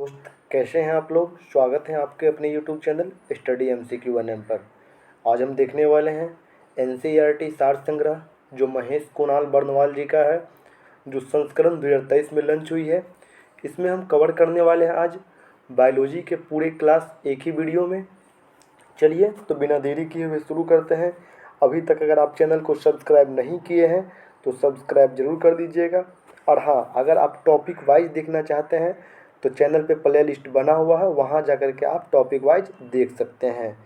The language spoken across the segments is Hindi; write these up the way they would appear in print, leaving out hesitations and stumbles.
दोस्त, कैसे हैं आप लोग। स्वागत है आपके अपने यूट्यूब चैनल स्टडी MCQ1M पर। आज हम देखने वाले हैं NCERT सार संग्रह, जो महेश कुणाल बर्नवाल जी का है, जो संस्करण 2023 में लॉन्च हुई है। इसमें हम कवर करने वाले हैं आज बायोलॉजी के पूरे क्लास एक ही वीडियो में। चलिए तो बिना देरी किए हुए शुरू करते हैं। अभी तक अगर आप चैनल को सब्सक्राइब नहीं किए हैं तो सब्सक्राइब जरूर कर दीजिएगा। और हाँ, अगर आप टॉपिक वाइज देखना चाहते हैं तो चैनल पे प्ले लिस्ट बना हुआ है, वहाँ जा कर के आप टॉपिक वाइज देख सकते हैं।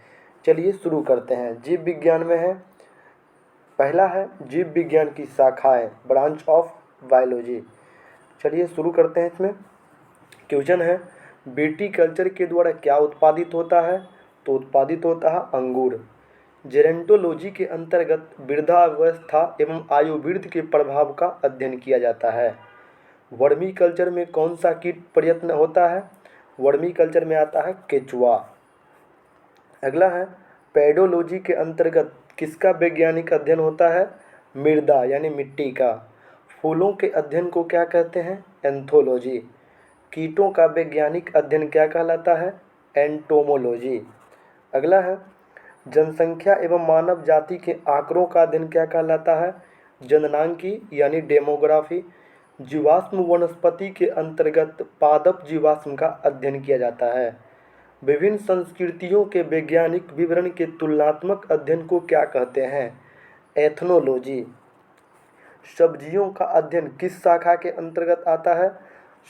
चलिए शुरू करते हैं। जीव विज्ञान में है, पहला है जीव विज्ञान की शाखाएं, ब्रांच ऑफ बायोलॉजी। चलिए शुरू करते हैं। इसमें क्वेश्चन है, विटीकल्चर के द्वारा क्या उत्पादित होता है। तो उत्पादित होता है अंगूर। जेरेंटोलॉजी के अंतर्गत वृद्धावस्था एवं आयु वृद्धि के प्रभाव का अध्ययन किया जाता है। वर्मी कल्चर में कौन सा कीट प्रयत्न होता है। वर्मी कल्चर में आता है केचुआ। अगला है, पेडोलॉजी के अंतर्गत किसका वैज्ञानिक अध्ययन होता है। मृदा यानी मिट्टी का। फूलों के अध्ययन को क्या कहते हैं, एंथोलॉजी। कीटों का वैज्ञानिक अध्ययन क्या कहलाता है, एंटोमोलॉजी। अगला है, जनसंख्या एवं मानव जाति के आंकड़ों का अध्ययन क्या कहलाता है, जननांकी यानी डेमोग्राफी। जीवाश्म वनस्पति के अंतर्गत पादप जीवाश्म का अध्ययन किया जाता है। विभिन्न संस्कृतियों के वैज्ञानिक विवरण के तुलनात्मक अध्ययन को क्या कहते हैं, एथनोलॉजी। सब्जियों का अध्ययन किस शाखा के अंतर्गत आता है।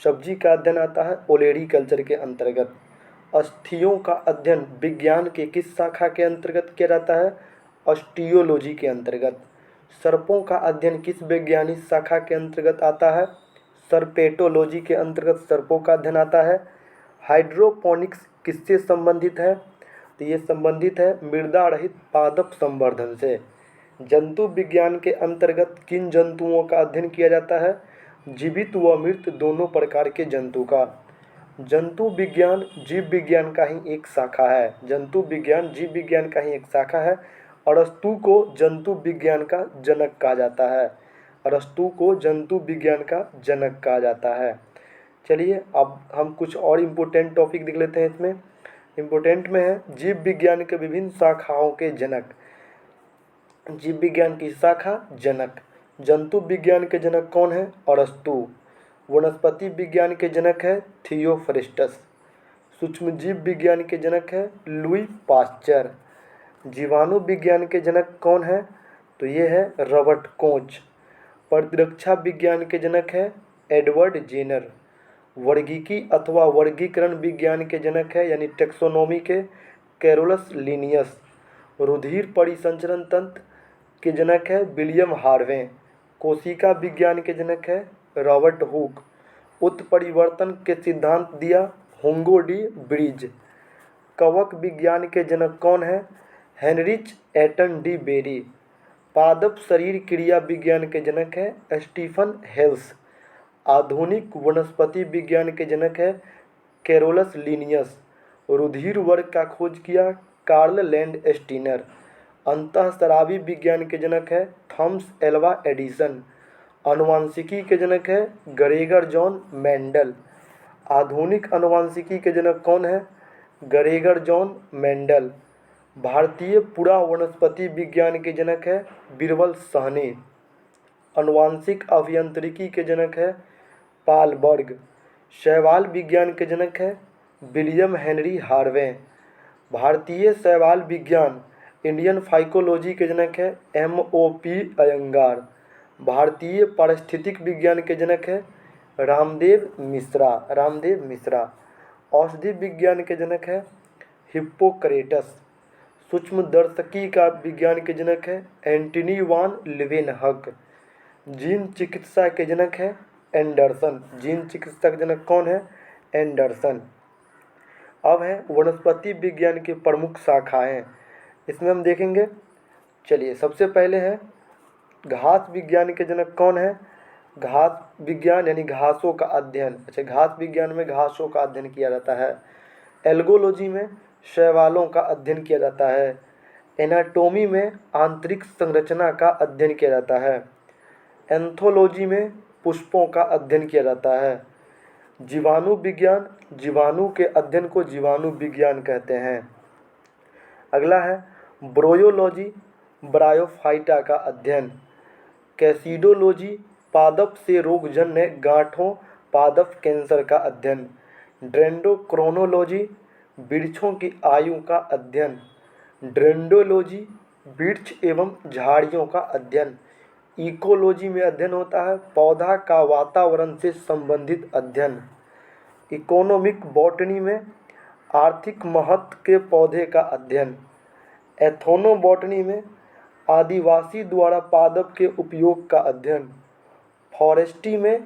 सब्जी का अध्ययन आता है ओलेरी कल्चर के अंतर्गत। अस्थियों का अध्ययन विज्ञान के किस शाखा के अंतर्गत किया जाता है, ऑस्टियोलॉजी के अंतर्गत। सर्पों का अध्ययन किस वैज्ञानिक शाखा के अंतर्गत आता है, सर्पेटोलॉजी के अंतर्गत सर्पों का अध्ययन आता है। हाइड्रोपोनिक्स किससे संबंधित है, तो ये संबंधित है मृदा रहित पादप संवर्धन से। जंतु विज्ञान के अंतर्गत किन जंतुओं का अध्ययन किया जाता है, जीवित व मृत दोनों प्रकार के जंतु का। जंतु विज्ञान जीव विज्ञान का ही एक शाखा है। जंतु विज्ञान जीव विज्ञान का ही एक शाखा है। अरस्तु को जंतु विज्ञान का जनक कहा जाता है। अरस्तु को जंतु विज्ञान का जनक कहा जाता है। चलिए अब हम कुछ और इम्पोर्टेंट टॉपिक देख लेते हैं। इसमें इम्पोर्टेंट में है, जीव विज्ञान के विभिन्न शाखाओं के जनक। जीव विज्ञान की शाखा जनक। जंतु विज्ञान के जनक कौन है, अरस्तु। वनस्पति विज्ञान के जनक है थियोफ्रेस्टस। सूक्ष्मजीव विज्ञान के जनक है लुई पास्चर। जीवाणु विज्ञान के जनक कौन है, तो ये है रॉबर्ट कोच। प्रतिरक्षा विज्ञान के जनक है एडवर्ड जेनर। वर्गीकी अथवा वर्गीकरण विज्ञान के जनक है यानी टेक्सोनोमी के कैरोलस लिनियस। रुधिर परिसंचरण तंत्र के जनक है विलियम हार्वे। कोशिका विज्ञान के जनक है रॉबर्ट हुक। उत्परिवर्तन के सिद्धांत दिया हुंगो डी ब्रिज। कवक विज्ञान के जनक कौन है, हेनरिच एटन डी बेरी। पादप शरीर क्रिया विज्ञान के जनक है स्टीफन हेल्स। आधुनिक वनस्पति विज्ञान के जनक है कैरोलस लिनियस। रुधिर वर्ग का खोज किया कार्ल लैंड स्टीनर। अंतःस्रावी विज्ञान के जनक है थॉमस एल्वा एडिसन। आनुवांशिकी के जनक है ग्रेगर जॉन मेंडल। आधुनिक आनुवांशिकी के जनक कौन है, ग्रेगर जॉन मेंडल। भारतीय पुरा वनस्पति विज्ञान के जनक है बीरबल साहनी। आनुवांशिक अभियांत्रिकी के जनक है पालबर्ग। शैवाल विज्ञान के जनक है विलियम हेनरी हार्वे। भारतीय शैवाल विज्ञान इंडियन फाइकोलॉजी के जनक है MOP अयंगार। भारतीय पारिस्थितिक विज्ञान के जनक है रामदेव मिश्रा। औषधि विज्ञान के जनक है हिप्पोक्रेटस। सूक्ष्मदर्शिकी का विज्ञान के जनक है एंटनी वान लीवेनहॉक। जीन चिकित्सा के जनक है एंडरसन। जीन चिकित्सा के जनक कौन है, एंडरसन। अब है वनस्पति विज्ञान की प्रमुख शाखाएं। इसमें हम देखेंगे, चलिए सबसे पहले है घास विज्ञान के जनक कौन है, घास विज्ञान यानी घासों का अध्ययन। अच्छा, घास विज्ञान में घासों का अध्ययन किया जाता है। एल्गोलॉजी में शैवालों का अध्ययन किया जाता है। एनाटोमी में आंतरिक संरचना का अध्ययन किया जाता है। एंथोलॉजी में पुष्पों का अध्ययन किया जाता है। जीवाणु विज्ञान, जीवाणु के अध्ययन को जीवाणु विज्ञान कहते हैं। अगला है ब्रोयोलॉजी, ब्रायोफाइटा का अध्ययन। कैसिडोलॉजी, पादप से रोगजन्य गांठों पादप कैंसर का अध्ययन। डेंड्रोक्रोनोलॉजी, वृक्षों की आयु का अध्ययन। डेंड्रोलॉजी, वृक्ष एवं झाड़ियों का अध्ययन। इकोलॉजी में अध्ययन होता है पौधा का वातावरण से संबंधित अध्ययन। इकोनॉमिक बॉटनी में आर्थिक महत्व के पौधे का अध्ययन। एथनोबॉटनी में आदिवासी द्वारा पादप के उपयोग का अध्ययन। फॉरेस्ट्री में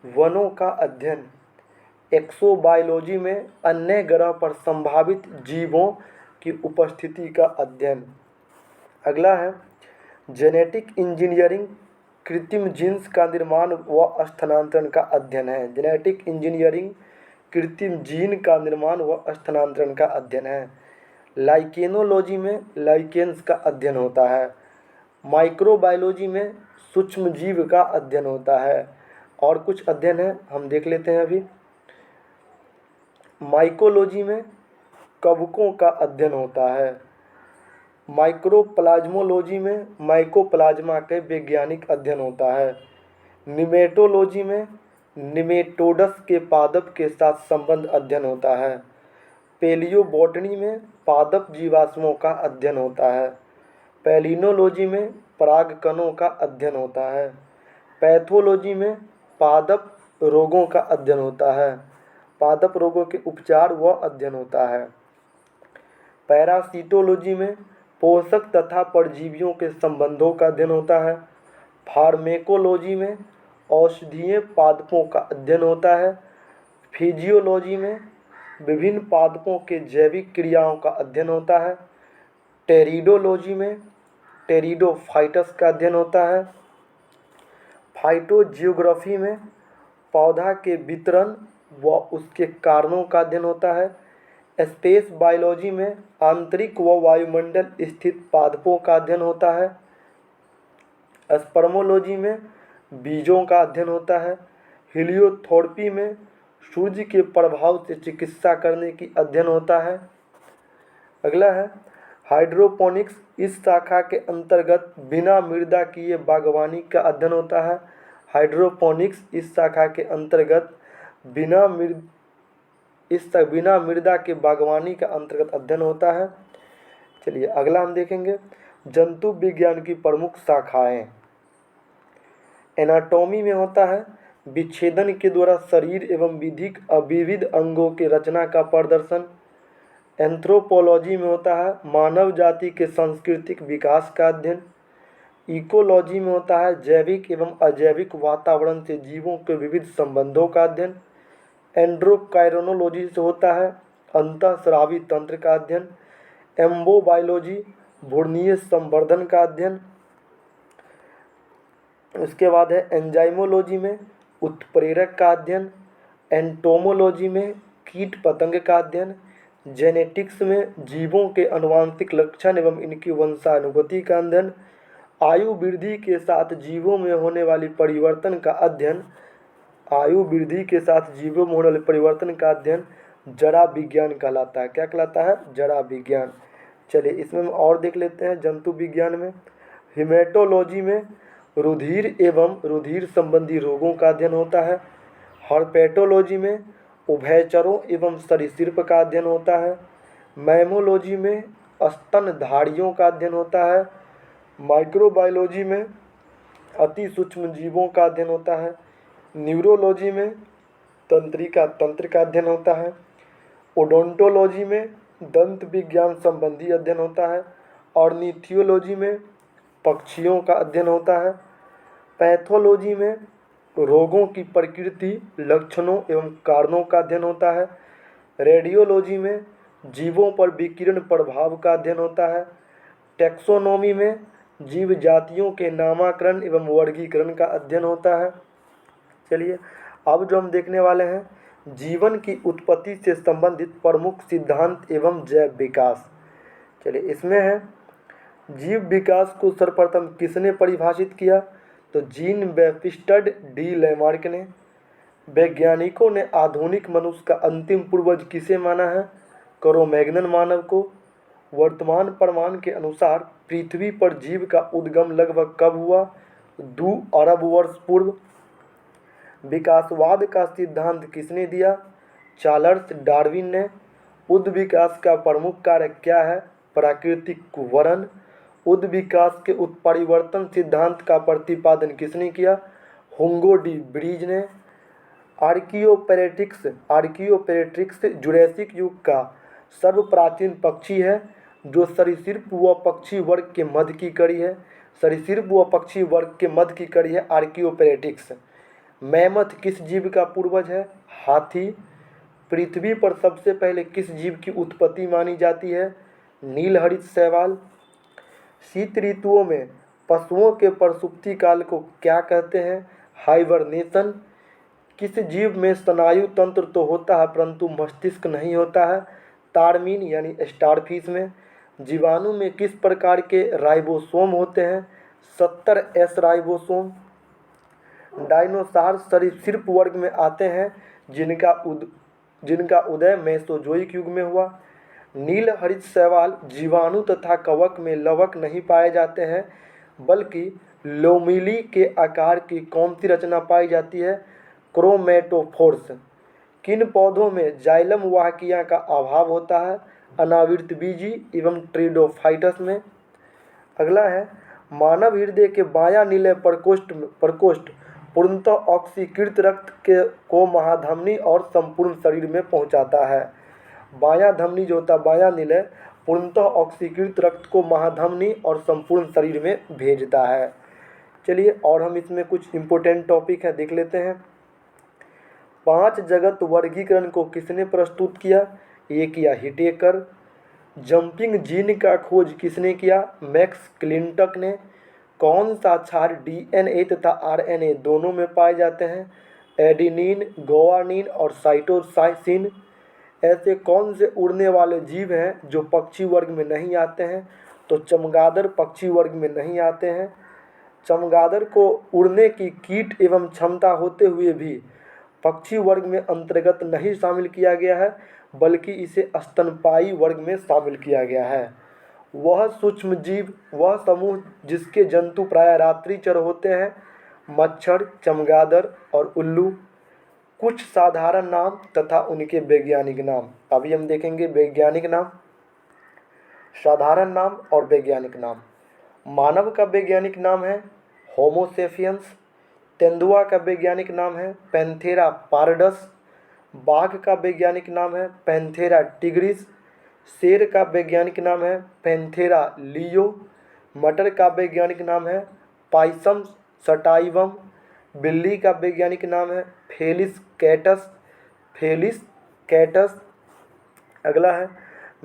वनों का अध्ययन। एक्सोबायोलॉजी में अन्य ग्रह पर संभावित जीवों की उपस्थिति का अध्ययन। अगला है जेनेटिक इंजीनियरिंग, कृत्रिम जीन्स का निर्माण व स्थानांतरण का अध्ययन है। जेनेटिक इंजीनियरिंग कृत्रिम जीन का निर्माण व स्थानांतरण का अध्ययन है। लाइकेनोलॉजी में लाइकेन्स का अध्ययन होता है। माइक्रोबायोलॉजी में सूक्ष्म जीव का अध्ययन होता है। और कुछ अध्ययन है हम देख लेते हैं अभी। माइकोलॉजी में कवकों का अध्ययन होता है। माइक्रोप्लाज्मोलॉजी में माइकोप्लाज्मा के वैज्ञानिक अध्ययन होता है। निमेटोलॉजी में निमेटोडस के पादप के साथ संबंध अध्ययन होता है। पेलियोबॉटनी में पादप जीवाश्मों का अध्ययन होता है। पैलिनोलॉजी में परागकणों का अध्ययन होता है। पैथोलॉजी में पादप रोगों का अध्ययन होता है। पादप रोगों के उपचार व अध्ययन होता है। पैरासिटोलॉजी में पोषक तथा परजीवियों के संबंधों का अध्ययन होता है। फार्मेकोलॉजी में औषधीय पादपों का अध्ययन होता है। फिजियोलॉजी में विभिन्न पादपों के जैविक क्रियाओं का अध्ययन होता है। टेरिडोलॉजी में टेरिडोफाइटस का अध्ययन होता है। फाइटोजियोग्राफी में पौधा के वितरण व उसके कारणों का अध्ययन होता है। स्पेस बायोलॉजी में आंतरिक व वायुमंडल स्थित पादपों का अध्ययन होता है। स्पर्मोलॉजी में बीजों का अध्ययन होता है। हीलियोथेरेपी में सूर्य के प्रभाव से चिकित्सा करने की अध्ययन होता है। अगला है हाइड्रोपोनिक्स, इस शाखा के अंतर्गत बिना मृदा किए बागवानी का अध्ययन होता है। हाइड्रोपोनिक्स इस शाखा के अंतर्गत बिना मृदा के बागवानी का अंतर्गत अध्ययन होता है। चलिए अगला हम देखेंगे जंतु विज्ञान की प्रमुख शाखाएं। एनाटॉमी में होता है विच्छेदन के द्वारा शरीर एवं विविध अंगों के रचना का प्रदर्शन। एंथ्रोपोलॉजी में होता है मानव जाति के सांस्कृतिक विकास का अध्ययन। इकोलॉजी में होता है जैविक एवं अजैविक वातावरण से जीवों के विविध संबंधों का अध्ययन। एंडोक्राइनोलॉजी से होता है अंतःस्रावी तंत्र का अध्ययन। एम्बोबायोलॉजी भ्रूणीय संवर्धन का अध्ययन। उसके बाद है एंजाइमोलॉजी में उत्प्रेरक का अध्ययन। एंटोमोलॉजी में कीट पतंग का अध्ययन। जेनेटिक्स में जीवों के आनुवंशिक लक्षण एवं इनकी वंशानुगति का अध्ययन। आयु वृद्धि के साथ जीवों में होने वाली परिवर्तन का अध्ययन। आयु वृद्धि के साथ जीवों में होने वाले परिवर्तन का अध्ययन जरा विज्ञान कहलाता है। क्या कहलाता है? जरा विज्ञान। चलिए इसमें हम और देख लेते हैं जंतु विज्ञान में। हिमेटोलॉजी में रुधिर एवं रुधिर संबंधी रोगों का अध्ययन होता है। हर्पेटोलॉजी में उभयचरों एवं सरीसृप का अध्ययन होता है। मैमोलॉजी में स्तनधारियों का अध्ययन होता है। माइक्रोबायोलॉजी में अति सूक्ष्म जीवों का अध्ययन होता है। न्यूरोलॉजी में तंत्रिका तंत्र का अध्ययन होता है। ओडोंटोलॉजी में दंत विज्ञान संबंधी अध्ययन होता है। ऑर्निथियोलॉजी में पक्षियों का अध्ययन होता है। पैथोलॉजी में रोगों की प्रकृति, लक्षणों एवं कारणों का अध्ययन होता है। रेडियोलॉजी में जीवों पर विकिरण प्रभाव का अध्ययन होता है। टैक्सोनॉमी में जीव जातियों के नामकरण एवं वर्गीकरण का अध्ययन होता है। चलिए अब जो हम देखने वाले हैं जीवन की उत्पत्ति से संबंधित प्रमुख सिद्धांत एवं जैव विकास। चलिए इसमें है जीव विकास को सर्वप्रथम किसने परिभाषित किया? तो जीन बैप्टिस्ट डी लैमार्क ने। वैज्ञानिकों ने आधुनिक मनुष्य का अंतिम पूर्वज किसे माना है? क्रो-मैग्नन मानव को। वर्तमान प्रमाण के अनुसार पृथ्वी पर जीव का उद्गम लगभग कब हुआ? 2 अरब वर्ष पूर्व। विकासवाद का सिद्धांत किसने दिया? चार्ल्स डार्विन ने। उद् विकास का प्रमुख कारक क्या है? प्राकृतिक वरण। उद् विकास के उत्परिवर्तन सिद्धांत का प्रतिपादन किसने किया? हुगो डी ब्रीज ने। आर्कियोपेटेरिक्स जुरैसिक युग का सर्वप्राचीन पक्षी है जो सरीसृप व पक्षी वर्ग के मध्य की कड़ी है। सरीसृप व पक्षी वर्ग के मध्य की कड़ी है आर्कियोपेटेरिक्स। मैमथ किस जीव का पूर्वज है? हाथी। पृथ्वी पर सबसे पहले किस जीव की उत्पत्ति मानी जाती है? नीलहरित शैवाल। शीत ऋतुओं में पशुओं के प्रसुप्ति काल को क्या कहते हैं? हाइबरनेशन। किस जीव में स्नायु तंत्र तो होता है परंतु मस्तिष्क नहीं होता है? तारमीन यानी स्टारफिश में। जीवाणु में किस प्रकार के राइबोसोम होते हैं? 70S ribosome. डायनोसार सरीसृप वर्ग में आते हैं जिनका उदय मेसोजोइक युग में हुआ। नील हरित शैवाल जीवाणु तथा कवक में लवक नहीं पाए जाते हैं बल्कि लोमिली के आकार की कौन सी रचना पाई जाती है? क्रोमेटोफोर्स। किन पौधों में जाइलम वाहकिया का अभाव होता है? अनावृतबीजी एवं ट्रिडोफाइटस में। अगला है मानव हृदय के बायां नीले प्रकोष्ठ पूर्णतः ऑक्सीकृत रक्त को महाधमनी और संपूर्ण शरीर में पहुंचाता है। बायां धमनी जो होता है बायां नीले पूर्णतः ऑक्सीकृत रक्त को महाधमनी और संपूर्ण शरीर में भेजता है। चलिए और हम इसमें कुछ इम्पोर्टेंट टॉपिक है देख लेते हैं। 5 जगत वर्गीकरण को किसने प्रस्तुत किया? ये किया हिटेकर। जंपिंग जीन का खोज किसने किया? मैक्स क्लिंटक ने। कौन सा क्षार डीएनए तथा आरएनए दोनों में पाए जाते हैं? एडेनिन, ग्वानिन और साइटोसिन। ऐसे कौन से उड़ने वाले जीव हैं जो पक्षी वर्ग में नहीं आते हैं? तो चमगादड़ पक्षी वर्ग में नहीं आते हैं। चमगादड़ को उड़ने की कीट एवं क्षमता होते हुए भी पक्षी वर्ग में अंतर्गत नहीं शामिल किया गया है बल्कि इसे स्तनपायी वर्ग में शामिल किया गया है। वह सूक्ष्म जीव वह समूह जिसके जंतु प्रायः रात्रिचर होते हैं मच्छर, चमगादड़ और उल्लू। कुछ साधारण नाम तथा उनके वैज्ञानिक नाम। अभी हम देखेंगे वैज्ञानिक नाम, साधारण नाम और वैज्ञानिक नाम। मानव का वैज्ञानिक नाम है होमो सेपियंस। तेंदुआ का वैज्ञानिक नाम है पैंथेरा पारडस। बाघ का वैज्ञानिक नाम है पैंथेरा टिग्रिस। शेर का वैज्ञानिक नाम है पैंथेरा लियो। मटर का वैज्ञानिक नाम है पाइसम सटाइवम। बिल्ली का वैज्ञानिक नाम है फेलिस कैटस। अगला है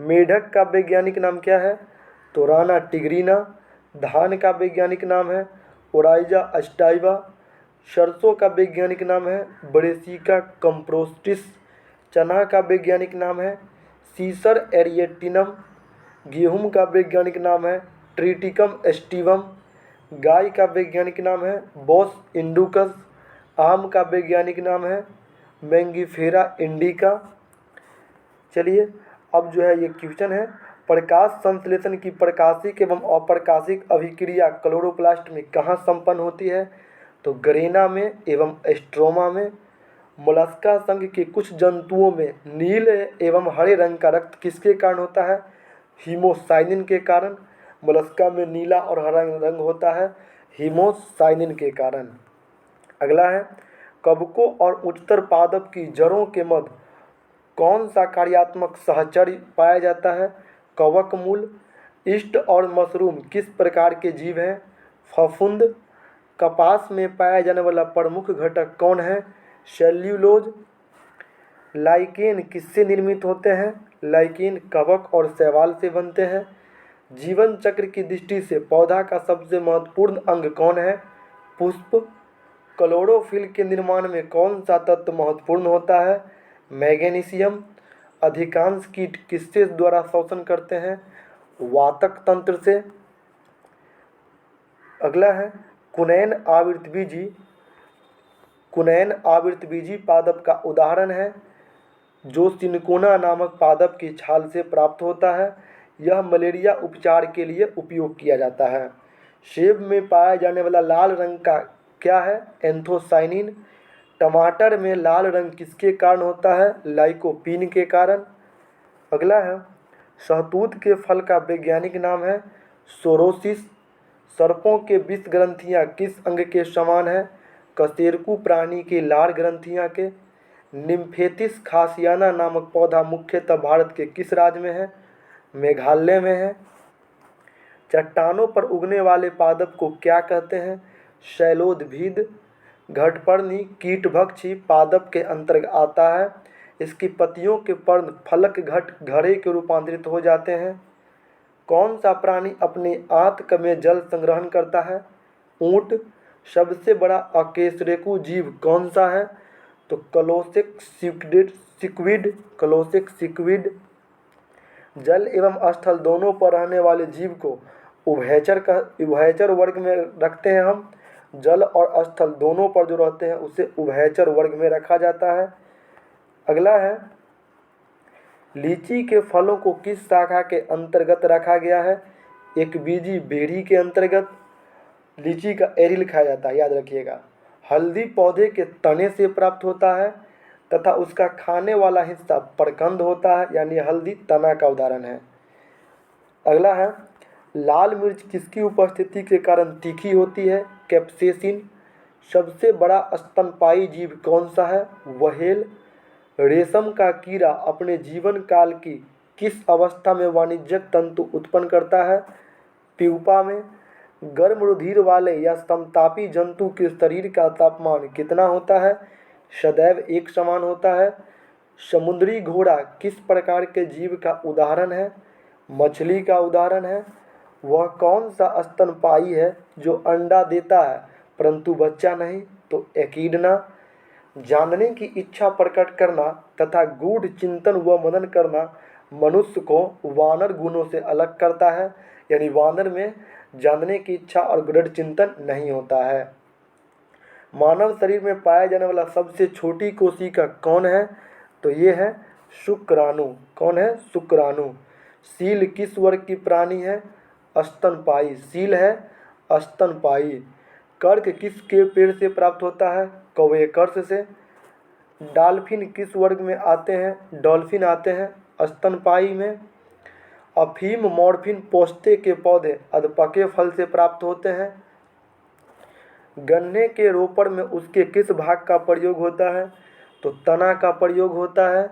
मेढक का वैज्ञानिक नाम क्या है? तोराना टिग्रीना। धान का वैज्ञानिक नाम है ओराइजा अस्टाइवा। सरसों का वैज्ञानिक नाम है ब्रेसिका कंप्रोस्टिस। चना का वैज्ञानिक नाम है सीसर एरिएटिनम। गेहूं का वैज्ञानिक नाम है ट्रिटिकम एस्टिवम। गाय का वैज्ञानिक नाम है बोस इंडुकस। आम का वैज्ञानिक नाम है मैंगीफेरा इंडिका। चलिए अब जो है ये क्वेश्चन है, प्रकाश संश्लेषण की प्रकाशिक एवं अप्रकाशिक अभिक्रिया क्लोरोप्लास्ट में कहाँ संपन्न होती है? तो गरेना में एवं स्ट्रोमा में। मोलस्का संघ के कुछ जंतुओं में नील एवं हरे रंग का रक्त किसके कारण होता है? हीमोसाइनिन के कारण। मोलस्का में नीला और हरा रंग होता है हीमोसाइनिन के कारण। अगला है कवकों और उच्चतर पादप की जड़ों के मध्य कौन सा कार्यात्मक सहचर्य पाया जाता है? कवक मूल। ईस्ट और मशरूम किस प्रकार के जीव हैं? फफूंद। कपास में पाया जाने वाला प्रमुख घटक कौन है? सेल्यूलोज। लाइकेन किससे निर्मित होते हैं? लाइकेन कवक और शैवाल से बनते हैं। जीवन चक्र की दृष्टि से पौधा का सबसे महत्वपूर्ण अंग कौन है? पुष्प। क्लोरोफिल के निर्माण में कौन सा तत्व महत्वपूर्ण होता है? मैग्नीशियम। अधिकांश कीट किससे द्वारा शोषण करते हैं? वातक तंत्र से। अगला है कुनैन आवृतबीजी कुनैन आवृतबीजी पादप का उदाहरण है जो सिनकोना नामक पादप की छाल से प्राप्त होता है। यह मलेरिया उपचार के लिए उपयोग किया जाता है। सेब में पाया जाने वाला लाल रंग का क्या है? एंथोसाइनिन। टमाटर में लाल रंग किसके कारण होता है? लाइकोपीन के कारण। अगला है, शहतूत के फल का वैज्ञानिक नाम है सोरोसिस। सर्पों के विष ग्रंथियाँ किस अंग के समान है? कशेरुकी प्राणी की लार ग्रंथियाँ के। निम्फेथिस खासियाना नामक पौधा मुख्यतः भारत के किस राज्य में है? मेघालय में है। चट्टानों पर उगने वाले पादप को क्या कहते हैं? शैलोदभिद। घटपर्णी कीटभक्षी पादप के अंतर्गत आता है। इसकी पत्तियों के पर्ण फलक घड़े के रूपांतरित हो जाते हैं। कौन सा प्राणी अपने आंत में जल संग्रहण करता है? ऊंट। सबसे बड़ा अकेशरेखु जीव कौन सा है? तो कलोसिक सिक्विड। जल एवं स्थल दोनों पर रहने वाले जीव को उभयचर वर्ग में रखते हैं हम। जल और स्थल दोनों पर जो रहते हैं उसे उभयचर वर्ग में रखा जाता है। अगला है, लीची के फलों को किस शाखा के अंतर्गत रखा गया है? एक बीजी बेरी के अंतर्गत। लीची का एरिल खाया जाता है, याद रखिएगा। हल्दी पौधे के तने से प्राप्त होता है तथा उसका खाने वाला हिस्सा प्रकंद होता है, यानी हल्दी तना का उदाहरण है। अगला है, लाल मिर्च किसकी उपस्थिति के कारण तीखी होती है? कैप्सेसिन। सबसे बड़ा स्तनपायी जीव कौन सा है? व्हेल। रेशम का कीड़ा अपने जीवन काल की किस अवस्था में वाणिज्यिक तंतु उत्पन्न करता है? प्यूपा में। गर्म रुधिर वाले या समतापी जंतु के शरीर का तापमान कितना होता है? सदैव एक समान होता है। समुद्री घोड़ा किस प्रकार के जीव का उदाहरण है? मछली का उदाहरण है। वह कौन सा स्तनपायी है जो अंडा देता है परंतु बच्चा नहीं? तो एकीडना। जानने की इच्छा प्रकट करना तथा गूढ़ चिंतन व मनन करना मनुष्य को वानर गुणों से अलग करता है, यानी वानर में जानने की इच्छा और दृढ़ चिंतन नहीं होता है। मानव शरीर में पाया जाने वाला सबसे छोटी कोशिका कौन है? तो ये है शुक्राणु। कौन है? शुक्राणु। सील किस वर्ग की प्राणी है? स्तनपायी। सील है स्तनपायी। कर्क किस के पेड़ से प्राप्त होता है? कौवे कर्ष से। डॉल्फिन किस वर्ग में आते हैं? डॉल्फिन आते हैं स्तनपायी में। अफीम मॉर्फिन पोस्ते के पौधे अधपके फल से प्राप्त होते हैं। गन्ने के रोपण में उसके किस भाग का प्रयोग होता है? तो तना का प्रयोग होता है।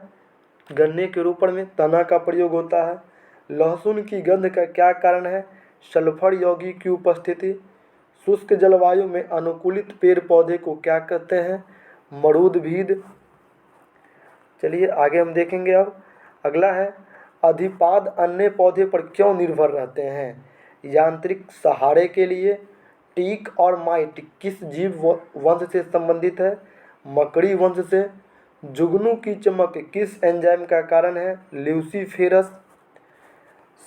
गन्ने के रोपण में तना का प्रयोग होता है। लहसुन की गंध का क्या कारण है? सल्फर यौगिक की उपस्थिति। शुष्क जलवायु में अनुकूलित पेड़ पौधे को क्या कहते हैं? मरूदभिद। चलिए आगे हम देखेंगे। अब अगला है, अधिपाद अन्य पौधे पर क्यों निर्भर रहते हैं? यांत्रिक सहारे के लिए। टीक और माइट किस जीव वंश से संबंधित है? मकड़ी वंश से। जुगनू की चमक किस एंजाइम का कारण है? ल्यूसीफेरस।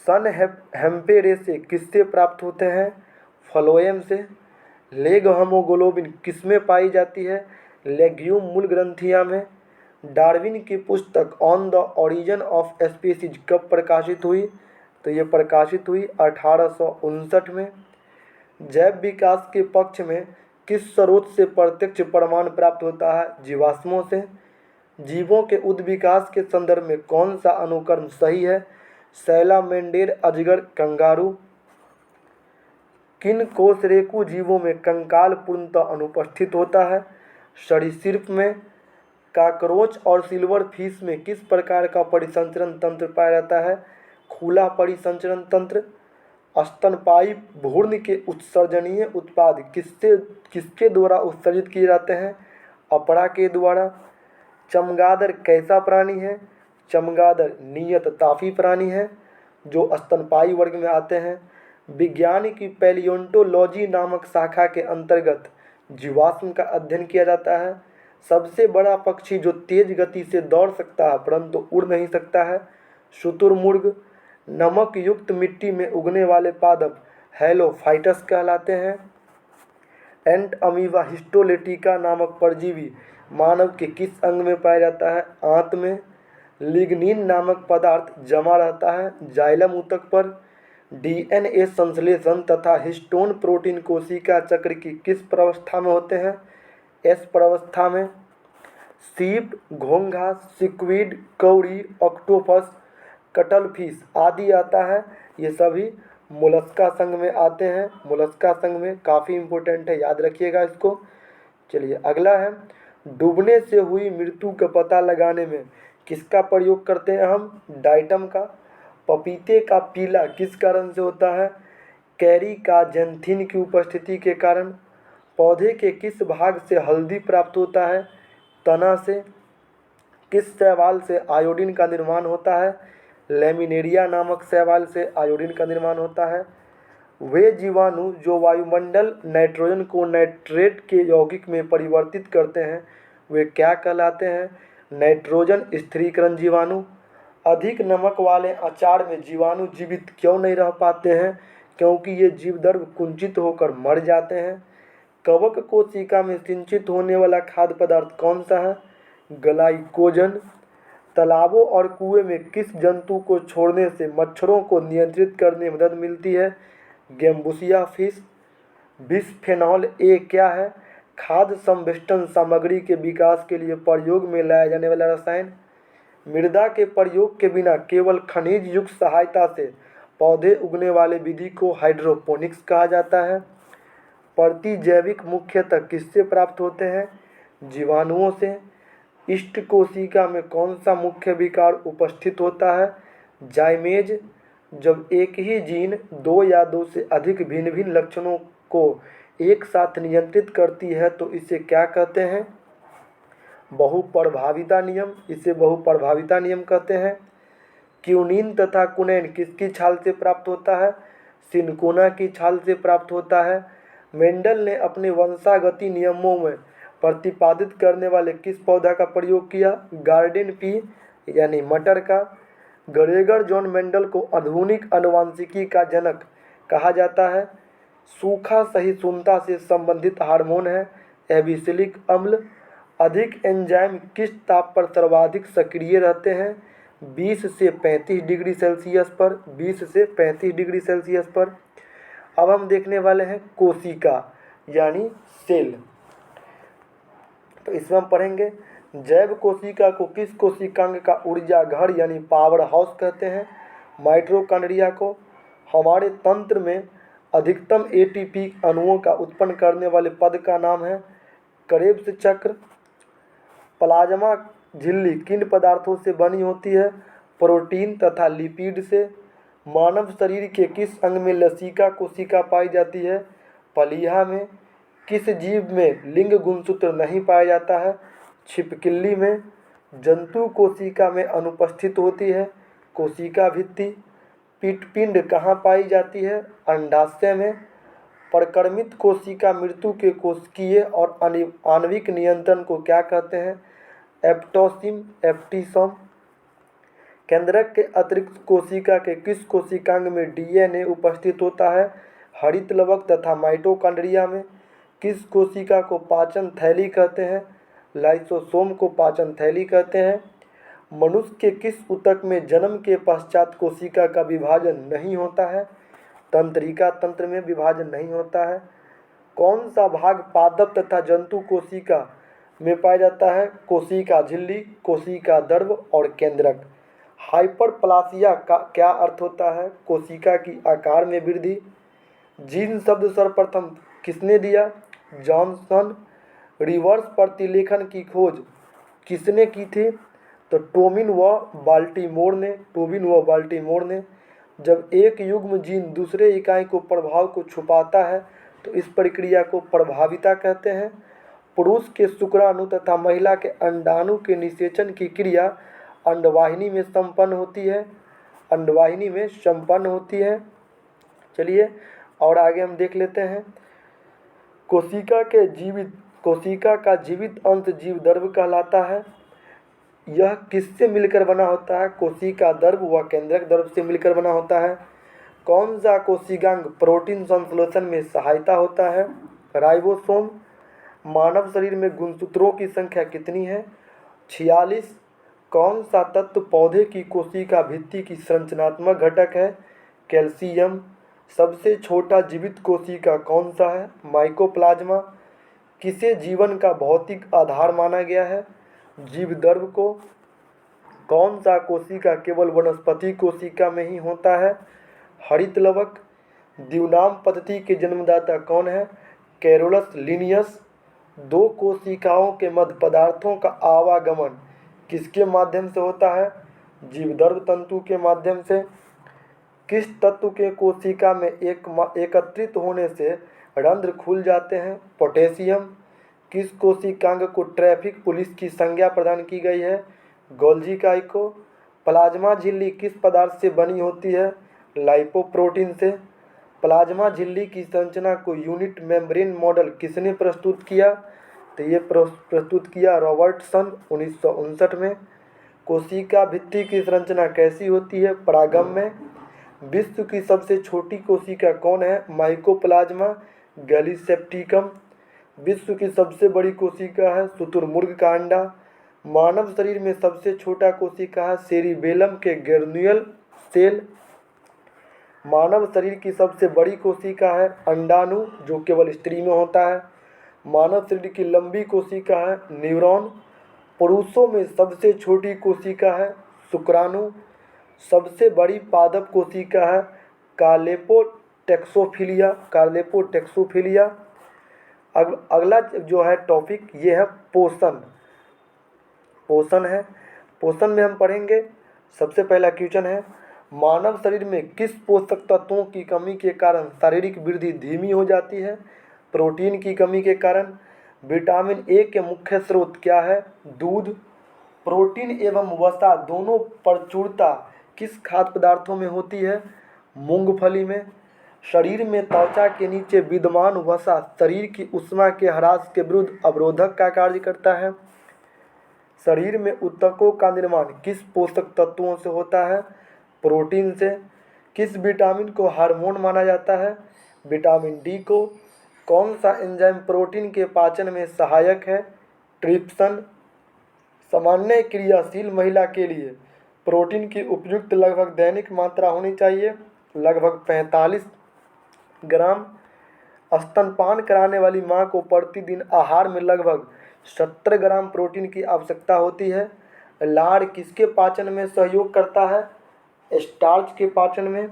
सन हेम्पेरेसे किससे प्राप्त होते हैं? फ्लोएम से। लेग हेमोग्लोबिन किसमें पाई जाती है? लेग्यूम मूल ग्रंथिया में। डार्विन की पुस्तक on the origin of species कब प्रकाशित हुई? तो ये प्रकाशित हुई 1859 में। जैव विकास के पक्ष में किस स्रोत से प्रत्यक्ष प्रमाण प्राप्त होता है? जीवाश्मों से। जीवों के उद्विकास के संदर्भ में कौन सा अनुक्रम सही है? सैलामेंडेर, अजगर, कंगारू। किन कोषरेखु जीवों में कंकाल पूर्णतः अनुपस्थित होता है? सरीसृप में। काकरोच और सिल्वर फिश में किस प्रकार का परिसंचरण तंत्र पाया जाता है? खुला परिसंचरण तंत्र। स्तनपायी भ्रूण के उत्सर्जनीय उत्पाद किसके द्वारा उत्सर्जित किए जाते हैं? अपरा के द्वारा। चमगादड़ कैसा प्राणी है? चमगादड़ नियततापी प्राणी है जो स्तनपायी वर्ग में आते हैं। विज्ञान की पैलियोंटोलॉजी नामक शाखा के अंतर्गत जीवाश्म का अध्ययन किया जाता है। सबसे बड़ा पक्षी जो तेज गति से दौड़ सकता है परंतु उड़ नहीं सकता है? शुतुरमुर्ग। नमक युक्त मिट्टी में उगने वाले पादप हैलोफाइटस कहलाते हैं। एंट अमीबा हिस्टोलेटिका नामक परजीवी मानव के किस अंग में पाया जाता है? आंत में। लिग्निन नामक पदार्थ जमा रहता है जाइलम ऊतक पर। डीएनए संश्लेषण तथा हिस्टोन प्रोटीन कोशिका चक्र की किस प्रावस्था में होते हैं? एस प्रावस्था में। सीप, घोंघा, सिक्विड, कौड़ी, ऑक्टोपस, कटलफिश आदि आता है, ये सभी मोलस्का संघ में आते हैं। मोलस्का संघ में काफ़ी इम्पोर्टेंट है, याद रखिएगा इसको। चलिए अगला है, डूबने से हुई मृत्यु का पता लगाने में किसका प्रयोग करते हैं हम? डाइटम का। पपीते का पीला किस कारण से होता है? कैरी का जेंथिन की उपस्थिति के कारण। पौधे के किस भाग से हल्दी प्राप्त होता है? तना से। किस शैवाल से आयोडीन का निर्माण होता है? लेमिनेरिया नामक शैवाल से आयोडीन का निर्माण होता है। वे जीवाणु जो वायुमंडल नाइट्रोजन को नाइट्रेट के यौगिक में परिवर्तित करते हैं वे क्या कहलाते हैं? नाइट्रोजन स्थिरीकरण जीवाणु। अधिक नमक वाले अचार में जीवाणु जीवित क्यों नहीं रह पाते हैं? क्योंकि ये जीवद्रव्य कुंचित होकर मर जाते हैं। कवक कोशिका में सिंचित होने वाला खाद्य पदार्थ कौन सा है? ग्लाइकोजन। तालाबों और कुएं में किस जंतु को छोड़ने से मच्छरों को नियंत्रित करने में मदद मिलती है? गेम्बुसिया फिश। बिस्फेनॉल ए क्या है? खाद्य संवेष्टन सामग्री के विकास के लिए प्रयोग में लाया जाने वाला रसायन। मृदा के प्रयोग के बिना केवल खनिज युक्त सहायता से पौधे उगने वाले विधि को हाइड्रोपोनिक्स कहा जाता है। प्रतिजैविक मुख्यतः किससे प्राप्त होते हैं? जीवाणुओं से। इष्ट कोशिका में कौन सा मुख्य विकार उपस्थित होता है? जाइमेज। जब एक ही जीन दो या दो से अधिक भिन्न भिन्न लक्षणों को एक साथ नियंत्रित करती है तो इसे क्या कहते हैं? बहुप्रभाविता नियम। इसे बहुप्रभाविता नियम कहते हैं। क्यूनिन तथा कुनैन किसकी छाल से प्राप्त होता है? सिनकोना की छाल से प्राप्त होता है। मेंडल ने अपने वंशागति नियमों में प्रतिपादित करने वाले किस पौधा का प्रयोग किया? गार्डन पी यानी मटर का। ग्रेगर जॉन मेंडल को आधुनिक आनुवंशिकी का जनक कहा जाता है। सूखा सहिष्णुता से संबंधित हार्मोन है एबिसिलिक अम्ल। अधिक एंजाइम किस ताप पर सर्वाधिक सक्रिय रहते हैं? 20 से 35 डिग्री सेल्सियस पर। 20 से 35 डिग्री सेल्सियस पर। अब हम देखने वाले हैं कोशिका यानी सेल। तो इसमें हम पढ़ेंगे जैव कोशिका को किस कोशिकांग का ऊर्जा घर यानी पावर हाउस कहते हैं? माइटोकॉन्ड्रिया को। हमारे तंत्र में अधिकतम एटीपी अणुओं का उत्पन्न करने वाले पद का नाम है करेब्स चक्र। प्लाज्मा झिल्ली किन पदार्थों से बनी होती है? प्रोटीन तथा लिपिड से। मानव शरीर के किस अंग में लसिका कोशिका पाई जाती है? प्लीहा में। किस जीव में लिंग गुणसूत्र नहीं पाया जाता है? छिपकली में। जंतु कोशिका में अनुपस्थित होती है कोशिका भित्ति। पिंड कहाँ पाई जाती है? अंडाशय में। परक्रमित कोशिका मृत्यु के कोशिकीय और आणविक नियंत्रण को क्या कहते हैं? एप्टोसिम एप्टिसोम। केंद्रक के अतिरिक्त कोशिका के किस कोशिकांग में डीएनए उपस्थित होता है? हरित लवक तथा माइटोकॉन्ड्रिया में। किस कोशिका को पाचन थैली कहते हैं? लाइसोसोम को पाचन थैली कहते हैं। मनुष्य के किस ऊतक में जन्म के पश्चात कोशिका का विभाजन नहीं होता है? तंत्रिका तंत्र में विभाजन नहीं होता है। कौन सा भाग पादप तथा जंतु कोशिका में पाया जाता है? कोशिका झिल्ली, कोशिका द्रव और केंद्रक। हाइपरप्लासिया का क्या अर्थ होता है? कोशिका की आकार में वृद्धि। जीन शब्द सर्वप्रथम किसने दिया? जॉनसन। रिवर्स प्रतिलेखन की खोज किसने की थी? तो टोबिन व बाल्टीमोर ने। जब एक युग्म जीन दूसरे इकाई को प्रभाव को छुपाता है तो इस प्रक्रिया को प्रभाविता कहते हैं। पुरुष के शुक्राणु तथा महिला के अंडाणु के निषेचन की क्रिया अंडवाहिनी में संपन्न होती है। चलिए और आगे हम देख लेते हैं। कोशिका का जीवित अंश जीवद्रव्य कहलाता है। यह किससे मिलकर बना होता है? कोशिका द्रव व केंद्रक द्रव से मिलकर बना होता है। कौन सा कोशिकांग प्रोटीन संश्लेषण में सहायता होता है? राइबोसोम। मानव शरीर में गुणसूत्रों की संख्या कितनी है? 46। कौन सा तत्व पौधे की कोशिका भित्ति की संरचनात्मक घटक है? कैल्शियम। सबसे छोटा जीवित कोशिका कौन सा है? माइकोप्लाज्मा। किसे जीवन का भौतिक आधार माना गया है? जीवद्रव्य को। कौन सा कोशिका केवल वनस्पति कोशिका में ही होता है? हरित लवक। द्विनाम पद्धति के जन्मदाता कौन है? Carolus Linnaeus. दो कोशिकाओं के मध्य पदार्थों का आवागमन किसके माध्यम से होता है? जीवद्रव्य तंतु के माध्यम से। किस तत्व के कोशिका में एकत्रित होने से रंध्र खुल जाते हैं? पोटेशियम। किस कोशिकांग को ट्रैफिक पुलिस की संज्ञा प्रदान की गई है? गोल्जी काइको। प्लाज्मा झिल्ली किस पदार्थ से बनी होती है? लाइपोप्रोटीन से। प्लाज्मा झिल्ली की संरचना को यूनिट मेम्ब्रेन मॉडल किसने प्रस्तुत किया? तो ये प्रस्तुत किया रॉबर्टसन 1959 में। कोशिका भित्ति की संरचना कैसी होती है? परागम में। विश्व की सबसे छोटी कोशिका कौन है? Mycoplasma gallisepticum. विश्व की सबसे बड़ी कोशिका है शुतुरमुर्ग का अंडा। मानव शरीर में सबसे छोटा कोशिका है सेरिबेलम के ग्रेन्युल सेल। मानव शरीर की सबसे बड़ी कोशिका है अंडाणु, जो केवल स्त्री में होता है। मानव शरीर की लंबी कोशिका है न्यूरॉन। पुरुषों में सबसे छोटी कोशिका है शुक्राणु। सबसे बड़ी पादप कोशिका है कार्लेपोटेक्सोफिलिया। अगला जो है टॉपिक ये है पोषण है। पोषण में हम पढ़ेंगे, सबसे पहला क्वेश्चन है, मानव शरीर में किस पोषक तत्वों की कमी के कारण शारीरिक वृद्धि धीमी हो जाती है? प्रोटीन की कमी के कारण। विटामिन ए के मुख्य स्रोत क्या है? दूध। प्रोटीन एवं वसा दोनों प्रचुरता किस खाद्य पदार्थों में होती है? मूंगफली में। शरीर में त्वचा के नीचे विद्यमान वसा शरीर की ऊष्मा के ह्रास के विरुद्ध अवरोधक का कार्य करता है। शरीर में ऊतकों का निर्माण किस पोषक तत्वों से होता है? प्रोटीन से। किस विटामिन को हार्मोन माना जाता है? विटामिन डी को। कौन सा एंजाइम प्रोटीन के पाचन में सहायक है? ट्रिप्सन। सामान्य क्रियाशील महिला के लिए प्रोटीन की उपयुक्त लगभग दैनिक मात्रा होनी चाहिए, लगभग 45 ग्राम। स्तनपान कराने वाली मां को प्रतिदिन आहार में लगभग 70 ग्राम प्रोटीन की आवश्यकता होती है। लार किसके पाचन में सहयोग करता है? स्टार्च के पाचन में।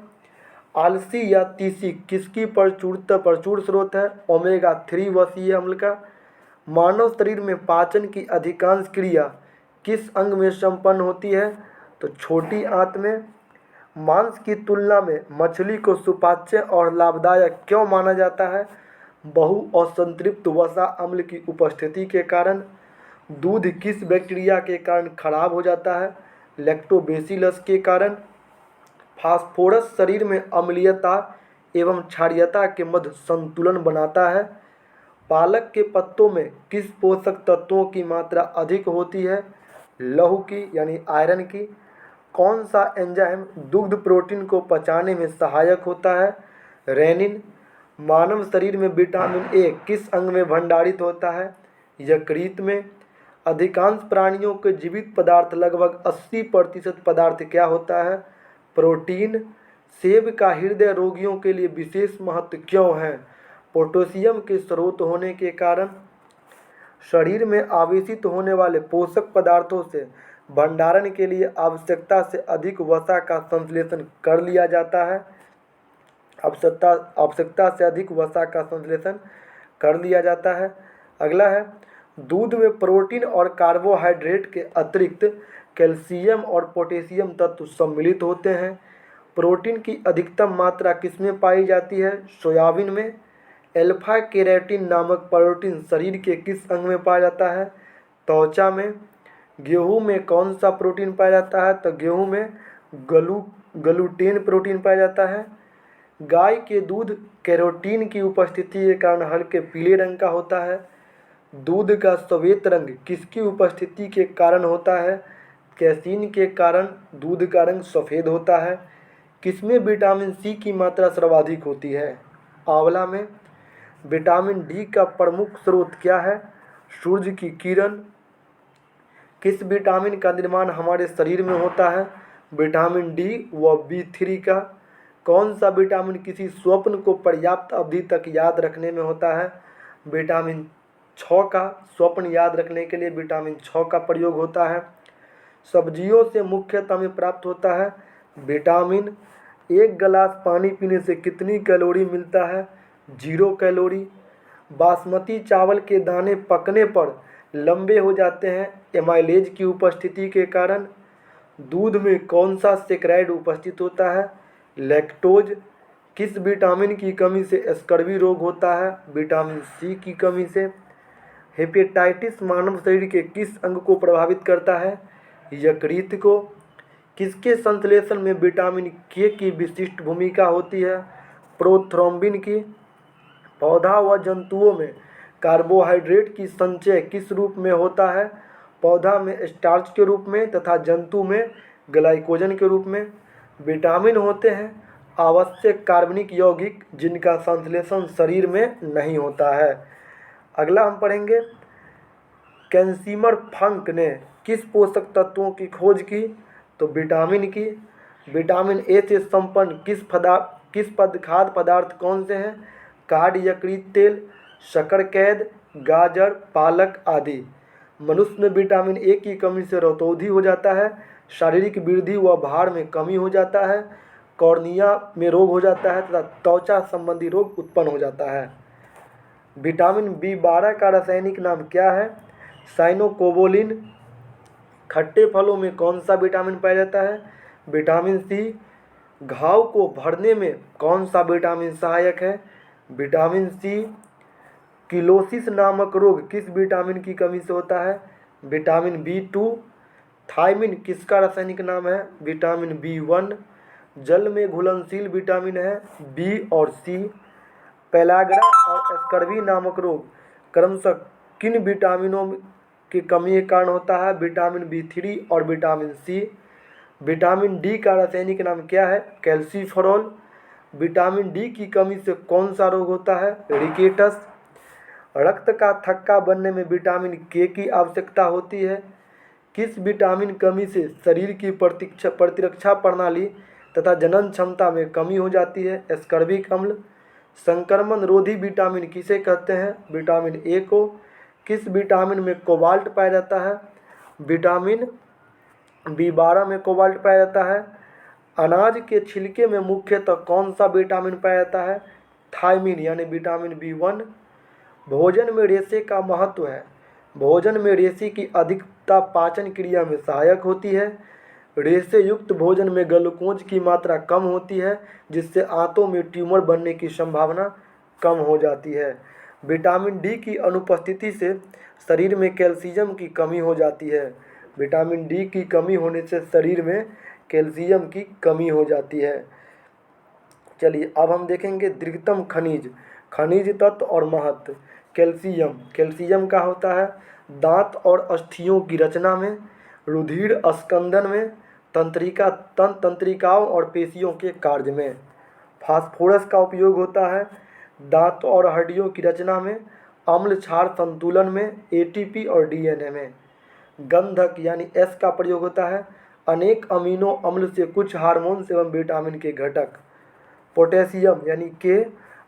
आलसी या तीसी किसकी प्रचुर स्रोत है? ओमेगा 3 वसीय अम्ल का। मानव शरीर में पाचन की अधिकांश क्रिया किस अंग में संपन्न होती है? तो छोटी आंत में। मांस की तुलना में मछली को सुपाच्य और लाभदायक क्यों माना जाता है? बहु असंतृप्त वसा अम्ल की उपस्थिति के कारण। दूध किस बैक्टीरिया के कारण खराब हो जाता है? लैक्टोबैसिलस के कारण। फास्फोरस शरीर में अम्लीयता एवं क्षारीयता के मध्य संतुलन बनाता है। पालक के पत्तों में किस पोषक तत्वों की मात्रा अधिक होती है? लौह की यानी आयरन की। कौन सा एंजाइम दुग्ध प्रोटीन को पचाने में सहायक होता है? रेनिन। मानव शरीर में विटामिन ए किस अंग में भंडारित होता है? यकृत में। अधिकांश प्राणियों के जीवित पदार्थ लगभग 80% पदार्थ क्या होता है? प्रोटीन। सेब का हृदय रोगियों के लिए विशेष महत्व क्यों है? पोटेशियम के स्रोत होने के कारण। शरीर में आवेशित होने वाले पोषक पदार्थों से भंडारण के लिए आवश्यकता से अधिक वसा का संश्लेषण कर लिया जाता है। आवश्यकता से अधिक वसा का संश्लेषण कर लिया जाता है। अगला है, दूध में प्रोटीन और कार्बोहाइड्रेट के अतिरिक्त कैल्शियम और पोटेशियम तत्व सम्मिलित होते हैं। प्रोटीन की अधिकतम मात्रा किसमें पाई जाती है? सोयाबीन में। अल्फा केराटिन नामक प्रोटीन शरीर के किस अंग में पाया जाता है? त्वचा में। गेहूं में कौन सा प्रोटीन पाया जाता है? तो गेहूं में ग्लूटेन प्रोटीन पाया जाता है। गाय के दूध कैरोटीन की उपस्थिति के कारण हल्के पीले रंग का होता है। दूध का श्वेत रंग किसकी उपस्थिति के कारण होता है? कैसीन के कारण दूध का रंग सफ़ेद होता है। किसमें विटामिन सी की मात्रा सर्वाधिक होती है? आंवला में। विटामिन डी का प्रमुख स्रोत क्या है? सूर्य की किरण। किस विटामिन का निर्माण हमारे शरीर में होता है? विटामिन डी व B3 का। कौन सा विटामिन किसी स्वप्न को पर्याप्त अवधि तक याद रखने में होता है? विटामिन 6 का। स्वप्न याद रखने के लिए विटामिन 6 का प्रयोग होता है। सब्जियों से मुख्यतः में प्राप्त होता है विटामिन। एक गिलास पानी पीने से कितनी कैलोरी मिलता है? 0 कैलोरी। बासमती चावल के दाने पकने पर लंबे हो जाते हैं एमाइलेज की उपस्थिति के कारण। दूध में कौन सा सेक्राइड उपस्थित होता है? लैक्टोज। किस विटामिन की कमी से स्कर्वी रोग होता है? विटामिन सी की कमी से। हेपेटाइटिस मानव शरीर के किस अंग को प्रभावित करता है? यकृत को। किसके संश्लेषण में विटामिन के की विशिष्ट भूमिका होती है? प्रोथ्रोम्बिन की। पौधा व जंतुओं में कार्बोहाइड्रेट की संचय किस रूप में होता है? पौधा में स्टार्च के रूप में तथा जंतु में ग्लाइकोजन के रूप में। विटामिन होते हैं आवश्यक कार्बनिक यौगिक जिनका संश्लेषण शरीर में नहीं होता है। अगला हम पढ़ेंगे, कैल्सिमर फंक ने किस पोषक तत्वों की खोज की? तो विटामिन की। विटामिन ए से संपन्न किस खाद्य पदार्थ कौन से हैं? कार्ड यकृत तेल, शकरकंद, गाजर, पालक आदि। मनुष्य में विटामिन ए की कमी से रतौंधी हो जाता है, शारीरिक वृद्धि व भार में कमी हो जाता है, कॉर्निया में रोग हो जाता है तथा त्वचा संबंधी रोग उत्पन्न हो जाता है। विटामिन B12 का रासायनिक नाम क्या है? साइनोकोबोलिन। खट्टे फलों में कौन सा विटामिन पाया जाता है? Vitamin C. घाव को भरने में कौन सा विटामिन सहायक है? विटामिन सी। किलोसिस नामक रोग किस विटामिन की कमी से होता है? Vitamin B2। थायमिन किसका रासायनिक नाम है? Vitamin B1। जल में घुलनशील विटामिन है बी और सी। पेलाग्रा और स्कर्वी नामक रोग क्रमशः किन विटामिनों की कमी के कारण होता है? विटामिन B3 और विटामिन सी। विटामिन डी का रासायनिक नाम क्या है? कैल्सीफेरॉल। विटामिन डी की कमी से कौन सा रोग होता है? रिकेटस। रक्त का थक्का बनने में विटामिन के की आवश्यकता होती है। किस विटामिन कमी से शरीर की प्रतिरक्षा प्रणाली तथा जनन क्षमता में कमी हो जाती है? स्कर्विक अम्ल। संक्रमण रोधी विटामिन किसे कहते हैं? विटामिन ए को। किस विटामिन में कोबाल्ट पाया जाता है? विटामिन B12 में कोबाल्ट पाया जाता है। अनाज के छिलके में मुख्यतः कौन सा विटामिन पाया जाता है? थायमिन यानी विटामिन B1। भोजन में रेशे का महत्व है। भोजन में रेशे की अधिकता पाचन क्रिया में सहायक होती है। रेशे युक्त भोजन में ग्लूकोज की मात्रा कम होती है जिससे आंतों में ट्यूमर बनने की संभावना कम हो जाती है। विटामिन डी की अनुपस्थिति से शरीर में कैल्शियम की कमी हो जाती है। विटामिन डी की कमी होने से शरीर में कैल्शियम की कमी हो जाती है। चलिए अब हम देखेंगे दीर्घतम खनिज तत्व और महत्व। कैल्शियम का होता है दांत और अस्थियों की रचना में, रुधिर स्कंदन में, तंत्रिकाओं और पेशियों के कार्य में। फास्फोरस का उपयोग होता है दांत और हड्डियों की रचना में, अम्ल क्षार संतुलन में, एटीपी और डीएनए में। गंधक यानी एस का प्रयोग होता है अनेक अमीनो अम्ल से कुछ हार्मोन्स एवं विटामिन के घटक। पोटेशियम यानी के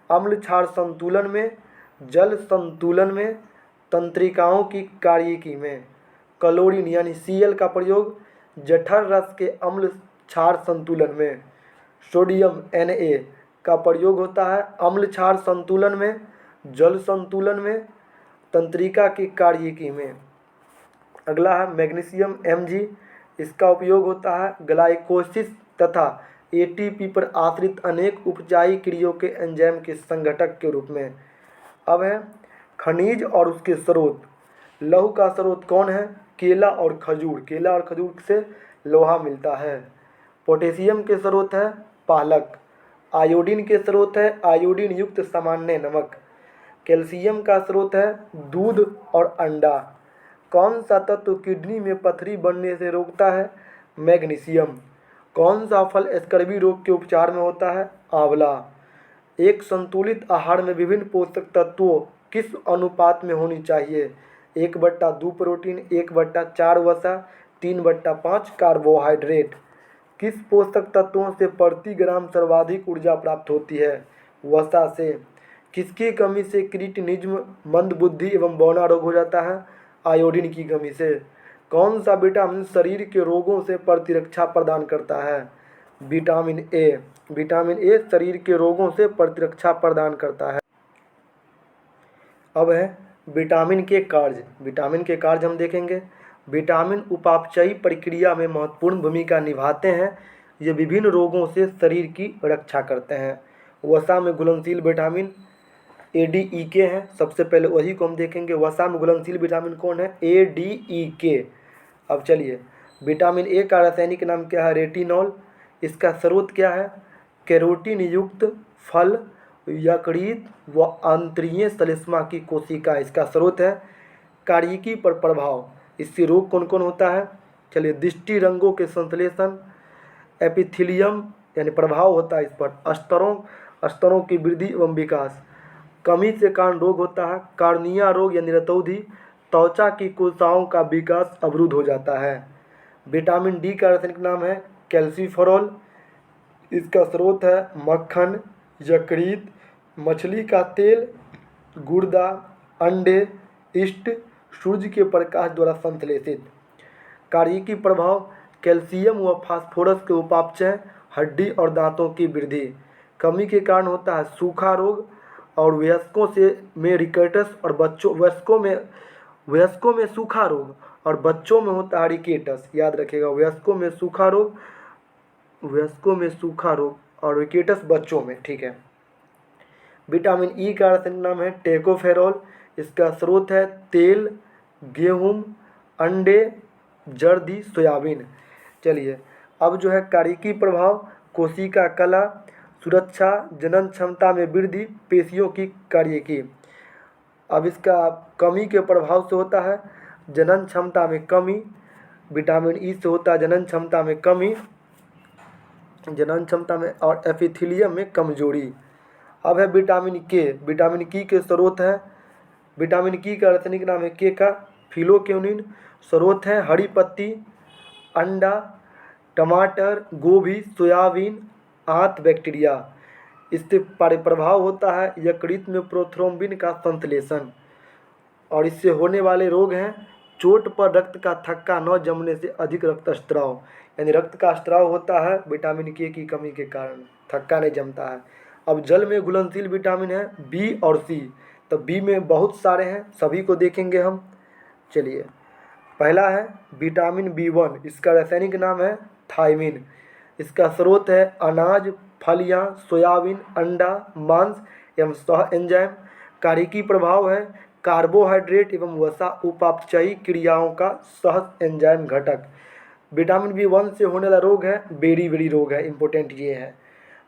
अम्ल क्षार संतुलन में, जल संतुलन में, तंत्रिकाओं की कार्यकी में। क्लोरीन यानी Cl का प्रयोग जठर रस के अम्ल क्षार संतुलन में। सोडियम Na का प्रयोग होता है अम्ल क्षार संतुलन में, जल संतुलन में, तंत्रिका की कार्यकी में। अगला है मैग्नीशियम Mg। इसका उपयोग होता है ग्लाइकोसिस तथा एटीपी पर आश्रित अनेक उपचायी क्रियाओं के एंजाइम के संघटक के रूप में। अब है खनिज और उसके स्रोत। लौह का स्रोत कौन है? केला और खजूर। केला और खजूर से लोहा मिलता है। पोटेशियम के स्रोत है पालक। आयोडीन के स्रोत है आयोडीन युक्त सामान्य नमक। कैल्शियम का स्रोत है दूध और अंडा। कौन सा तत्व किडनी में पथरी बनने से रोकता है? मैग्नीशियम। कौन सा फल स्कर्वी रोग के उपचार में होता है? आंवला। एक संतुलित आहार में विभिन्न पोषक तत्वों किस अनुपात में होनी चाहिए? 1/2 प्रोटीन, 1/4 वसा, 3/5 कार्बोहाइड्रेट। किस पोषक तत्वों से प्रति ग्राम सर्वाधिक ऊर्जा प्राप्त होती है? वसा से। किसकी कमी से क्रिटिनिज्म, मंदबुद्धि एवं बौना रोग हो जाता है? आयोडीन की कमी से। कौन सा विटामिन शरीर के रोगों से प्रतिरक्षा प्रदान करता है? Vitamin A. विटामिन ए शरीर के रोगों से प्रतिरक्षा प्रदान करता है। अब है विटामिन के कार्य। विटामिन के कार्य हम देखेंगे। विटामिन उपापचयी प्रक्रिया में महत्वपूर्ण भूमिका निभाते हैं। ये विभिन्न रोगों से शरीर की रक्षा करते हैं। वसा में घुलनशील विटामिन ADEK है। सबसे पहले वही को हम देखेंगे। वसा में घुलनशील विटामिन कौन है? ADEK। अब चलिए, विटामिन ए का रासायनिक नाम क्या है? रेटिनॉल। इसका स्रोत क्या है? कैरोटीन युक्त फल, यकृत व आंतरीय श्लेष्मा की कोशिका इसका स्रोत है। कार्यकी पर प्रभाव, इससे रोग कौन कौन होता है? चलिए, दृष्टि रंगों के संश्लेषण, एपिथेलियम यानी प्रभाव होता है इस पर, स्तरों की वृद्धि एवं विकास। कमी से कारण रोग होता है कार्निया रोग यानी रतौंधी, त्वचा की कोशिकाओं का विकास अवरुद्ध हो जाता है। विटामिन डी का रासायनिक नाम है कैल्सीफेरॉल। इसका स्रोत है मक्खन, यकृत, मछली का तेल, गुर्दा, अंडे, ईस्ट, सूर्य के प्रकाश द्वारा संश्लेषित। कार्यकी प्रभाव, कैल्शियम व फास्फोरस के उपापचय, हड्डी और दांतों की वृद्धि। कमी के कारण होता है सूखा रोग और वयस्कों में रिकेटस और वयस्कों में सूखा रोग और बच्चों में होता है रिकेटस। याद रखिएगा, वयस्कों में सूखा रोग और रिकेटस बच्चों में। ठीक है। विटामिन ई का रासायनिक नाम है टेकोफेरॉल। इसका स्रोत है तेल, गेहूँ, अंडे, जर्दी, सोयाबीन। चलिए, अब जो है कार्यकी प्रभाव, कोशिका कला, सुरक्षा, जनन क्षमता में वृद्धि, पेशियों की कार्यकी। अब इसका कमी के प्रभाव से होता है जनन क्षमता में कमी। विटामिन ई से होता है जनन क्षमता में और एपिथेलियम में कमजोरी। अब है विटामिन के। विटामिन की के स्रोत है, विटामिन की का रासायनिक नाम है के का फिलोक्योनिन। स्रोत है हरी पत्ती, अंडा, टमाटर, गोभी, सोयाबीन, आंत, बैक्टीरिया। इससे प्रभाव होता है यकृत में प्रोथ्रोम्बिन का संश्लेषण और इससे होने वाले रोग हैं चोट पर रक्त का थक्का न जमने से अधिक रक्तस्राव, यानी रक्त का स्राव होता है विटामिन के की कमी के कारण, थक्का नहीं जमता है। अब जल में घुलनशील विटामिन है बी और सी। तो बी में बहुत सारे हैं, सभी को देखेंगे हम। चलिए, पहला है विटामिन B1। इसका रासायनिक नाम है थायमिन। इसका स्रोत है अनाज, फलियां, सोयाबीन, अंडा, मांस एवं सह एंजाइम। कार्यकी प्रभाव है कार्बोहाइड्रेट एवं वसा उपापचयी क्रियाओं का सह एंजाइम घटक। विटामिन B1 से होने वाला रोग है बेरी रोग है, इंपॉर्टेंट ये है।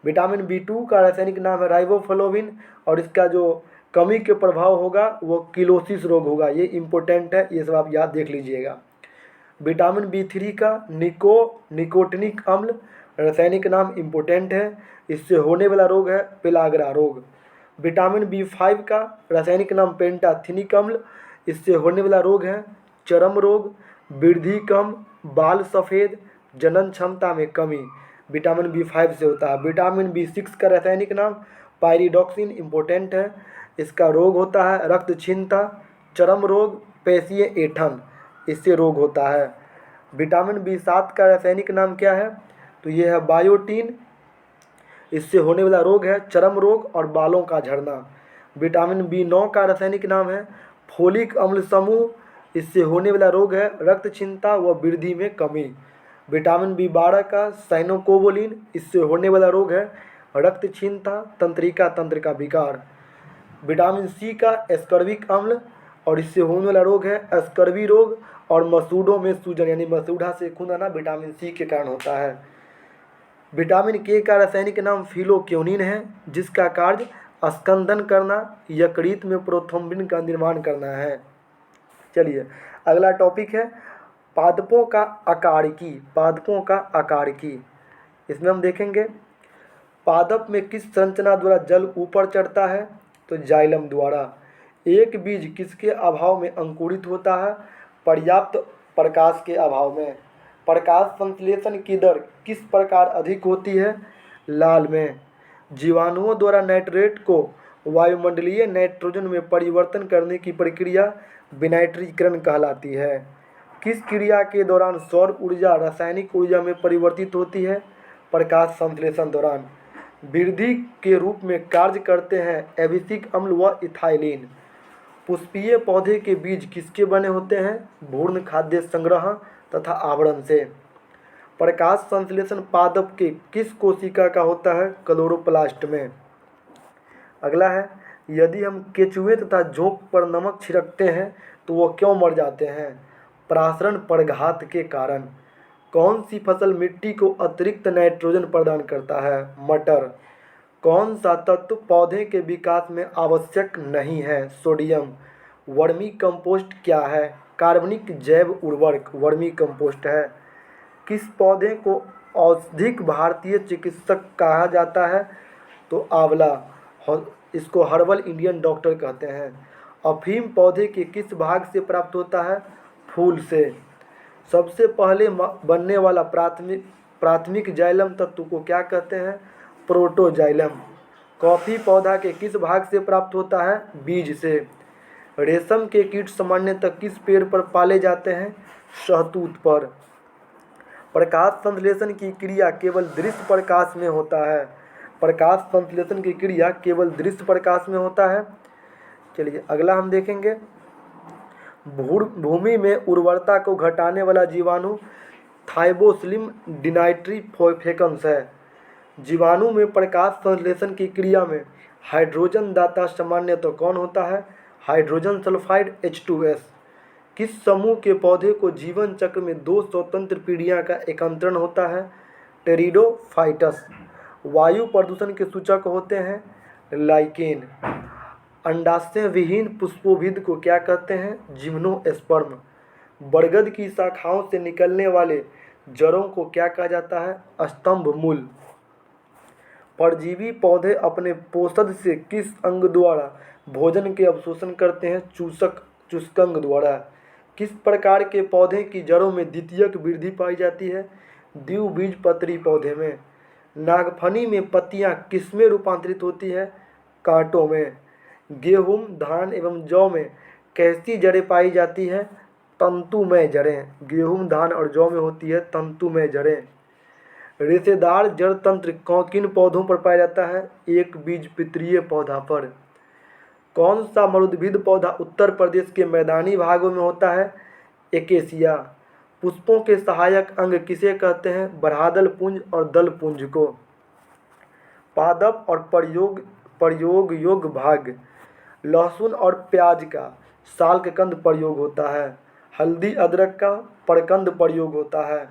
विटामिन B2 का रासायनिक नाम है राइबोफ्लाविन और इसका जो कमी के प्रभाव होगा वो किलोसिस रोग होगा, ये इंपॉर्टेंट है, ये सब आप याद देख लीजिएगा। विटामिन B3 का निकोटिनिक अम्ल, रासायनिक नाम इंपॉर्टेंट है, इससे होने वाला रोग है पेलाग्रा रोग। विटामिन B5 का रासायनिक नाम पेंटाथिनिक अम्ल, इससे होने वाला रोग है चर्म रोग, वृद्धि कम, बाल सफ़ेद, जनन क्षमता में कमी। विटामिन B5 से होता है। विटामिन B6 का रासायनिक नाम पायरिडॉक्सिन, इंपॉर्टेंट है, इसका रोग होता है रक्तक्षीणता, चर्म रोग, पेशीय ऐंठन, इससे रोग होता है। विटामिन B7 का रासायनिक नाम क्या है? तो ये है बायोटीन, इससे होने वाला रोग है चर्म रोग और बालों का झड़ना। विटामिन B9 का रासायनिक नाम है फोलिक अम्ल समूह, इससे होने वाला रोग है रक्तक्षीणता व वृद्धि में कमी। विटामिन B12 का साइनोकोबोलिन, इससे होने वाला रोग है रक्तक्षीणता, तंत्रिका तंत्र का विकार। विटामिन C का एस्कर्बिक अम्ल और इससे होने वाला रोग है एस्कर्बी रोग और मसूड़ों में सूजन, यानी मसूड़ा से खून आना विटामिन C के कारण होता है। विटामिन के का रासायनिक नाम फिलोक्योनिन है, जिसका कार्य स्कंदन करना, यकृत में प्रोथ्रोम्बिन का निर्माण करना है। चलिए, अगला टॉपिक है पादपों का आकार की। इसमें हम देखेंगे पादप में किस संरचना द्वारा जल ऊपर चढ़ता है? तो जाइलम द्वारा। एक बीज किसके अभाव में अंकुरित होता है? पर्याप्त प्रकाश के अभाव में। प्रकाश संश्लेषण की दर किस प्रकार अधिक होती है? लाल में। जीवाणुओं द्वारा नाइट्रेट को वायुमंडलीय नाइट्रोजन में परिवर्तन करने की प्रक्रिया विनाइट्रीकरण कहलाती है। किस क्रिया के दौरान सौर ऊर्जा रासायनिक ऊर्जा में परिवर्तित होती है? प्रकाश संश्लेषण दौरान। वृद्धि के रूप में कार्य करते हैं एबिसिक अम्ल व इथाइलिन। पुष्पीय पौधे के बीज किसके बने होते हैं? भ्रूण खाद्य संग्रह तथा आवरण से। प्रकाश संश्लेषण पादप के किस कोशिका का होता है? क्लोरोप्लास्ट में। अगला है, यदि हम केंचुए तथा जोंक पर नमक छिड़कते हैं तो वो क्यों मर जाते हैं? प्रासरण प्रघात के कारण। कौन सी फसल मिट्टी को अतिरिक्त नाइट्रोजन प्रदान करता है? मटर। कौन सा तत्व पौधे के विकास में आवश्यक नहीं है? सोडियम। वर्मी कंपोस्ट क्या है? कार्बनिक जैव उर्वरक वर्मी कंपोस्ट है। किस पौधे को औषधिक भारतीय चिकित्सक कहा जाता है? तो आंवला। इसको हर्बल इंडियन डॉक्टर कहते हैं। अफीम पौधे के किस भाग से प्राप्त होता है? फूल से। सबसे पहले बनने वाला प्राथमिक जाइलम तत्व को क्या कहते हैं? प्रोटोजाइलम। कॉफ़ी पौधा के किस भाग से प्राप्त होता है? बीज से। रेशम के कीट सामान्यतः किस पेड़ पर पाले जाते हैं? शहतूत पर। प्रकाश संश्लेषण की क्रिया केवल दृश्य प्रकाश में होता है। प्रकाश संश्लेषण की क्रिया केवल दृश्य प्रकाश में होता है। चलिए अगला हम देखेंगे, भूमि में उर्वरता को घटाने वाला जीवाणु थाइबोस्लिम डिनाइट्रीफेकन्स है। जीवाणु में प्रकाश संश्लेषण की क्रिया में हाइड्रोजन दाता सामान्यतः कौन होता है? Hydrogen sulphide H2S। किस समूह के पौधे को जीवन चक्र में 2 स्वतंत्र पीढ़ियां का एकांतरण होता है? टेरिडोफाइटस। वायु प्रदूषण के सूचक होते हैं लाइकेन। अंडाशय विहीन पुष्पोभिद को क्या कहते हैं? जिम्नोस्पर्म। बरगद की शाखाओं से निकलने वाले जड़ों को क्या कहा जाता है? स्तंभ मूल। परजीवी पौधे अपने पोषद से किस अंग द्वारा भोजन के अवशोषण करते हैं? चूसकंग द्वारा। किस प्रकार के पौधे की जड़ों में द्वितीयक वृद्धि पाई जाती है? द्विबीजपत्री पौधे में। नागफनी में पत्तियां किसमें रूपांतरित होती है? कांटों में। गेहूं, धान एवं जौ में कैसी जड़ें पाई जाती है? तंतुमय जड़ें। गेहूं, धान और जौ में होती है तंतुमय जड़ें। रेशेदार जड़ तंत्र किन पौधों पर पाया जाता है? एक बीजपत्रीय पौधा पर। कौन सा मरुद्भिद पौधा उत्तर प्रदेश के मैदानी भागों में होता है? एकेसिया। पुष्पों के सहायक अंग किसे कहते हैं? बाह्यदल पुंज और दल पुंज को। पादप और प्रयोग योग्य भाग। लहसुन और प्याज का शाल्ककंद प्रयोग होता है। हल्दी अदरक का प्रकंद प्रयोग होता है।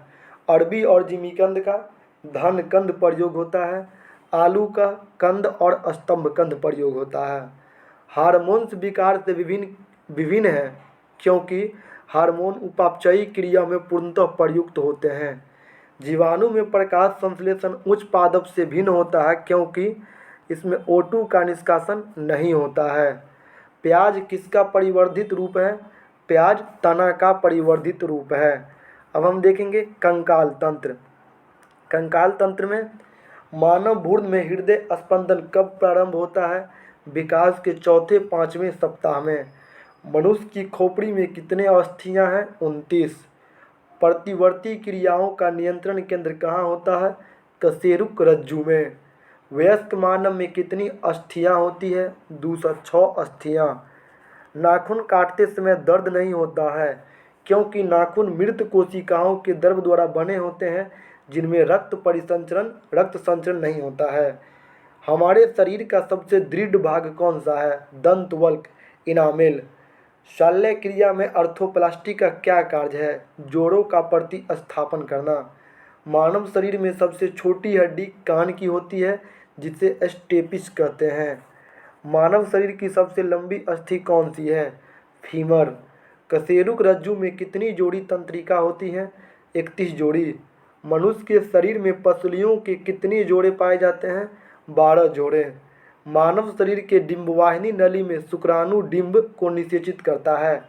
अरबी और जिमीकंद का धन कंद प्रयोग होता है। आलू का कंद और स्तंभ कंद प्रयोग होता है। हार्मोन्स विकार से विभिन्न है क्योंकि हार्मोन उपापचयी क्रिया में पूर्णतः प्रयुक्त होते हैं। जीवाणु में प्रकाश संश्लेषण उच्च पादप से भिन्न होता है क्योंकि इसमें O2 का निष्कासन नहीं होता है। प्याज किसका परिवर्धित रूप है? प्याज तना का परिवर्धित रूप है। अब हम देखेंगे कंकाल तंत्र। कंकाल तंत्र में मानव भ्रूण में हृदय स्पंदन कब प्रारंभ होता है? विकास के चौथे 5वें सप्ताह में। मनुष्य की खोपड़ी में कितने अस्थियां हैं? 29। प्रतिवर्ती क्रियाओं का नियंत्रण केंद्र कहाँ होता है? कशेरुक रज्जु में। वयस्क मानव में कितनी अस्थियां होती है? 206 अस्थियां। नाखून काटते समय दर्द नहीं होता है क्योंकि नाखून मृत कोशिकाओं के द्रव द्वारा बने होते हैं जिनमें रक्त संचरण नहीं होता है। हमारे शरीर का सबसे दृढ़ भाग कौन सा है? दंतवल्क इनामेल। शल्य क्रिया में आर्थोप्लास्टी का क्या कार्य है? जोड़ों का प्रतिस्थापन करना। मानव शरीर में सबसे छोटी हड्डी कान की होती है जिसे स्टेपिस कहते हैं। मानव शरीर की सबसे लंबी अस्थि कौन सी है? फीमर। कशेरुक रज्जु में कितनी जोड़ी तंत्रिका होती हैं? 31 जोड़ी। मनुष्य के शरीर में पसलियों के कितने जोड़े पाए जाते हैं? 12 जोड़े। मानव शरीर के डिंबवाहिनी नली में शुक्राणु डिंब को निषेचित करता है।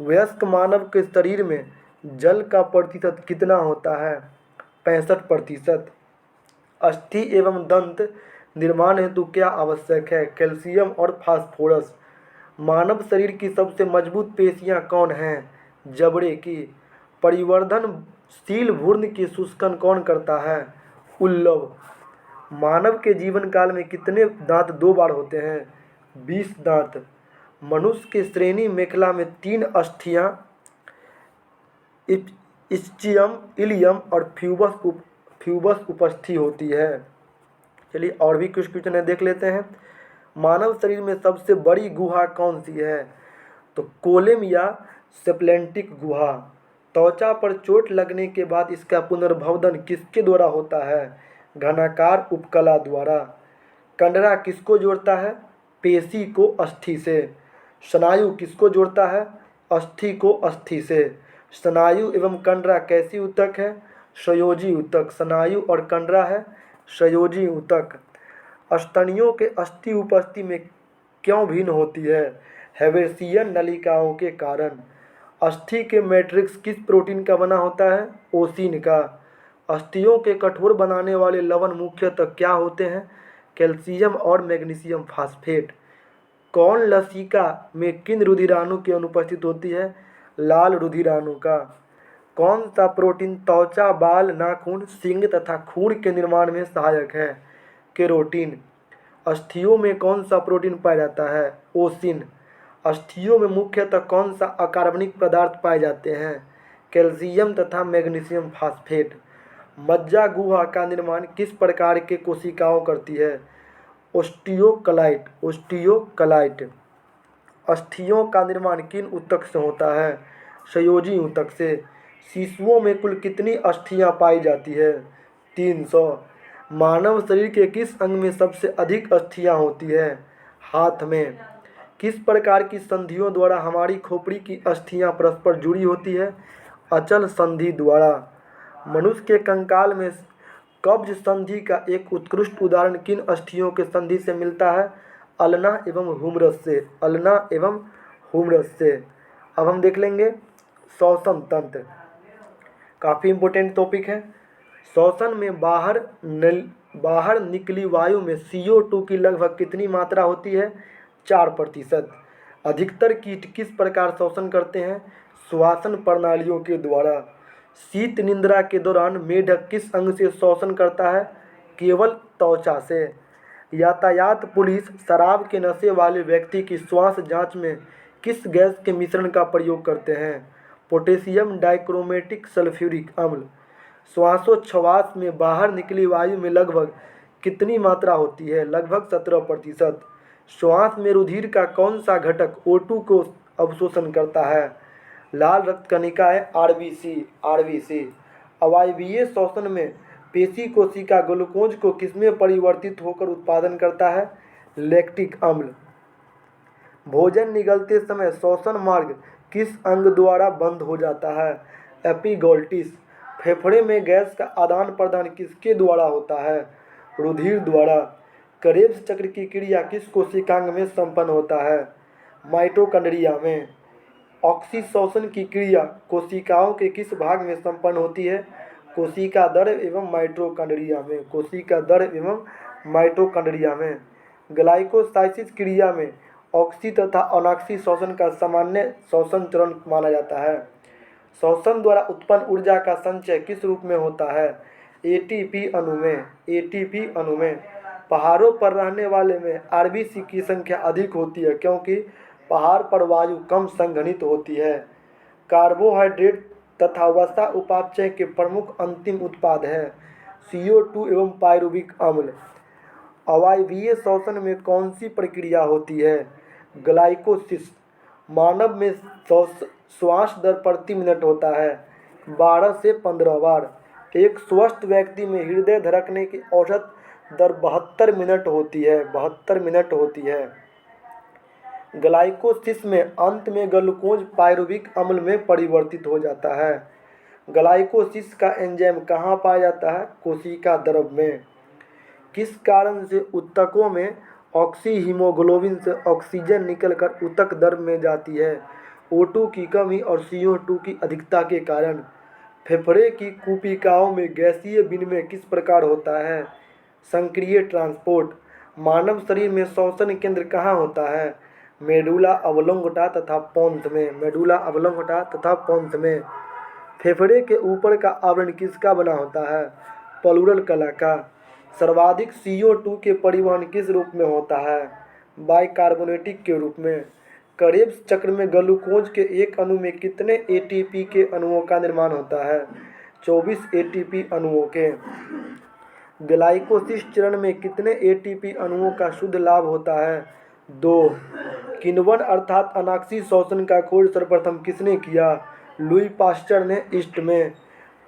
वयस्क मानव के शरीर में जल का प्रतिशत कितना होता है? 65%। अस्थि एवं दंत निर्माण हेतु क्या आवश्यक है? कैल्शियम और फास्फोरस। मानव शरीर की सबसे मजबूत पेशियां कौन हैं? जबड़े की। परिवर्धनशील भ्रूण की शुष्कन कौन करता है? उल्लव। मानव के जीवन काल में कितने दांत 2 बार होते हैं? 20 दांत। मनुष्य के श्रेणी मेखला में 3 अस्थियां इस्चियम, इलियम और फ्यूबस उपस्थि होती है। चलिए और भी कुछ क्वेश्चन है देख लेते हैं। मानव शरीर में सबसे बड़ी गुहा कौन सी है? तो कोलेम या सेप्लेंटिक गुहा। त्वचा पर चोट लगने के बाद इसका पुनर्भवन किसके द्वारा होता है? घनाकार उपकला द्वारा। कंडरा किसको जोड़ता है? पेशी को अस्थि से। स्नायु किसको जोड़ता है? अस्थि को अस्थि से। स्नायु एवं कंडरा कैसी ऊतक है? संयोजी ऊतक। स्नायु और कंडरा है संयोजी ऊतक। स्तनियों के अस्थि उपस्थि में क्यों भिन्न होती है? हेबेसियन नलिकाओं के कारण। अस्थि के मैट्रिक्स किस प्रोटीन का बना होता है? ओसिन का। अस्थियों के कठोर बनाने वाले लवण मुख्यतः क्या होते हैं? कैल्शियम और मैग्नीशियम फास्फेट। कौन लसिका में किन रुधिराणु की अनुपस्थित होती है? लाल रुधिराणु का। कौन सा प्रोटीन त्वचा, बाल, नाखून, सींग तथा खून के निर्माण में सहायक है? केरोटीन। अस्थियों में कौन सा प्रोटीन पाया जाता है? ओसिन। अस्थियों में मुख्यतः कौन सा अकार्बनिक पदार्थ पाए जाते हैं? कैल्शियम तथा मैग्नीशियम फास्फेट। मज्जा गुहा का निर्माण किस प्रकार के कोशिकाओं करती है? ओस्टियोक्लाइट। ओस्टियोक्लाइट। अस्थियों का निर्माण किन ऊतक से होता है? संयोजी ऊतक से। शिशुओं में कुल कितनी अस्थियां पाई जाती है? 300। मानव शरीर के किस अंग में सबसे अधिक अस्थियां होती है? हाथ में। किस प्रकार की संधियों द्वारा हमारी खोपड़ी की अस्थियां परस्पर जुड़ी होती है? अचल संधि द्वारा। मनुष्य के कंकाल में कब्ज संधि का एक उत्कृष्ट उदाहरण किन अस्थियों के संधि से मिलता है? अल्ना एवं हुमरस से। अल्ना एवं हुमरस से। अब हम देख लेंगे श्वसन तंत्र। काफ़ी इम्पोर्टेंट टॉपिक है। श्वसन में बाहर निकली वायु में CO2 की लगभग कितनी मात्रा होती है? 4%। अधिकतर कीट किस प्रकार श्वसन करते हैं? श्वासन प्रणालियों के द्वारा। शीत निद्रा के दौरान मेढक किस अंग से श्वसन करता है? केवल त्वचा से। यातायात पुलिस शराब के नशे वाले व्यक्ति की श्वास जांच में किस गैस के मिश्रण का प्रयोग करते हैं? पोटेशियम डाइक्रोमेटिक सल्फ्यूरिक अम्ल। श्वासोच्छ्वास में बाहर निकली वायु में लगभग कितनी मात्रा होती है? लगभग 17%। श्वास में रुधिर का कौन सा घटक O2 को अवशोषण करता है? लाल रक्त कणिकाएं RBC। अवायवीय श्वसन में पेशी कोशिका ग्लूकोज को किसमें परिवर्तित होकर उत्पादन करता है? लैक्टिक अम्ल। भोजन निगलते समय श्वसन मार्ग किस अंग द्वारा बंद हो जाता है? एपिग्लोटिस। फेफड़े में गैस का आदान प्रदान किसके द्वारा होता है? रुधिर द्वारा। करेब्स चक्र की क्रिया किस कोशिकांग में संपन्न होता है? माइटोकॉन्ड्रिया में। ऑक्सीशोषण की क्रिया कोशिकाओं के किस भाग में संपन्न होती है? कोशिका द्रव्य एवं माइटोकॉन्ड्रिया में। कोशिका द्रव्य एवं माइटोकॉन्ड्रिया में। ग्लाइकोलाइसिस क्रिया में ऑक्सी तथा अनॉक्सी शोषण का सामान्य श्वसन चरण माना जाता है। श्वसन द्वारा उत्पन्न ऊर्जा का संचय किस रूप में होता है? ATP अणु में। ATP अणु में। पहाड़ों पर रहने वाले में RBC की संख्या अधिक होती है क्योंकि पहाड़ पर वायु कम संघनित होती है। कार्बोहाइड्रेट तथा वसा उपापचय के प्रमुख अंतिम उत्पाद है CO2 एवं पायरुविक अम्ल। अवायवीय श्वसन में कौन सी प्रक्रिया होती है? ग्लाइकोसिस। मानव में श्वास दर प्रति मिनट होता है 12 से 15 बार। एक स्वस्थ व्यक्ति में हृदय धड़कने की औसत दर 72 मिनट होती है। 72 मिनट होती है। ग्लाइकोसिस में अंत में ग्लूकोज पायरुविक अम्ल में परिवर्तित हो जाता है। ग्लाइकोसिस का एंजाइम कहाँ पाया जाता है? कोशिका द्रव में। किस कारण से ऊतकों में ऑक्सी हीमोग्लोबिन से ऑक्सीजन निकलकर ऊतक द्रव में जाती है? O2 की कमी और CO2 की अधिकता के कारण। फेफड़े की कुपिकाओं में गैसीय विनिमय किस प्रकार होता है? संक्रिय ट्रांसपोर्ट। मानव शरीर में श्वसन केंद्र कहाँ होता है? मेडुला ऑब्लोंगेटा तथा पोन्स में। मेडुला ऑब्लोंगेटा तथा पोन्स में। फेफड़े के ऊपर का आवरण किसका बना होता है? प्लूरल कला का। सर्वाधिक CO2 के परिवहन किस रूप में होता है? बाइकार्बोनेटिक के रूप में। करेब्स चक्र में ग्लूकोज के एक अणु में कितने ATP के अणुओं का निर्माण होता है? 24 ATP अणुओं के। ग्लाइकोसिस चरण में कितने ATP अणुओं का शुद्ध लाभ होता है? 2। किण्वन अर्थात अनाक्षी श्वसन का खोज सर्वप्रथम किसने किया? लुई पास्चर ने ईस्ट में।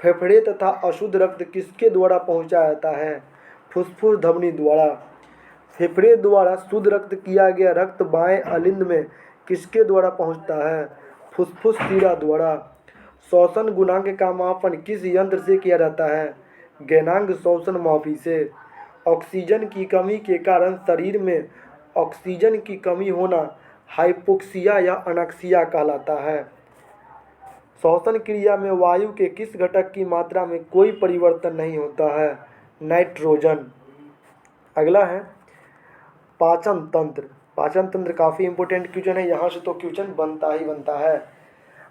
फेफड़े तथा अशुद्ध रक्त किसके द्वारा पहुंचाया जाता है? फुफ्फुस धमनी द्वारा। फेफड़े द्वारा शुद्ध रक्त किया गया रक्त बाएं अलिंद में किसके द्वारा पहुंचता है? फुफ्फुस शिरा द्वारा। श्वसन गुणांक का मापन किस यंत्र से किया जाता है? गैनांग श्वसन मापी से। ऑक्सीजन की कमी के कारण शरीर में ऑक्सीजन की कमी होना हाइपोक्सिया या अनक्सिया कहलाता है। श्वसन क्रिया में वायु के किस घटक की मात्रा में कोई परिवर्तन नहीं होता है? नाइट्रोजन। अगला है पाचन तंत्र। पाचन तंत्र काफ़ी इंपॉर्टेंट क्वेश्चन है, यहाँ से तो क्वेश्चन बनता ही बनता है।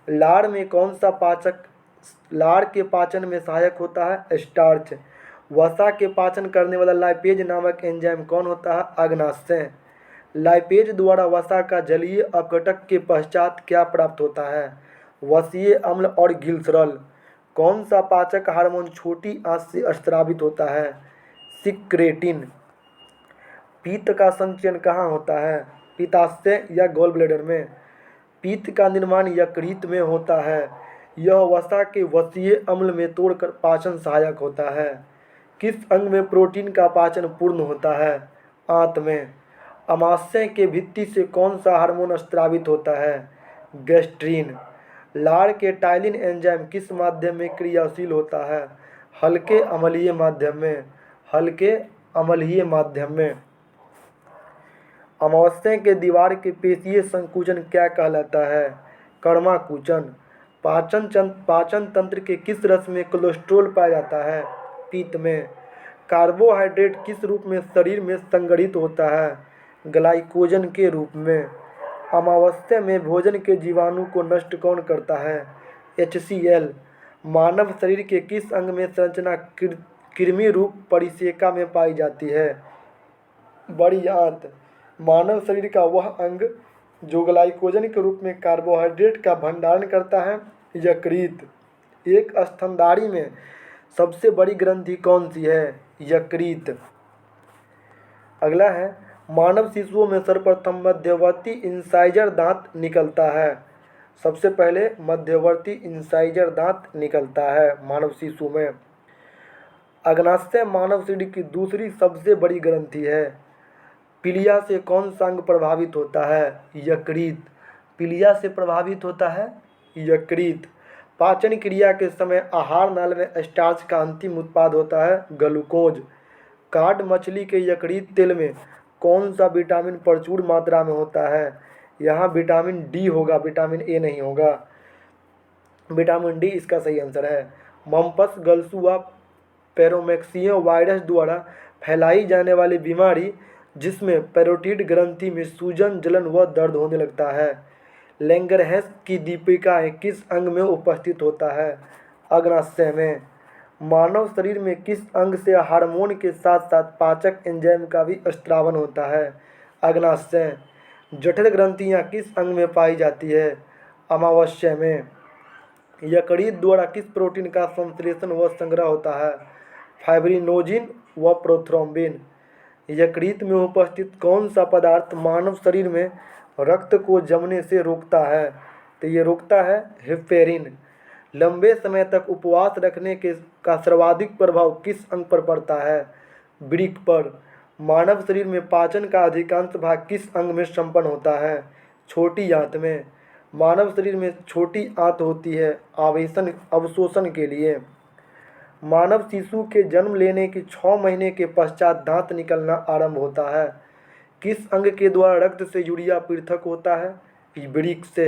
लार में कौन सा पाचक लार के पाचन में सहायक होता है? स्टार्च। वसा के पाचन करने वाला लाइपेज नामक एंजाइम कौन होता है? अग्नाशय। लाइपेज द्वारा वसा का जलीय अपघटक के पश्चात क्या प्राप्त होता है? वसीय अम्ल और ग्लिसरॉल। कौन सा पाचक हार्मोन छोटी आंत से स्रावित होता है? सिक्रेटिन। पित्त का संचयन कहाँ होता है? पित्ताशय या गॉल ब्लैडर में। पित्त का निर्माण यकृत में होता है। यह वसा के वसीय अम्ल में तोड़कर पाचन सहायक होता है। किस अंग में प्रोटीन का पाचन पूर्ण होता है? आंत में। अमाशय के भित्ति से कौन सा हार्मोन स्रावित होता है? गैस्ट्रीन। लार के टाइलिन एंजाइम किस माध्यम में क्रियाशील होता है? हल्के अम्लीय माध्यम में। हल्के अम्लीय माध्यम में। अमाशय के दीवार के पेशीय संकुचन क्या कहलाता है? कर्माकुचन। पाचन तंत्र के किस रस में कोलेस्ट्रॉल पाया जाता है? पित्त में। कार्बोहाइड्रेट किस रूप में शरीर में संग्रहित होता है? ग्लाइकोजन के रूप में। अमावस्या में भोजन के जीवाणु को नष्ट कौन करता है? HCl। मानव शरीर के किस अंग में संरचना कृमि रूप परिसेका में पाई जाती है? बड़ी आंत। मानव शरीर का वह अंग जो ग्लाइकोजन के रूप में कार्बोहाइड्रेट का भंडारण करता है, यकृत। एक स्तनधारी में सबसे बड़ी ग्रंथि कौन सी है? यकृत। अगला है मानव शिशुओं में सर्वप्रथम मध्यवर्ती इंसाइजर दांत निकलता है। सबसे पहले मध्यवर्ती इंसाइजर दांत निकलता है मानव शिशु में। अग्नाशय मानव शरीर की दूसरी सबसे बड़ी ग्रंथि है। पीलिया से कौन सा अंग प्रभावित होता है? यकृत। पीलिया से प्रभावित होता है यकृत। पाचन क्रिया के समय आहार नाल में स्टार्च का अंतिम उत्पाद होता है ग्लूकोज। काट मछली के यकृत तेल में कौन सा विटामिन प्रचुर मात्रा में होता है? यहाँ विटामिन डी होगा, विटामिन ए नहीं होगा। विटामिन डी इसका सही आंसर है। मम्पस गलसुआ पैरोमेक्सियम वायरस द्वारा फैलाई जाने वाली बीमारी जिसमें पैरोटिड ग्रंथि में सूजन, जलन व दर्द होने लगता है। लैंगरहैंस की दीपिकाएँ किस अंग में उपस्थित होता है? अग्नाशय में। मानव शरीर में किस अंग से हार्मोन के साथ साथ पाचक एंजाइम का भी स्त्रावन होता है? अग्नाशय। जठर ग्रंथियाँ किस अंग में पाई जाती है? अमावस्या में। यकृत द्वारा किस प्रोटीन का संश्लेषण व संग्रह होता है? फाइब्रिनोजिन व प्रोथ्रोम्बिन। यकृत में उपस्थित कौन सा पदार्थ मानव शरीर में रक्त को जमने से रोकता है? तो ये रोकता है हेपेरिन। लंबे समय तक उपवास रखने का सर्वाधिक प्रभाव किस अंग पर पड़ता है? वृक्क पर। मानव शरीर में पाचन का अधिकांश भाग किस अंग में संपन्न होता है? छोटी आंत में। मानव शरीर में छोटी आंत होती है आवेशन अवशोषण के लिए। मानव शिशु के जन्म लेने के 6 महीने के पश्चात दांत निकलना आरंभ होता है। किस अंग के द्वारा रक्त से यूरिया पृथक होता है? वृक्क से।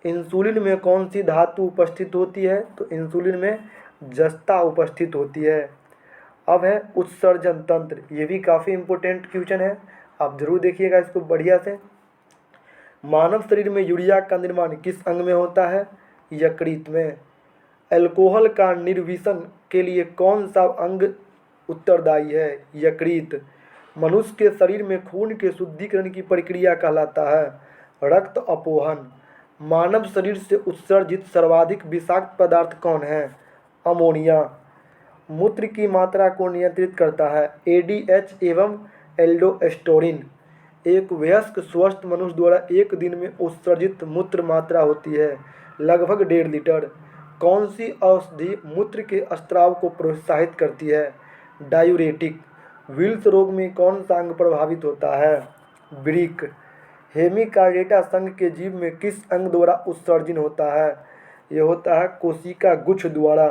इंसुलिन में कौन सी धातु उपस्थित होती है? तो इंसुलिन में जस्ता उपस्थित होती है। अब है उत्सर्जन तंत्र, ये भी काफ़ी इम्पोर्टेंट क्वेश्चन है, आप जरूर देखिएगा इसको बढ़िया से। मानव शरीर में यूरिया का निर्माण किस अंग में होता है? यकृत में। अल्कोहल का निर्वीसन के लिए कौन सा अंग उत्तरदायी है? यकृत। मनुष्य के शरीर में खून के शुद्धिकरण की प्रक्रिया कहलाता है रक्त अपोहन। मानव शरीर से उत्सर्जित सर्वाधिक विषाक्त पदार्थ कौन है? अमोनिया। मूत्र की मात्रा को नियंत्रित करता है एडीएच एवं एल्डोस्टेरोन। एक वयस्क स्वस्थ मनुष्य द्वारा एक दिन में उत्सर्जित मूत्र मात्रा होती है लगभग 1.5 लीटर। कौन सी औषधि मूत्र के स्राव को प्रोत्साहित करती है? डायूरेटिक। विल्स रोग में कौन सा अंग प्रभावित होता है? वृक्क। हेमिकार्डेटा संघ के जीव में किस अंग द्वारा उत्सर्जन होता है? यह होता है कोशिका गुच्छ द्वारा।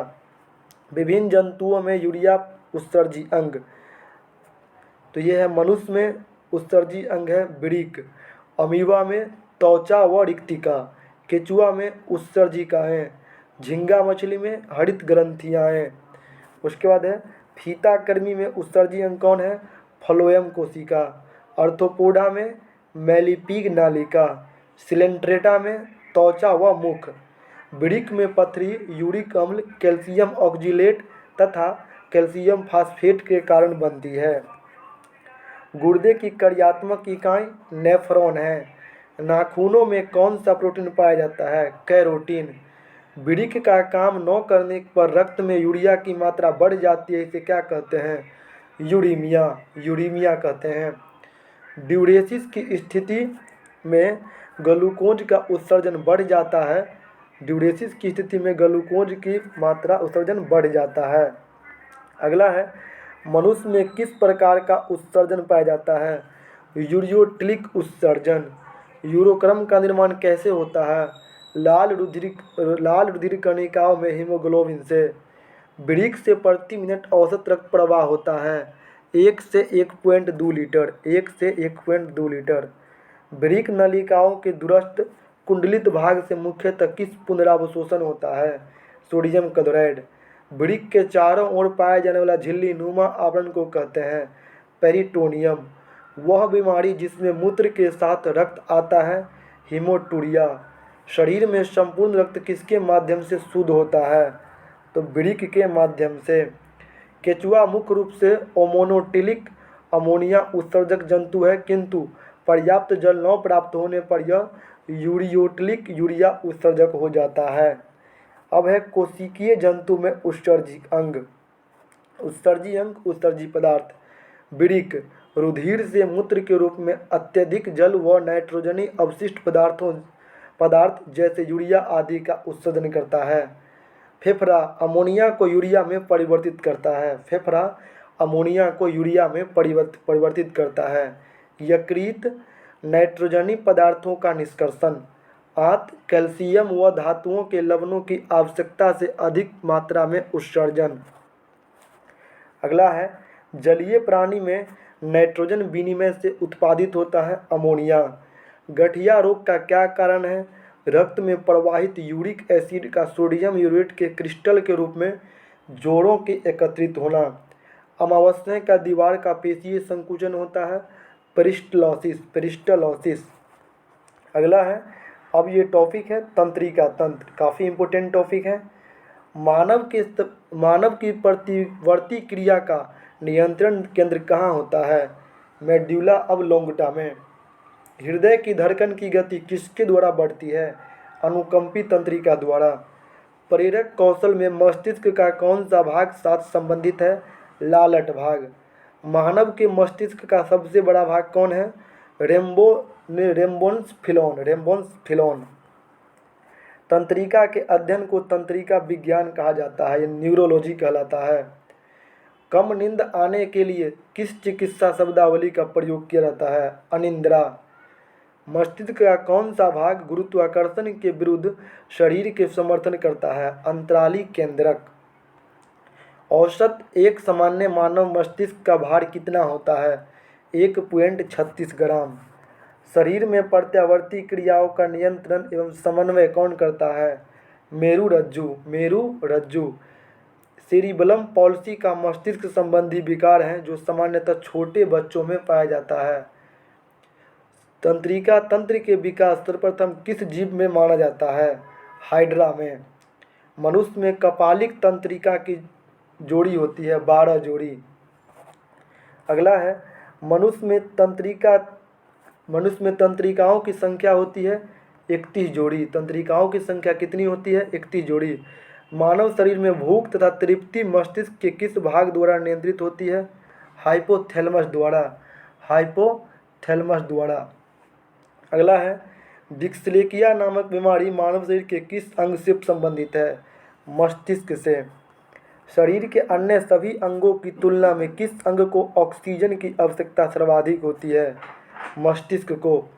विभिन्न जंतुओं में यूरिया उत्सर्जी अंग, तो यह है मनुष्य में उत्सर्जी अंग है वृक्क। अमीबा में त्वचा व रिक्तिका। केचुआ में उत्सर्जिकाएँ। झींगा मछली में हरित ग्रंथियाँ हैं। उसके बाद है फीताकृमि में उत्सर्जी अंग कौन है? फ्लोएम कोशिका। आर्थ्रोपोडा में मेलिपिग नालिका। सिलेंट्रेटा में त्वचा व मुख। वृक्क में पथरी यूरिक अम्ल, कैल्शियम ऑक्जेलेट तथा कैल्शियम फास्फेट के कारण बनती है। गुर्दे की कार्यात्मक इकाई नेफ्रॉन है। नाखूनों में कौन सा प्रोटीन पाया जाता है? कैरोटीन। वृक्क का काम न करने पर रक्त में यूरिया की मात्रा बढ़ जाती है, इसे क्या कहते हैं? यूरीमिया। यूरीमिया कहते हैं। ड्यूरेसिस की स्थिति में ग्लूकोज का उत्सर्जन बढ़ जाता है। ड्यूरेसिस की स्थिति में ग्लूकोज की मात्रा उत्सर्जन बढ़ जाता है। अगला है मनुष्य में किस प्रकार का उत्सर्जन पाया जाता है? यूरियोटिलिक उत्सर्जन। यूरोक्रम का निर्माण कैसे होता है? लाल रुधिर कणिकाओं में हीमोग्लोबिन से। वृक्क से प्रति मिनट औसत रक्त प्रवाह होता है 1 से 1.2 लीटर। 1 से 1.2 लीटर। वृक्क नलिकाओं के दूरस्थ कुंडलित भाग से मुख्यतः किस पुनरावशोषण होता है? Sodium chloride. वृक्क के चारों ओर पाए जाने वाला झिल्ली नुमा आवरण को कहते हैं पेरिटोनियम। वह बीमारी जिसमें मूत्र के साथ रक्त आता है हीमोटूरिया। शरीर में संपूर्ण रक्त किसके माध्यम से शुद्ध होता है? तो वृक्क के माध्यम से। केचुआ मुख्य रूप से ओमोनोटिलिक अमोनिया उत्सर्जक जंतु है, किंतु पर्याप्त जल न प्राप्त होने पर यह यूरियोटिलिक यूरिया उत्सर्जक हो जाता है। अब है कोशिकीय जंतु में उत्सर्जी अंग। उत्सर्जी अंग उत्सर्जी पदार्थ। वृक्क रुधिर से मूत्र के रूप में अत्यधिक जल व नाइट्रोजनी अवशिष्ट पदार्थ जैसे यूरिया आदि का उत्सर्जन करता है। फेफड़ा अमोनिया को यूरिया में परिवर्तित करता है। फेफड़ा अमोनिया को यूरिया में परिवर्तित करता है। यकृत नाइट्रोजनी पदार्थों का निष्कर्षण। आंत कैल्शियम व धातुओं के लवणों की आवश्यकता से अधिक मात्रा में उत्सर्जन। अगला है जलीय प्राणी में नाइट्रोजन विनिमय से उत्पादित होता है अमोनिया। गठिया रोग का क्या कारण है? रक्त में प्रवाहित यूरिक एसिड का सोडियम यूरेट के क्रिस्टल के रूप में जोड़ों के एकत्रित होना। अमावस्या का दीवार का पेशीय संकुचन होता है पेरिस्टलोसिस। अगला है अब ये टॉपिक है तंत्रिका तंत्र, काफ़ी इम्पोर्टेंट टॉपिक है। मानव की प्रतिवर्ती क्रिया का नियंत्रण केंद्र कहाँ होता है? मेडुला ऑब्लोंगेटा में। हृदय की धड़कन की गति किसके द्वारा बढ़ती है? अनुकंपी तंत्रिका द्वारा। प्रेरक कौशल में मस्तिष्क का कौन सा भाग साथ संबंधित है? लालट भाग। मानव के मस्तिष्क का सबसे बड़ा भाग कौन है? रेम्बोन्स फिलोन। तंत्रिका के अध्ययन को तंत्रिका विज्ञान कहा जाता है, ये न्यूरोलॉजी कहलाता है। कम नींद आने के लिए किस चिकित्सा शब्दावली का प्रयोग किया जाता है? अनिद्रा। मस्तिष्क का कौन सा भाग गुरुत्वाकर्षण के विरुद्ध शरीर के समर्थन करता है? अंतराली केंद्रक। औसत एक सामान्य मानव मस्तिष्क का भार कितना होता है? 1.36 ग्राम। शरीर में प्रत्यावर्ती क्रियाओं का नियंत्रण एवं समन्वय कौन करता है? मेरुरज्जु। सेरिबलम पॉल्सी का मस्तिष्क संबंधी विकार है जो सामान्यतः छोटे बच्चों में पाया जाता है। तंत्रिका तंत्र के विकास सर्वप्रथम किस जीव में माना जाता है? हाइड्रा में। मनुष्य में कपालिक तंत्रिका की जोड़ी होती है 12 जोड़ी। अगला है मनुष्य में तंत्रिकाओं की संख्या होती है 31 जोड़ी। तंत्रिकाओं की संख्या कितनी होती है? 31 जोड़ी। मानव शरीर में भूख तथा तृप्ति मस्तिष्क के किस भाग द्वारा नियंत्रित होती है? हाइपोथैलेमस द्वारा। अगला है डिस्लेक्सिया नामक बीमारी मानव शरीर के किस अंग से संबंधित है? मस्तिष्क से। शरीर के अन्य सभी अंगों की तुलना में किस अंग को ऑक्सीजन की आवश्यकता सर्वाधिक होती है? मस्तिष्क को।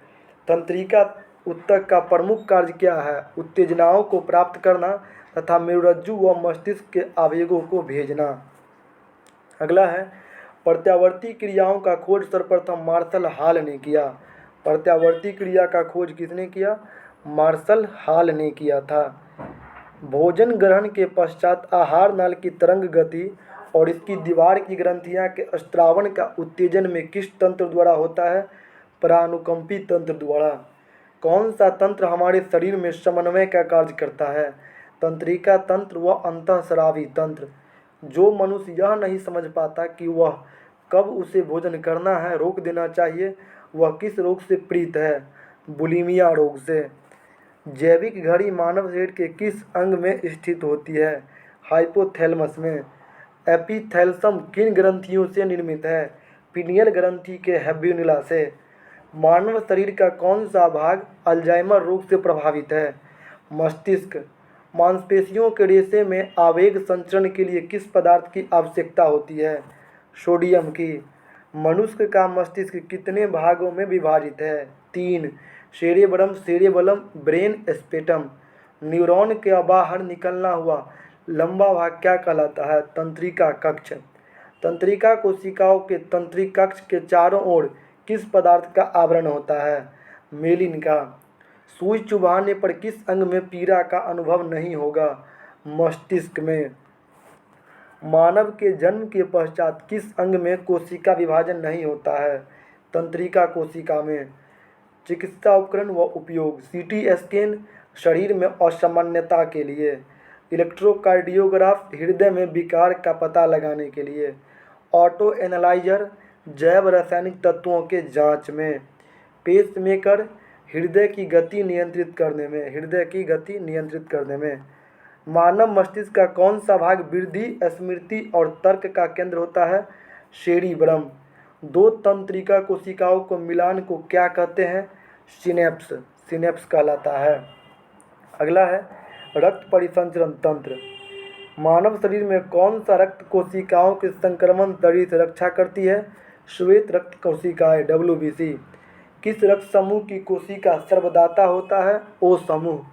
तंत्रिका ऊतक का प्रमुख कार्य क्या है? उत्तेजनाओं को प्राप्त करना तथा मेरुरज्जु व मस्तिष्क के आवेगों को भेजना। अगला है प्रत्यावर्ती क्रियाओं का खोज सर्वप्रथम मार्शल हॉल ने किया। प्रत्यावर्ती क्रिया का खोज किसने किया? मार्शल हॉल ने किया था। भोजन ग्रहण के पश्चात आहार नाल की तरंग गति और इसकी दीवार की ग्रंथियां के स्त्रावन का उत्तेजन में किस तंत्र द्वारा होता है? परानुकंपी तंत्र द्वारा। कौन सा तंत्र हमारे शरीर में समन्वय का कार्य करता है? तंत्रिका तंत्र व अंतःस्रावी तंत्र। जो मनुष्य यह नहीं समझ पाता कि वह कब उसे भोजन करना है, रोक देना चाहिए, वह किस रोग से पीड़ित है? बुलिमिया रोग से। जैविक घड़ी मानव शरीर के किस अंग में स्थित होती है? हाइपोथैलेमस में। एपिथैलेसम किन ग्रंथियों से निर्मित है? पीनियल ग्रंथि के हैब्यूनुला से। मानव शरीर का कौन सा भाग अल्जाइमर रोग से प्रभावित है? मस्तिष्क। मांसपेशियों के रेशे में आवेग संचरण के लिए किस पदार्थ की आवश्यकता होती है? सोडियम की। मनुष्य का मस्तिष्क कितने भागों में विभाजित है? 3। सेरेबरम, ब्रेन स्पेटम। न्यूरॉन के बाहर निकलना हुआ लंबा भाग क्या कहलाता है? तंत्रिका कक्ष। तंत्रिका कोशिकाओं के तंत्रिक कक्ष के चारों ओर किस पदार्थ का आवरण होता है? मेलिन का। सुई चुभाने पर किस अंग में पीड़ा का अनुभव नहीं होगा? मस्तिष्क में। मानव के जन्म के पश्चात किस अंग में कोशिका विभाजन नहीं होता है? तंत्रिका कोशिका में। चिकित्सा उपकरण व उपयोग। सीटी स्कैन शरीर में असामान्यता के लिए। इलेक्ट्रोकार्डियोग्राफ हृदय में विकार का पता लगाने के लिए। ऑटो एनालाइजर जैव रासायनिक तत्वों के जांच में। पेसमेकर हृदय की गति नियंत्रित करने में। मानव मस्तिष्क का कौन सा भाग वृद्धि, स्मृति और तर्क का केंद्र होता है? सेरिब्रम। दो तंत्रिका कोशिकाओं को मिलान को क्या कहते हैं? सिनेप्स कहलाता है। अगला है रक्त परिसंचरण तंत्र। मानव शरीर में कौन सा रक्त कोशिकाओं के संक्रमण दरी से रक्षा करती है? श्वेत रक्त कोशिकाएं WBC। किस रक्त समूह की कोशिका सर्वदाता होता है? O समूह।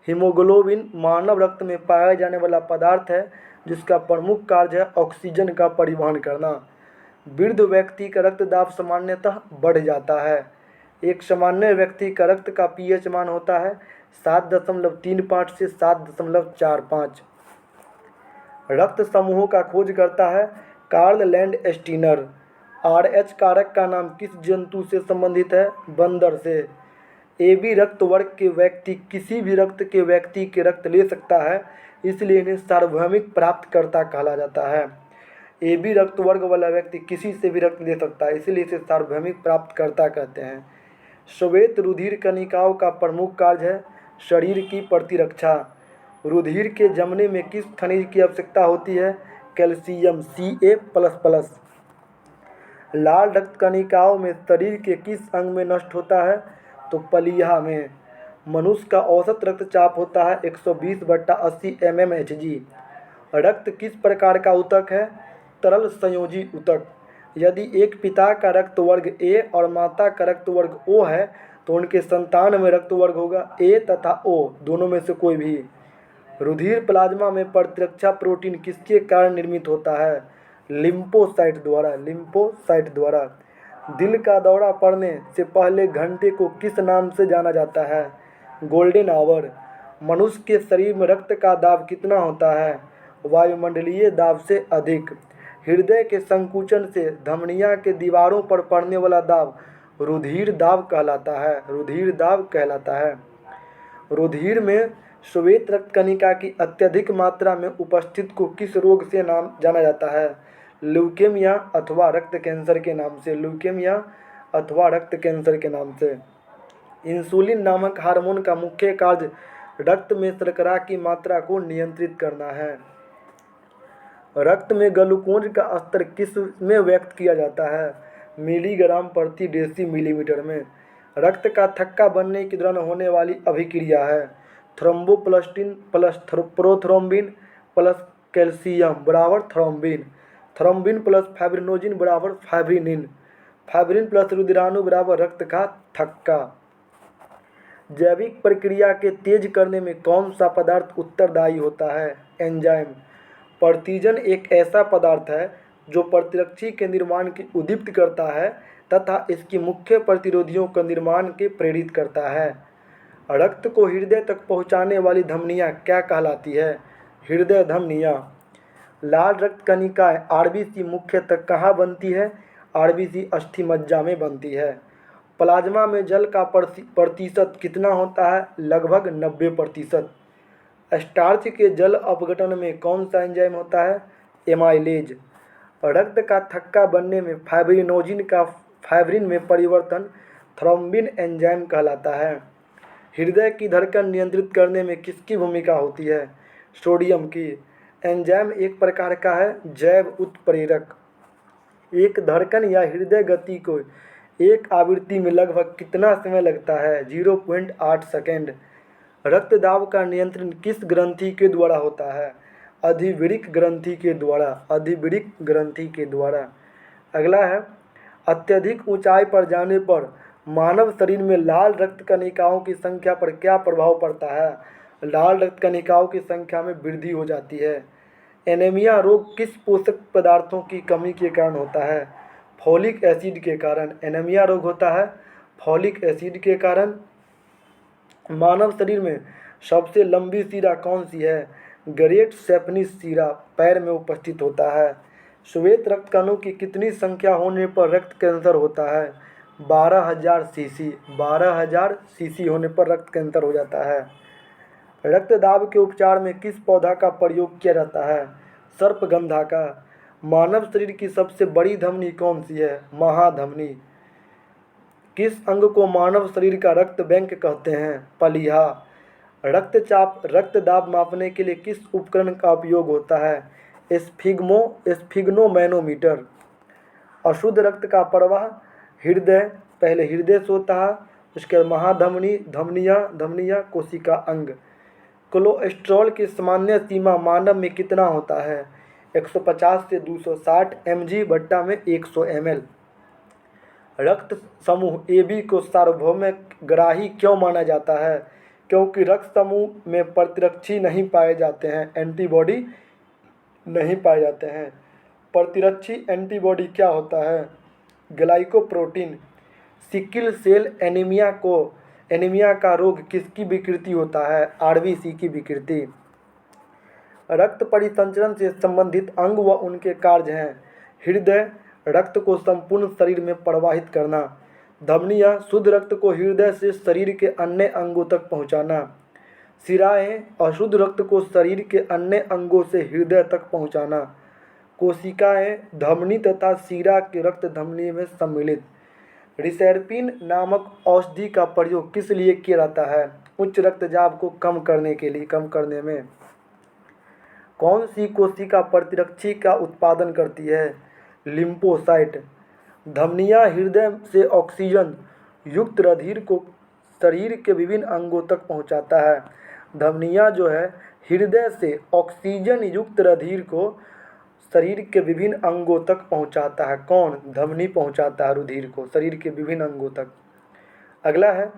हीमोग्लोबिन मानव रक्त में पाया जाने वाला पदार्थ है जिसका प्रमुख कार्य है ऑक्सीजन का परिवहन करना। वृद्ध व्यक्ति का रक्तदाब सामान्यतः बढ़ जाता है। एक सामान्य व्यक्ति का रक्त का pH मान होता है 7.35 से 7.45। रक्त समूहों का खोज करता है कार्ल लैंडस्टीनर। RH कारक का नाम किस जंतु से संबंधित है? बंदर से। AB रक्त वर्ग के व्यक्ति किसी भी रक्त के व्यक्ति के रक्त ले सकता है, इसलिए इन्हें सार्वभौमिक प्राप्तकर्ता कहा जाता है। AB रक्त वर्ग वाला व्यक्ति किसी से भी रक्त ले सकता है, इसलिए इसे सार्वभौमिक प्राप्तकर्ता कहते हैं। श्वेत रुधिर कणिकाओं का प्रमुख कार्य है शरीर की प्रतिरक्षा। रुधिर के जमने में किस खनिज की आवश्यकता होती है? Calcium Ca++। लाल रक्त कणिकाओं में शरीर के किस अंग में नष्ट होता है? तो पलीहा में। मनुष्य का औसत रक्तचाप होता है 120/80 mmHg। रक्त किस प्रकार का ऊतक है? तरल संयोजी ऊतक। यदि एक पिता का रक्त वर्ग A और माता का रक्त वर्ग O है तो उनके संतान में रक्त वर्ग होगा ए तथा ओ, दोनों में से कोई भी। रुधिर प्लाज्मा में प्रतिरक्षा प्रोटीन किसके कारण निर्मित होता है? लिम्फोसाइट द्वारा। लिम्फोसाइट द्वारा। दिल का दौरा पड़ने से पहले घंटे को किस नाम से जाना जाता है? Golden hour. मनुष्य के शरीर में रक्त का दाब कितना होता है? वायुमंडलीय दाब से अधिक। हृदय के संकुचन से धमनियों के दीवारों पर पड़ने वाला दाब रुधिर दाब कहलाता है। रुधिर दाब कहलाता है। रुधिर में श्वेत रक्त कणिका की अत्यधिक मात्रा में उपस्थित को किस रोग से नाम जाना जाता है? ल्यूकेमिया अथवा रक्त कैंसर के नाम से। ल्यूकेमिया अथवा रक्त कैंसर के नाम से। इंसुलिन नामक हार्मोन का मुख्य कार्य रक्त में शर्करा की मात्रा को नियंत्रित करना है। रक्त में ग्लूकोज का स्तर किस में व्यक्त किया जाता है? मिलीग्राम प्रति डेसी मिलीमीटर में। रक्त का थक्का बनने के दौरान होने वाली अभिक्रिया है thromboplastin plus prothrombin plus calcium बराबर थ्रोम्बिन। थ्रोम्बिन प्लस फाइब्रिनोजिन बराबर फाइब्रिनिन। फाइब्रिन प्लस रुधिराणु बराबर रक्त का थक्का। जैविक प्रक्रिया के तेज करने में कौन सा पदार्थ उत्तरदायी होता है? एंजाइम। प्रतिजन एक ऐसा पदार्थ है जो प्रतिरक्षी के निर्माण की उद्दीप्त करता है तथा इसकी मुख्य प्रतिरोधियों का निर्माण के प्रेरित करता है। रक्त को हृदय तक पहुंचाने वाली धमनियां क्या कहलाती है? हृदय धमनियां। लाल रक्त कणिकाएं आरबीसी मुख्यतः कहाँ बनती है? आरबीसी अस्थिमज्जा में बनती है। प्लाज्मा में जल का प्रतिशत कितना होता है? लगभग 90%। स्टार्च के जल अपघटन में कौन सा एंजाइम होता है? एमाइलेज। रक्त का थक्का बनने में फाइब्रिनोजिन का फाइब्रिन में परिवर्तन थ्रोम्बिन एंजाइम कहलाता है। हृदय की धड़कन नियंत्रित करने में किसकी भूमिका होती है? सोडियम की। एंजाइम एक प्रकार का है जैव उत्प्रेरक। एक धड़कन या हृदय गति को एक आवृत्ति में लगभग कितना समय लगता है? 0.8 सेकेंड। रक्तदाब का नियंत्रण किस ग्रंथि के द्वारा होता है? अधिवृक्क ग्रंथि के द्वारा। अधिवृक्क ग्रंथि के द्वारा। अगला है अत्यधिक ऊंचाई पर जाने पर मानव शरीर में लाल रक्त कणिकाओं की संख्या पर क्या प्रभाव पड़ता है? लाल रक्त कणिकाओं की संख्या में वृद्धि हो जाती है। एनीमिया रोग किस पोषक पदार्थों की कमी के कारण होता है? फॉलिक एसिड के कारण। एनीमिया रोग होता है फॉलिक एसिड के कारण। मानव शरीर में सबसे लंबी शिरा कौन सी है? ग्रेट सेफनिस शिरा पैर में उपस्थित होता है। श्वेत रक्त कणों की कितनी संख्या होने पर रक्त कैंसर होता है? 12,000 सीसी। 12,000 सीसी होने पर रक्त कैंसर हो जाता है। रक्तदाब के उपचार में किस पौधा का प्रयोग किया जाता है? सर्पगंधा का। मानव शरीर की सबसे बड़ी धमनी कौन सी है? महाधमनी। किस अंग को मानव शरीर का रक्त बैंक कहते हैं? पलीहा। रक्तचाप रक्तदाब मापने के लिए किस उपकरण का उपयोग होता है? स्फिग्नोमैनोमीटर। अशुद्ध रक्त का प्रवाह हृदय, पहले हृदय से होता है, उसके बाद महाधमनी, धमनियाँ, कोशिका अंग। कोलेस्ट्रॉल की सामान्य सीमा मानव में कितना होता है? 150 से 260 mg/में 100 ml। रक्त समूह AB को सार्वभौमिक ग्राही क्यों माना जाता है? क्योंकि रक्त समूह में प्रतिरक्षी नहीं पाए जाते हैं, एंटीबॉडी नहीं पाए जाते हैं। प्रतिरक्षी एंटीबॉडी क्या होता है? ग्लाइकोप्रोटीन। सिकिल सेल एनीमिया का रोग किसकी विकृति होता है? आरबीसी की विकृति। रक्त परिसंचरण से संबंधित अंग व उनके कार्य हैं। हृदय रक्त को संपूर्ण शरीर में प्रवाहित करना। धमनियाँ शुद्ध रक्त को हृदय से शरीर के अन्य अंगों तक पहुँचाना। शिराएँ अशुद्ध रक्त को शरीर के अन्य अंगों से हृदय तक पहुँचाना। कोशिकाएँ धमनी तथा शिरा के रक्त धमनी में सम्मिलित। रिसेरपिन नामक औषधि का प्रयोग किस लिए किया जाता है? उच्च रक्तचाप को कम करने में। कौन सी कोशिका प्रतिरक्षी का उत्पादन करती है? लिम्फोसाइट। धमनियाँ हृदय से ऑक्सीजन युक्त रुधिर को शरीर के विभिन्न अंगों तक पहुँचाता है। धमनियाँ जो है हृदय से ऑक्सीजन युक्त रुधिर को शरीर के विभिन्न अंगों तक पहुँचाता है। कौन? धमनी पहुँचाता है रुधिर को शरीर के विभिन्न अंगों तक। अगला है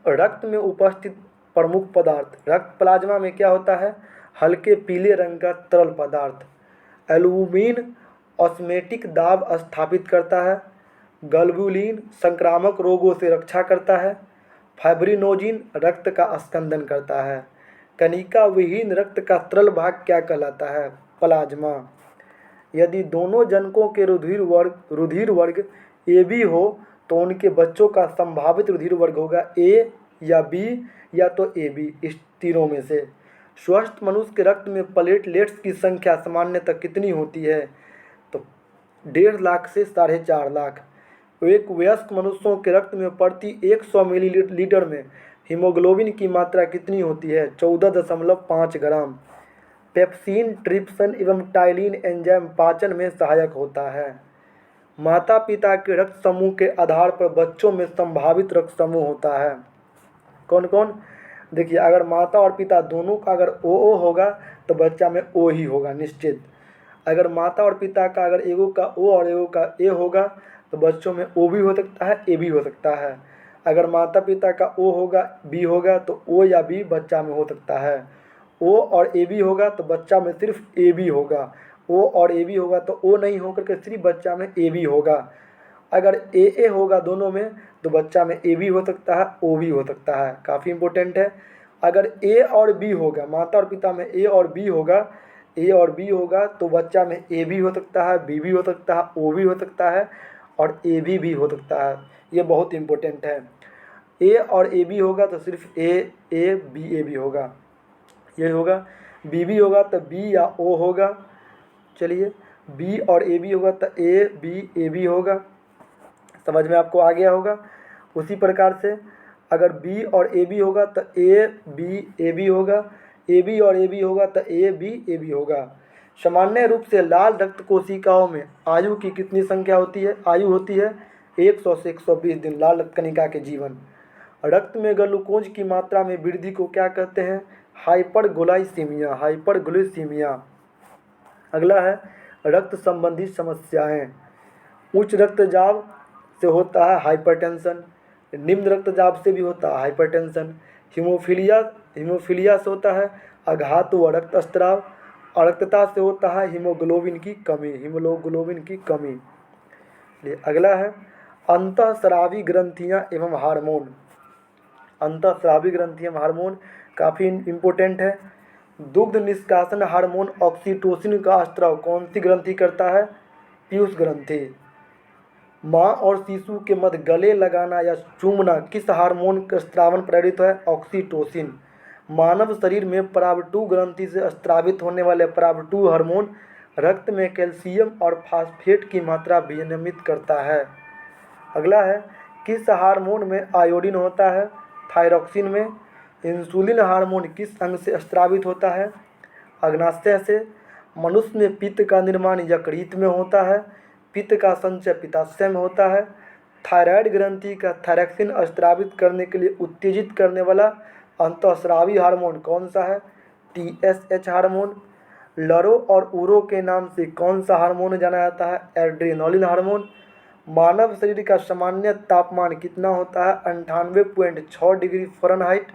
रक्त में उपस्थित प्रमुख पदार्थ। रक्त प्लाज्मा में क्या होता है? हल्के पीले रंग का तरल पदार्थ। एल्बुमिन ऑस्मेटिक दाब स्थापित करता है। ग्लोबुलिन संक्रामक रोगों से रक्षा करता है। फाइब्रिनोजिन रक्त का स्कंदन करता है। कणिका विहीन रक्त का तरल भाग क्या कहलाता है? प्लाज्मा। यदि दोनों जनकों के रुधिर वर्ग ए बी हो तो उनके बच्चों का संभावित रुधिर वर्ग होगा ए या बी या तो ए बी, इस तीनों में से। स्वस्थ मनुष्य के रक्त में प्लेटलेट्स की संख्या सामान्यतः कितनी होती है? तो 1.5 लाख से 4.5 लाख। एक वयस्क मनुष्यों के रक्त में प्रति 100 मिलीलीटर में हीमोग्लोबिन की मात्रा कितनी होती है? 14.5 ग्राम। पेप्सिन, ट्रिप्सिन एवं टाइलिन एंजाइम पाचन में सहायक होता है। माता पिता के रक्त समूह के आधार पर बच्चों में संभावित रक्त समूह होता है। कौन कौन? देखिए, अगर माता और पिता दोनों का अगर ओ होगा तो बच्चा में ओ ही होगा निश्चित। अगर माता और पिता का अगर एगो का ओ और एगो का ए होगा तो बच्चों में ओ भी हो सकता है, ए भी हो सकता है। अगर माता पिता का ओ होगा, बी होगा तो ओ या बी बच्चा में हो सकता है। ओ और ए बी होगा तो बच्चा में सिर्फ ए बी होगा। ओ और ए बी होगा तो ओ नहीं होकर के सिर्फ बच्चा में ए बी होगा। अगर ए होगा दोनों में तो बच्चा में ए भी हो सकता है, ओ भी हो सकता है। काफ़ी इंपॉर्टेंट है। अगर ए और बी होगा, माता और पिता में ए और बी होगा, ए और बी होगा तो बच्चा में ए भी हो सकता है, बी भी हो सकता है, ओ भी हो सकता है और ए भी हो सकता है। ये बहुत इंपॉर्टेंट है। ए और ए बी होगा तो सिर्फ ए बी होगा, ये होगा। बी होगा तो बी या ओ होगा। चलिए, बी और ए बी होगा तो ए बी होगा। समझ में आपको आ गया होगा। उसी प्रकार से अगर बी और ए बी होगा तो ए बी होगा, ए बी और ए बी होगा तो ए बी होगा। सामान्य रूप से लाल रक्त कोशिकाओं में आयु की कितनी संख्या होती है? आयु होती है 100 से 120 दिन लाल रक्त कणिका के जीवन। रक्त में ग्लूकोज की मात्रा में वृद्धि को क्या कहते हैं? हाइपरग्लाइसीमिया। अगला है रक्त संबंधी समस्याएं। उच्च रक्तचाप से होता है हाइपरटेंशन, निम्न रक्तचाप से भी होता है हाइपरटेंशन। हीमोफीलिया से होता है आघात व रक्तस्राव। अरक्तता से होता है हीमोग्लोबिन की कमी। अगला है अंतःस्रावी ग्रंथियां एवं हार्मोन। अंतःस्रावी ग्रंथियां हार्मोन काफ़ी इम्पोर्टेंट है। दुग्ध निष्कासन हार्मोन ऑक्सीटोसिन का स्त्राव कौन सी ग्रंथि करता है? पीयूष ग्रंथि। माँ और शिशु के मध्य गले लगाना या चूमना किस हार्मोन का स्त्रावन प्रेरित है? ऑक्सीटोसिन। मानव शरीर में पराब2 ग्रंथि से स्त्रावित होने वाले पराब2 हार्मोन रक्त में कैल्शियम और फास्फेट की मात्रा विनियमित करता है। अगला है किस हार्मोन में आयोडीन होता है? थायरॉक्सिन में। इंसुलिन हार्मोन किस अंग से स्त्रावित होता है? अग्नाशय से। मनुष्य में पित्त का निर्माण यकृत में होता है, पित्त का संचय पित्ताशय में होता है। थायराइड ग्रंथि का थायरॉक्सिन स्त्रावित करने के लिए उत्तेजित करने वाला अंतःस्रावी हार्मोन कौन सा है? TSH hormone. लरो और उरो के नाम से कौन सा हार्मोन जाना जाता है? Adrenaline hormone. मानव शरीर का सामान्य तापमान कितना होता है? 98.6 डिग्री फ़ारेनहाइट।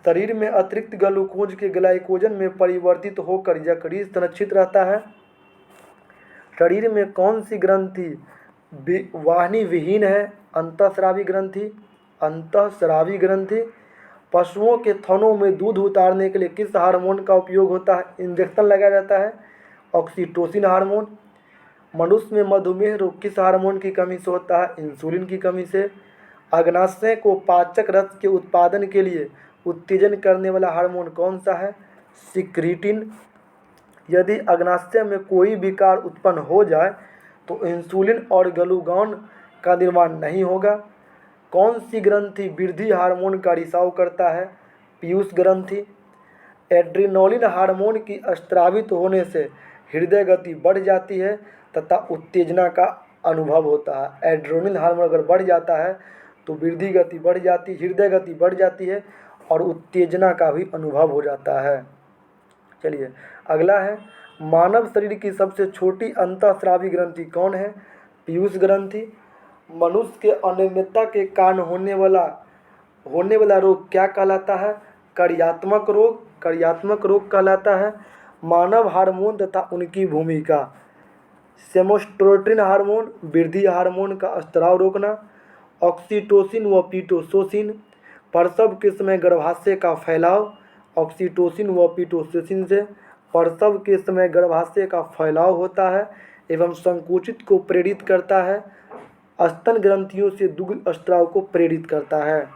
शरीर में अतिरिक्त ग्लूकोज के ग्लाइकोजन में परिवर्तित होकर यकृत संरक्षित रहता है। शरीर में कौन सी ग्रंथि वाहिनी विहीन है? अंतःस्रावी ग्रंथि। पशुओं के थनों में दूध उतारने के लिए किस हार्मोन का उपयोग होता है? इंजेक्शन लगाया जाता है, ऑक्सीटोसिन हार्मोन। मनुष्य में मधुमेह रोग किस हार्मोन की कमी से होता है? इंसुलिन की कमी से। अग्नाशय को पाचक रस के उत्पादन के लिए उत्तेजन करने वाला हार्मोन कौन सा है? सिक्रीटिन। यदि अग्नाशय में कोई विकार उत्पन्न हो जाए तो इंसुलिन और ग्लूकागॉन का निर्माण नहीं होगा। कौन सी ग्रंथि वृद्धि हार्मोन का रिसाव करता है? पीयूष ग्रंथि। एड्रेनालिन हार्मोन की स्त्रावित होने से हृदय गति बढ़ जाती है तथा उत्तेजना का अनुभव होता है। एड्रेनालिन हार्मोन अगर बढ़ जाता है तो वृद्धि गति बढ़ जाती, हृदय गति बढ़ जाती है और उत्तेजना का भी अनुभव हो जाता है। चलिए, अगला है मानव शरीर की सबसे छोटी अंतःस्रावी ग्रंथि कौन है? पीयूष ग्रंथि। मनुष्य के अनियमितता के कारण होने वाला रोग क्या कहलाता है? कार्यात्मक रोग कहलाता है। मानव हार्मोन तथा उनकी भूमिका। सेमोस्ट्रोटिन हार्मोन वृद्धि हार्मोन का स्त्राव रोकना। ऑक्सीटोसिन व पिटोसिन प्रसव के समय गर्भाशय का फैलाव। ऑक्सीटोसिन व पिटोसिन से प्रसव के समय गर्भाशय का फैलाव होता है एवं संकुचित को प्रेरित करता है। स्तन ग्रंथियों से दुग्ध स्त्राव को प्रेरित करता है।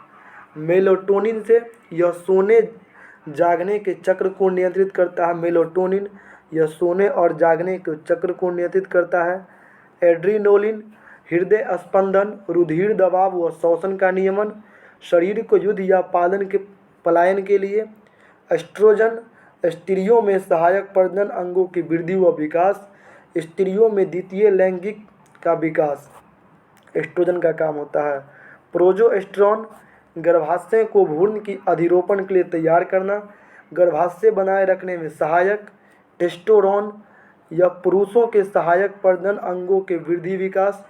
मेलाटोनिन से यह सोने जागने के चक्र को नियंत्रित करता है। मेलाटोनिन यह सोने और जागने के चक्र को नियंत्रित करता है। एड्रीनोलिन हृदय स्पंदन, रुधिर दबाव व श्वसन का नियमन, शरीर को युद्ध या पलायन के लिए। एस्ट्रोजन स्त्रियों में सहायक प्रजनन अंगों की वृद्धि व विकास। स्त्रियों में द्वितीय लैंगिक का विकास एस्ट्रोजन का काम होता है। प्रोजेस्टेरॉन गर्भाशय को भ्रूण की अधिरोपण के लिए तैयार करना, गर्भाशय बनाए रखने में सहायक। टेस्टोस्टेरोन यह पुरुषों के सहायक प्रजनन अंगों के वृद्धि विकास,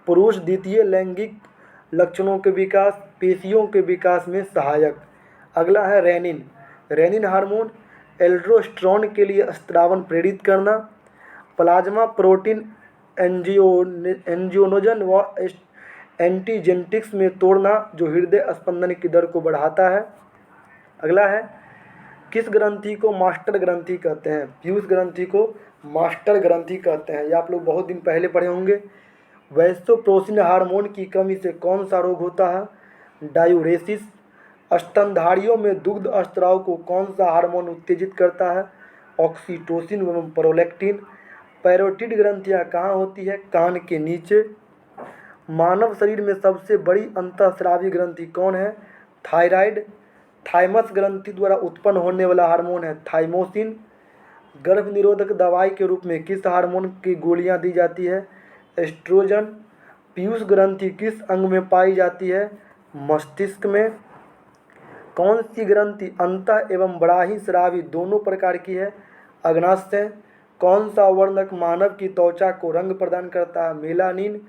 पुरुष द्वितीय लैंगिक लक्षणों के विकास, पेशियों के विकास में सहायक। अगला है रेनिन हार्मोन एल्डोस्टेरोन के लिए स्त्रावन प्रेरित करना। प्लाज्मा प्रोटीन एंजियोजन व एंटीजेनेटिक्स में तोड़ना जो हृदय स्पंदन की दर को बढ़ाता है। अगला है किस ग्रंथि को मास्टर ग्रंथि कहते हैं? पीयूष ग्रंथि को मास्टर ग्रंथि कहते हैं। ये आप लोग बहुत दिन पहले पढ़े होंगे। वैसोप्रेसिन हार्मोन की कमी से कौन सा रोग होता है? डायूरेसिस। स्तनधारियों में दुग्ध स्त्राव को कौन सा हार्मोन उत्तेजित करता है? ऑक्सीटोसिन एवं प्रोलैक्टिन। पैरोटिड ग्रंथियाँ कहाँ होती है? कान के नीचे। मानव शरीर में सबसे बड़ी अंतःस्रावी ग्रंथि कौन है? थायराइड। थाइमस ग्रंथि द्वारा उत्पन्न होने वाला हार्मोन है थाइमोसिन। गर्भ निरोधक दवाई के रूप में किस हार्मोन की गोलियां दी जाती है? एस्ट्रोजन। पीयूष ग्रंथि किस अंग में पाई जाती है? मस्तिष्क में। कौन सी ग्रंथि अंतः एवं बराही स्रावी दोनों प्रकार की है? अग्नाशय। कौन सा वर्णक मानव की त्वचा को रंग प्रदान करता है? मेलानिन।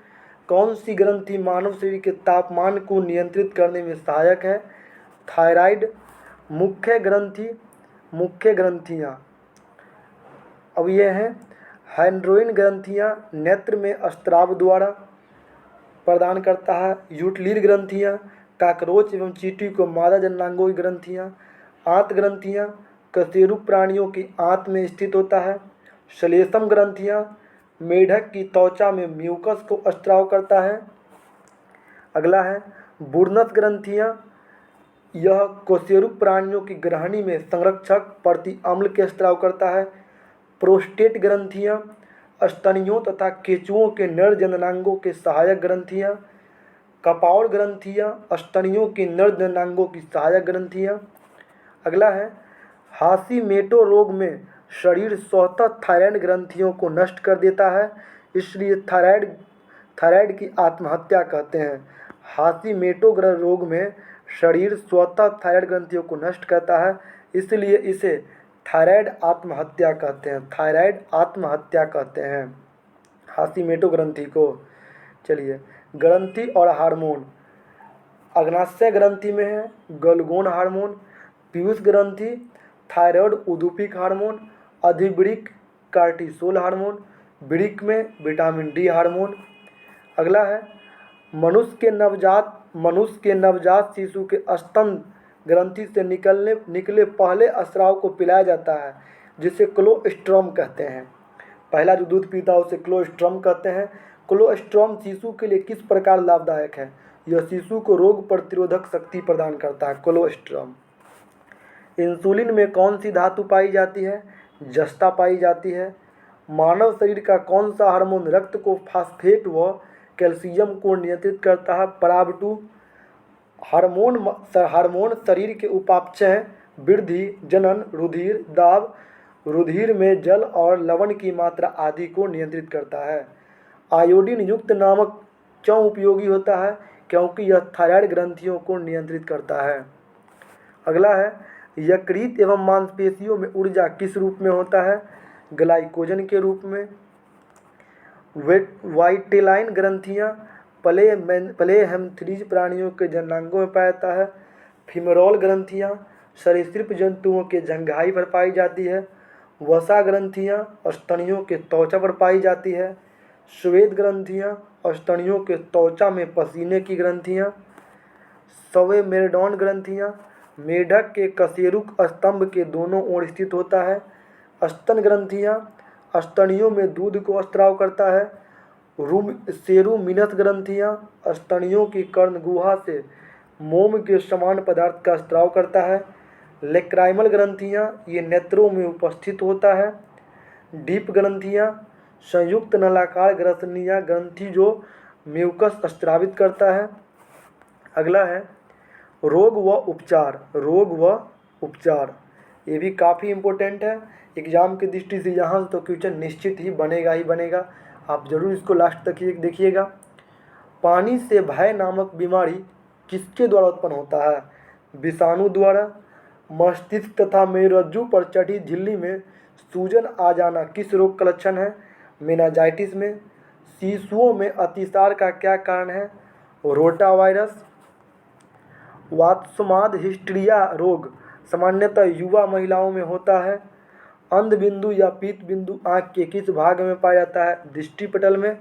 कौन सी ग्रंथि मानव शरीर के तापमान को नियंत्रित करने में सहायक है? थायराइड। मुख्य ग्रंथियाँ अब ये हैं हैंड्रोइन ग्रंथियाँ नेत्र में स्त्राव द्वारा प्रदान करता है। यूटिलिर ग्रंथियाँ काकरोच एवं चींटी को मादा जननांगों की ग्रंथियाँ। आंत ग्रंथियाँ कशेरुक प्राणियों की आंत में स्थित होता है। श्लेष्म ग्रंथियाँ मेढक की त्वचा में म्यूकस को स्त्राव करता है। अगला है बुर्नस ग्रंथियाँ यह कशेरुक प्राणियों की ग्रहणी में संरक्षक प्रति अम्ल के स्त्राव करता है। प्रोस्टेट ग्रंथियाँ स्तनियों तथा केंचुओं के नर जननांगों के सहायक ग्रंथियाँ। कपाल ग्रंथियाँ स्तनियों की नर जननांगों की सहायक ग्रंथियाँ। अगला है हाशीमोटो रोग में शरीर स्वतः थायराइड ग्रंथियों को नष्ट कर देता है, इसलिए थायराइड की आत्महत्या कहते हैं। हाशीमोटो रोग में शरीर स्वतः थायराइड ग्रंथियों को नष्ट करता है, इसलिए इसे थायराइड आत्महत्या कहते हैं। थायराइड आत्महत्या कहते हैं हाशीमोटो ग्रंथि को। चलिए ग्रंथि और हार्मोन। अग्नाशय ग्रंथि में है गलगोन हार्मोन। पीयूष ग्रंथि थायराइड उद्दीपक हार्मोन। अधिवृक्क कार्टिसोल हार्मोन। वृक्क में विटामिन डी हार्मोन। अगला है मनुष्य के नवजात शिशु के स्तन ग्रंथि से निकले पहले स्राव को पिलाया जाता है, जिसे कोलोस्ट्रम कहते हैं। पहला जो दूध पीता है उसे कोलोस्ट्रम कहते हैं। कोलोस्ट्रम शिशु के लिए किस प्रकार लाभदायक है? यह शिशु को रोग प्रतिरोधक शक्ति प्रदान करता है। कोलोस्ट्रम। इंसुलिन में कौन सी धातु पाई जाती है? जस्ता पाई जाती है। मानव शरीर का कौन सा हार्मोन रक्त को फास्फेट व कैल्शियम को नियंत्रित करता है? पराब2। हार्मोन शरीर के उपापचय, वृद्धि, जनन, रुधिर दाब, रुधिर में जल और लवण की मात्रा आदि को नियंत्रित करता है। आयोडीन युक्त नमक क्यों उपयोगी होता है? क्योंकि यह थायराइड ग्रंथियों को नियंत्रित करता है। अगला है यकृत एवं मांसपेशियों में ऊर्जा किस रूप में होता है? ग्लाइकोजन के रूप में। वाइटेलाइन ग्रंथियाँ प्लेहेमथ्रीज प्राणियों के जननांगों में पाया जाता है। फीमोरल ग्रंथियाँ सरीसृप जंतुओं के जंघाई पर पाई जाती है। वसा ग्रंथियाँ स्तनियों के त्वचा पर पाई जाती है। श्वेत ग्रंथियाँ स्तनियों के त्वचा में पसीने की ग्रंथियाँ। सवेमेरडॉन ग्रंथियाँ मेढक के कशेरुक स्तंभ के दोनों ओर स्थित होता है। स्तन ग्रंथियाँ स्तनियों में दूध को स्त्राव करता है। सेरुमिनस ग्रंथियाँ स्तनियों की कर्ण गुहा से मोम के समान पदार्थ का स्त्राव करता है। लेक्राइमल ग्रंथियाँ ये नेत्रों में उपस्थित होता है। डीप ग्रंथियाँ संयुक्त नलाकार ग्रसनीय ग्रंथि जो म्यूकस स्त्रावित करता है। अगला है रोग व उपचार। रोग व उपचार ये भी काफ़ी इम्पोर्टेंट है एग्ज़ाम की दृष्टि से। यहाँ तो क्वेश्चन निश्चित ही बनेगा। आप ज़रूर इसको लास्ट तक देखिएगा। पानी से भय नामक बीमारी किसके द्वारा उत्पन्न होता है? विषाणु द्वारा। मस्तिष्क तथा मेरुरज्जु पर चढ़ी झिल्ली में सूजन आ जाना किस रोग का लक्षण है? मेनाजाइटिस में। शिशुओं में अतिसार का क्या कारण है? रोटावायरस। वात्स्माद हिस्ट्रिया रोग सामान्यतः युवा महिलाओं में होता है। अंध बिंदु या पीत बिंदु आँख के किस भाग में पाया जाता है? दृष्टिपटल में।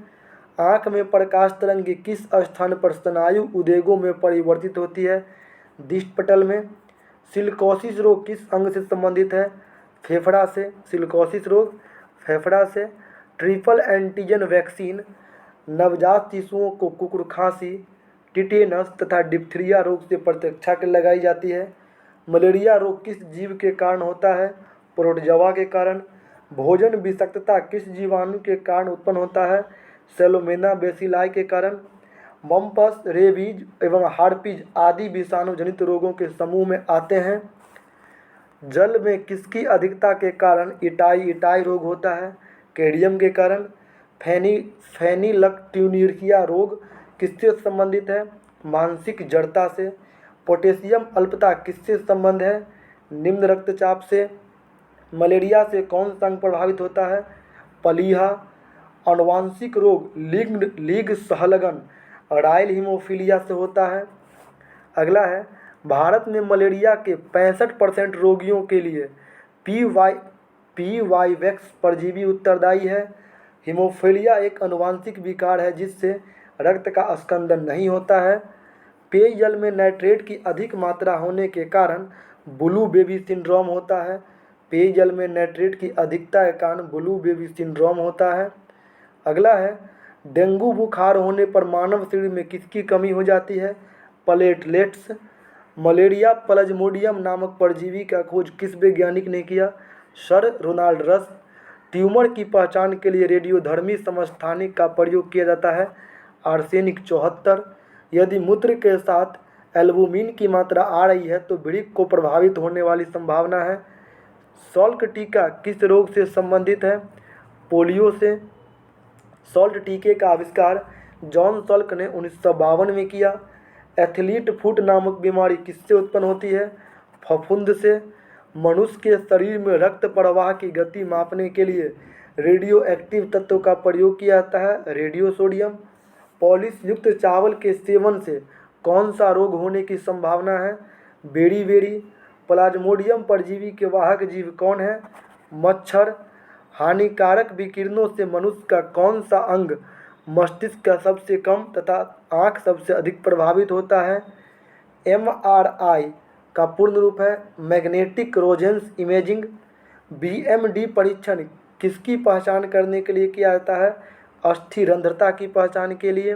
आँख में प्रकाश तरंगे किस स्थान पर स्नायु उद्वेगों में परिवर्तित होती है? दृष्टिपटल में। सिलिकोसिस रोग किस अंग से संबंधित है? फेफड़ा से। सिलिकोसिस रोग फेफड़ा से। ट्रिपल एंटीजन वैक्सीन नवजात शिशुओं को कुकुर खांसी, टिटेनस तथा डिप्थीरिया रोग से प्रतिरक्षा के लगाई जाती है। मलेरिया रोग किस जीव के कारण होता है? प्रोटोजोआ के कारण। भोजन विषाक्तता किस जीवाणु के कारण उत्पन्न होता है? सैलोमोना बेसिलाई के कारण। मम्पस, रेबीज एवं हार्पीज आदि विषाणु जनित रोगों के समूह में आते हैं। जल में किसकी अधिकता के कारण इटाई रोग होता है? कैडियम के कारण। फेनिलकटोन्यूरिया रोग किससे संबंधित है? मानसिक जड़ता से। पोटेशियम अल्पता किससे संबंध है? निम्न रक्तचाप से। मलेरिया से कौन सा अंग प्रभावित होता है? प्लीहा। आनुवांशिक रोग लीग सहलगन रायल हीमोफीलिया से होता है। अगला है भारत में मलेरिया के 65% रोगियों के लिए पीवाईवैक्स परजीवी उत्तरदायी है। हीमोफीलिया एक आनुवांशिक विकार है जिससे रक्त का स्कंदन नहीं होता है। पेयजल में नाइट्रेट की अधिक मात्रा होने के कारण ब्लू बेबी सिंड्रोम होता है। पेयजल में नाइट्रेट की अधिकता के कारण ब्लू बेबी सिंड्रोम होता है। अगला है डेंगू बुखार होने पर मानव शरीर में किसकी कमी हो जाती है? प्लेटलेट्स। मलेरिया प्लाज्मोडियम नामक परजीवी का खोज किस वैज्ञानिक ने किया? सर रोनाल्ड रस। ट्यूमर की पहचान के लिए रेडियोधर्मी समस्थानिक का प्रयोग किया जाता है। आर्सेनिक 74। यदि मूत्र के साथ एल्बुमिन की मात्रा आ रही है तो वृक्क को प्रभावित होने वाली संभावना है। सॉल्ट टीका किस रोग से संबंधित है? पोलियो से। सॉल्ट टीके का आविष्कार जॉन सल्क ने 1952 में किया। एथलीट फुट नामक बीमारी किससे उत्पन्न होती है? फफूंद से। मनुष्य के शरीर में रक्त प्रवाह की गति मापने के लिए रेडियो एक्टिव तत्व का प्रयोग किया जाता है, रेडियो सोडियम। पॉलिश युक्त चावल के सेवन से कौन सा रोग होने की संभावना है? बेरी। प्लाज्मोडियम परजीवी के वाहक जीव कौन है? मच्छर। हानिकारक विकिरणों से मनुष्य का कौन सा अंग मस्तिष्क का सबसे कम तथा आँख सबसे अधिक प्रभावित होता है? MRI का पूर्ण रूप है मैग्नेटिक रेजोनेंस इमेजिंग। BMD परीक्षण किसकी पहचान करने के लिए किया जाता है? अस्थिरंध्रता की पहचान के लिए।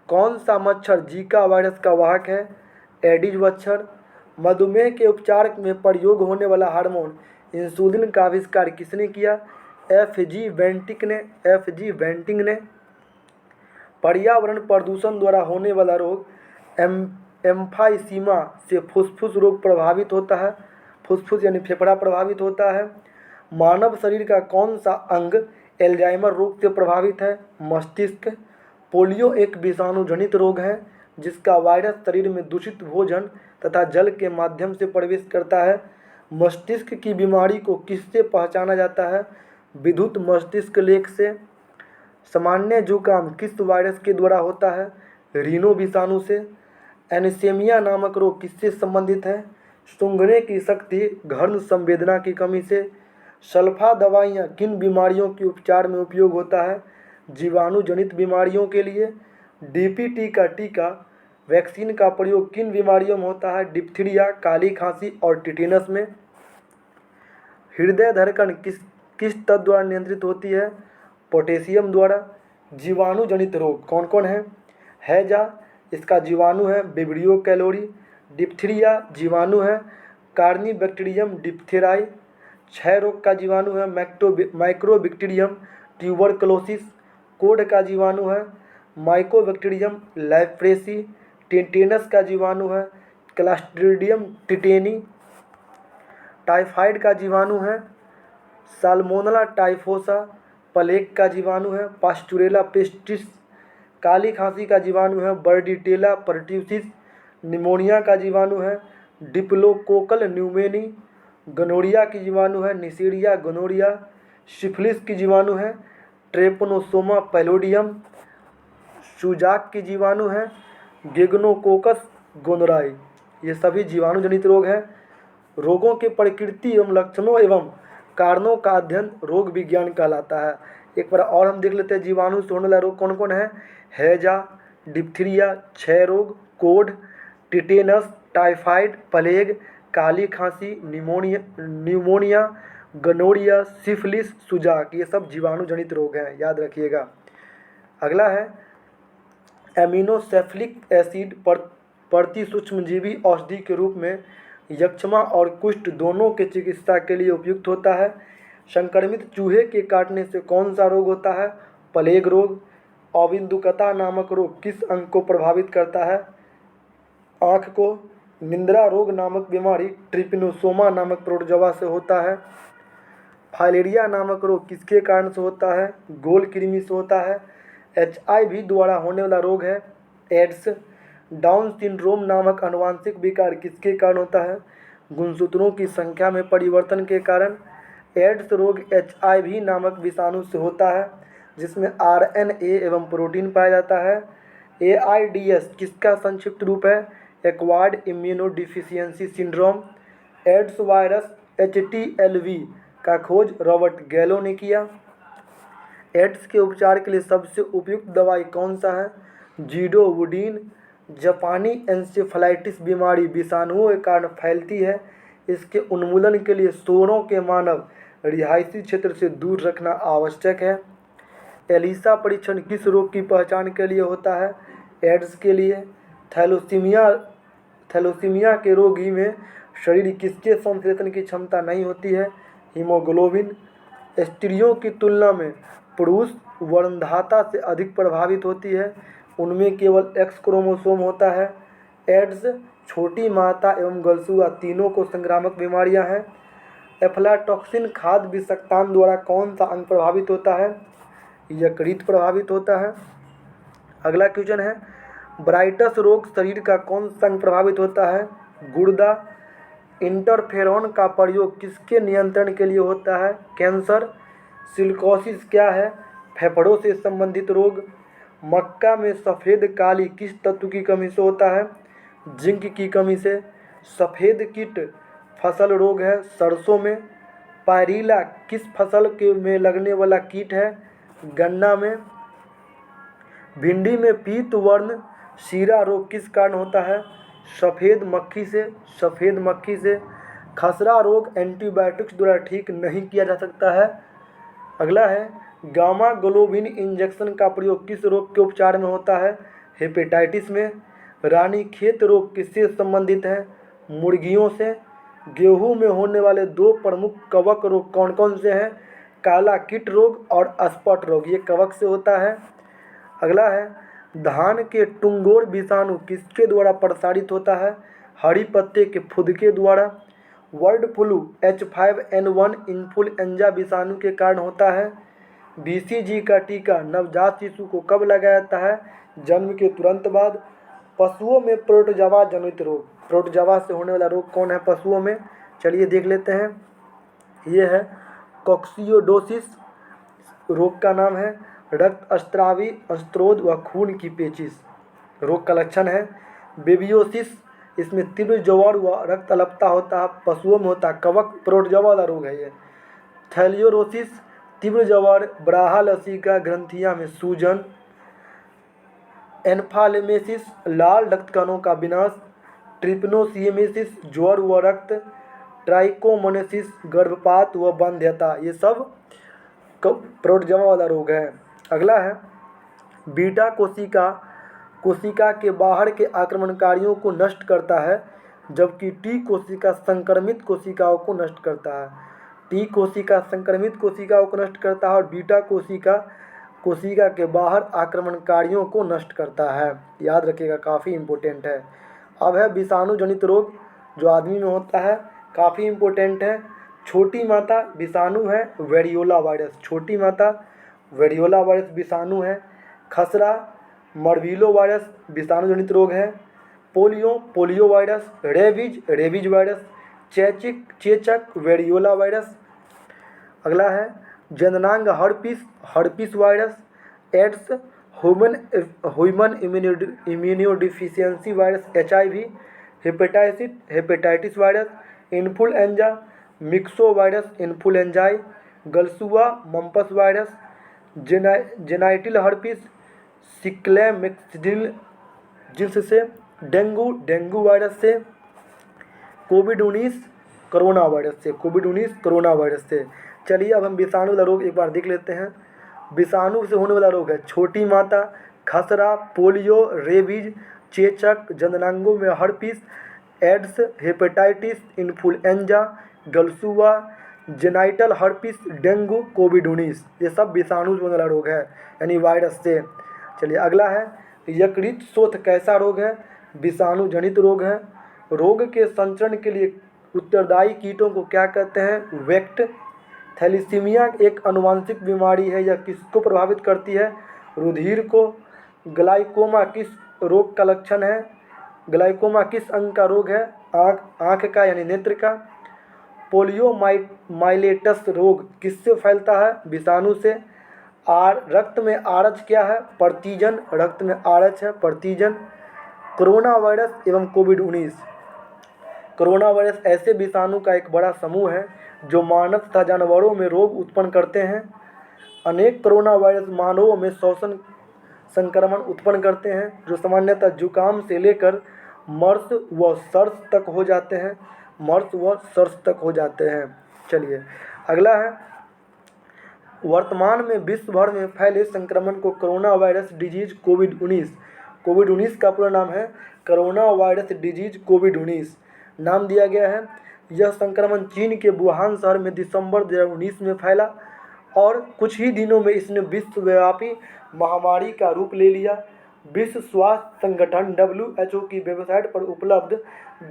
कौन सा मच्छर जीका वायरस का वाहक है? एडिज मच्छर। मधुमेह के उपचार में प्रयोग होने वाला हार्मोन इंसुलिन का आविष्कार किसने किया? FG वेंटिंग ने। पर्यावरण प्रदूषण द्वारा होने वाला रोग एम्फाइसीमा से फुफ्फुस रोग प्रभावित होता है। फुफ्फुस यानी फेफड़ा प्रभावित होता है। मानव शरीर का कौन सा अंग एल्जाइमर रोग से प्रभावित है? मस्तिष्क। पोलियो एक विषाणु जनित रोग है जिसका वायरस शरीर में दूषित भोजन तथा जल के माध्यम से प्रवेश करता है। मस्तिष्क की बीमारी को किससे पहचाना जाता है? विद्युत मस्तिष्क लेख से। सामान्य जुकाम किस वायरस के द्वारा होता है? रीनो विषाणु से। एनीसेमिया नामक रोग किससे संबंधित है? सूंघने की शक्ति, घर्म संवेदना की कमी से। सल्फा दवाइयाँ किन बीमारियों के उपचार में उपयोग होता है? जीवाणु जनित बीमारियों के लिए। डीपीटी का टीका वैक्सीन का प्रयोग किन बीमारियों में होता है? डिप्थीरिया, काली खांसी और टिटेनस में। हृदय धड़कन किस तत्व द्वारा नियंत्रित होती है? पोटेशियम द्वारा। जीवाणु जनित रोग कौन कौन है? हैजा, इसका जीवाणु है विब्रियो कैलोरी। डिप्थीरिया जीवाणु है कार्निबैक्टीरियम डिप्थेराई। क्षय रोग का जीवाणु है माइक्रोबैक्टीरियम ट्यूबरक्लोसिस। कोढ़ का जीवाणु है माइकोबैक्टीरियम लैप्रेसी। टेटेनस का जीवाणु है क्लास्ट्रीडियम टिटेनी। टाइफाइड का जीवाणु है साल्मोनेला टाइफोसा। प्लेग का जीवाणु है पास्टुरेला पेस्टिस। काली खांसी का जीवाणु है बर्डीटेला परट्यूसिस। निमोनिया का जीवाणु है डिप्लोकोकल न्यूमोनी। गनोरिया की जीवाणु है निसेरिया गनोरिया। सिफिलिस की जीवाणु है ट्रेपनोसोमा पैलोडियम। सुजाक की जीवाणु है गेगनोकोकस गोनोराई। ये सभी जीवाणु जनित रोग हैं। रोगों के प्रकृति एवं लक्षणों एवं कारणों का अध्ययन रोग विज्ञान कहलाता है। एक बार और हम देख लेते हैं जीवाणु से होने वाला रोग कौन कौन है? हैजा, डिप्थीरिया, क्षय रोग, कोढ़, टिटेनस, टाइफाइड, प्लेग, काली खांसी, न्यूमोनिया, गनोरिया, सिफिलिस, सुजाक। ये सब जीवाणु जनित रोग हैं, याद रखिएगा। अगला है एमिनोसेफ्लिक एसिड प्रति सूक्ष्मजीवी औषधि के रूप में यक्ष्मा और कुष्ठ दोनों के चिकित्सा के लिए उपयुक्त होता है। संक्रमित चूहे के काटने से कौन सा रोग होता है? प्लेग रोग। अबिंदुकता नामक रोग किस अंग को प्रभावित करता है? आँख को। निंद्रा रोग नामक बीमारी ट्रिपिनोसोमा नामक प्रोटोजोआ से होता है। फाइलेरिया नामक रोग किसके कारण से होता है? गोल कृमि से होता है। HIV द्वारा होने वाला रोग है एड्स। डाउन सिंड्रोम नामक आनुवंशिक विकार किसके कारण होता है? गुणसूत्रों की संख्या में परिवर्तन के कारण। एड्स रोग HIV नामक विषाणु से होता है जिसमें RNA एवं प्रोटीन पाया जाता है। AIDS किसका संक्षिप्त रूप है? Acquired immunodeficiency syndrome. AIDS virus HTLV का खोज रॉबर्ट गैलो ने किया। एड्स के उपचार के लिए सबसे उपयुक्त दवाई कौन सा है? जीडोवुडीन। जापानी एन्सेफेलाइटिस बीमारी विषाणुओं के कारण फैलती है। इसके उन्मूलन के लिए सूअरों के मानव रिहायशी क्षेत्र से दूर रखना आवश्यक है। एलिसा परीक्षण किस रोग की पहचान के लिए होता है? एड्स के लिए। थैलेसीमिया के रोगी में शरीर किसके संश्लेषण की क्षमता नहीं होती है? हीमोग्लोबिन। स्त्रियों की तुलना में पुरुष वर्णधाता से अधिक प्रभावित होती है, उनमें केवल X क्रोमोसोम होता है। एड्स, छोटी माता एवं गलसुआ तीनों को संक्रामक बीमारियां हैं। एफ्लाटॉक्सिन खाद्य विषाक्तान द्वारा कौन सा अंग प्रभावित होता है? यकृत प्रभावित होता है। अगला क्वेश्चन है ब्राइटस रोग शरीर का कौन सा अंग प्रभावित होता है? गुर्दा। इंटरफेरॉन का प्रयोग किसके नियंत्रण के लिए होता है? कैंसर। सिलिकोसिस क्या है? फेफड़ों से संबंधित रोग। मक्का में सफ़ेद काली किस तत्व की कमी से होता है? जिंक की कमी से। सफ़ेद कीट फसल रोग है सरसों में। पायरिला किस फसल के में लगने वाला कीट है? गन्ना में। भिंडी में पीत वर्ण शीरा रोग किस कारण होता है? सफ़ेद मक्खी से। सफ़ेद मक्खी से। खसरा रोग एंटीबायोटिक्स द्वारा ठीक नहीं किया जा सकता है। अगला है गामा ग्लोबिन इंजेक्शन का प्रयोग किस रोग के उपचार में होता है? हेपेटाइटिस में। रानीखेत रोग किससे संबंधित है? मुर्गियों से। गेहूं में होने वाले दो प्रमुख कवक रोग कौन कौन से हैं? काला कीट रोग और स्पॉट रोग, ये कवक से होता है। अगला है धान के टुंगोर विषाणु किसके द्वारा प्रसारित होता है? हरी पत्ते के फुदके द्वारा। बर्ड फ्लू H5N1 इन्फ्लुएंजा विषाणु के कारण होता है। BCG का टीका नवजात शिशु को कब लगाया जाता है? जन्म के तुरंत बाद। पशुओं में प्रोटोजोआ जनित रोग, प्रोटोजोआ से होने वाला रोग कौन है पशुओं में? चलिए देख लेते हैं। ये है कॉक्सियोडोसिस। रोग का नाम है रक्तस्रावी स्त्रोत व खून की पेचिश। रोग का लक्षण है। बेबियोसिस, इसमें तीव्र ज्वर व रक्त अल्पता होता है, पशुओं में होता है, कवक प्रोटोजोआ वाला रोग है ये। थैलियोरोसिस, तीव्र ज्वर, ब्राहा लसिका ग्रंथियां में सूजन। एन्फालेमेसिस, लाल रक्त कणों का विनाश। ट्रिपनोसियमेसिस, ज्वर व रक्त। ट्राइकोमोनेसिस, गर्भपात व वंध्यता। ये सब प्रोटोजोआ वाला रोग है। अगला है बीटा कोशिका, कोशिका के बाहर के आक्रमणकारियों को नष्ट करता है, जबकि टी कोशिका संक्रमित कोशिकाओं को नष्ट करता है। टी कोशिका संक्रमित कोशिकाओं को नष्ट करता है और बीटा कोशिका कोशिका के बाहर आक्रमणकारियों को नष्ट करता है। याद रखिएगा, काफ़ी इम्पोर्टेंट है। अब है विषाणु जनित रोग, जो आदमी में होता है, काफ़ी इम्पोर्टेंट है। छोटी माता विषाणु है वेरियोला वायरस, छोटी माता वेरियोला वायरस विषाणु है। खसरा मर्बीलो वायरस विषाणु जनित रोग है। Polio polio virus. Rabies rabies virus. चेचक वेरियोला वायरस। अगला है जननांग herpes herpes virus. AIDS human immunodeficiency virus HIV। Hepatitis virus. Influenza myxo virus influenzae. गलसुआ मम्पस वायरस। जेनाइटल हर्पिस सिक्लेमेक्सिडिल जिससे डेंगू वायरस से। कोविड-19 कोरोना वायरस से, कोविड-19 कोरोना वायरस से। चलिए अब हम विषाणु वाला रोग एक बार देख लेते हैं। विषाणु से होने वाला रोग है छोटी माता, खसरा, पोलियो, रेबीज, चेचक, जननांगों में हर्पिस, एड्स, हेपेटाइटिस, इन्फ्लुएंजा, गलसुआ, जेनाइटल हर्पिस, डेंगू, कोविड-19। ये सब विषाणु से होने वाला रोग है, यानी वायरस से। चलिए अगला है यकृत शोथ, कैसा रोग है? विषाणु जनित रोग है। रोग के संचरण के लिए उत्तरदायी कीटों को क्या कहते हैं? वेक्ट। थैलीसीमिया एक आनुवंशिक बीमारी है, यह किसको प्रभावित करती है? रुधिर को। ग्लाइकोमा किस रोग का लक्षण है? ग्लाइकोमा किस अंग का रोग है? आँख का, यानी नेत्र का। पोलियोमाइलेटस रोग किससे फैलता है? विषाणु से। रक्त में आरच क्या है? प्रतिजन, रक्त में आरच है प्रतिजन। कोरोना वायरस एवं कोविड-19। कोरोना वायरस ऐसे विषाणु का एक बड़ा समूह है जो मानव तथा जानवरों में रोग उत्पन्न करते हैं। अनेक कोरोना वायरस मानवों में श्वसन संक्रमण उत्पन्न करते हैं, जो सामान्यतः जुकाम से लेकर मर्स व सर्स तक हो जाते हैं, मर्स व सर्स तक हो जाते हैं। चलिए अगला है वर्तमान में विश्व भर में फैले संक्रमण को कोरोना वायरस डिजीज कोविड-19। कोविड-19 का पूरा नाम है कोरोना वायरस डिजीज कोविड-19 नाम दिया गया है। यह संक्रमण चीन के वुहान शहर में दिसंबर 2019 में फैला और कुछ ही दिनों में इसने विश्वव्यापी महामारी का रूप ले लिया। विश्व स्वास्थ्य संगठन WHO की वेबसाइट पर उपलब्ध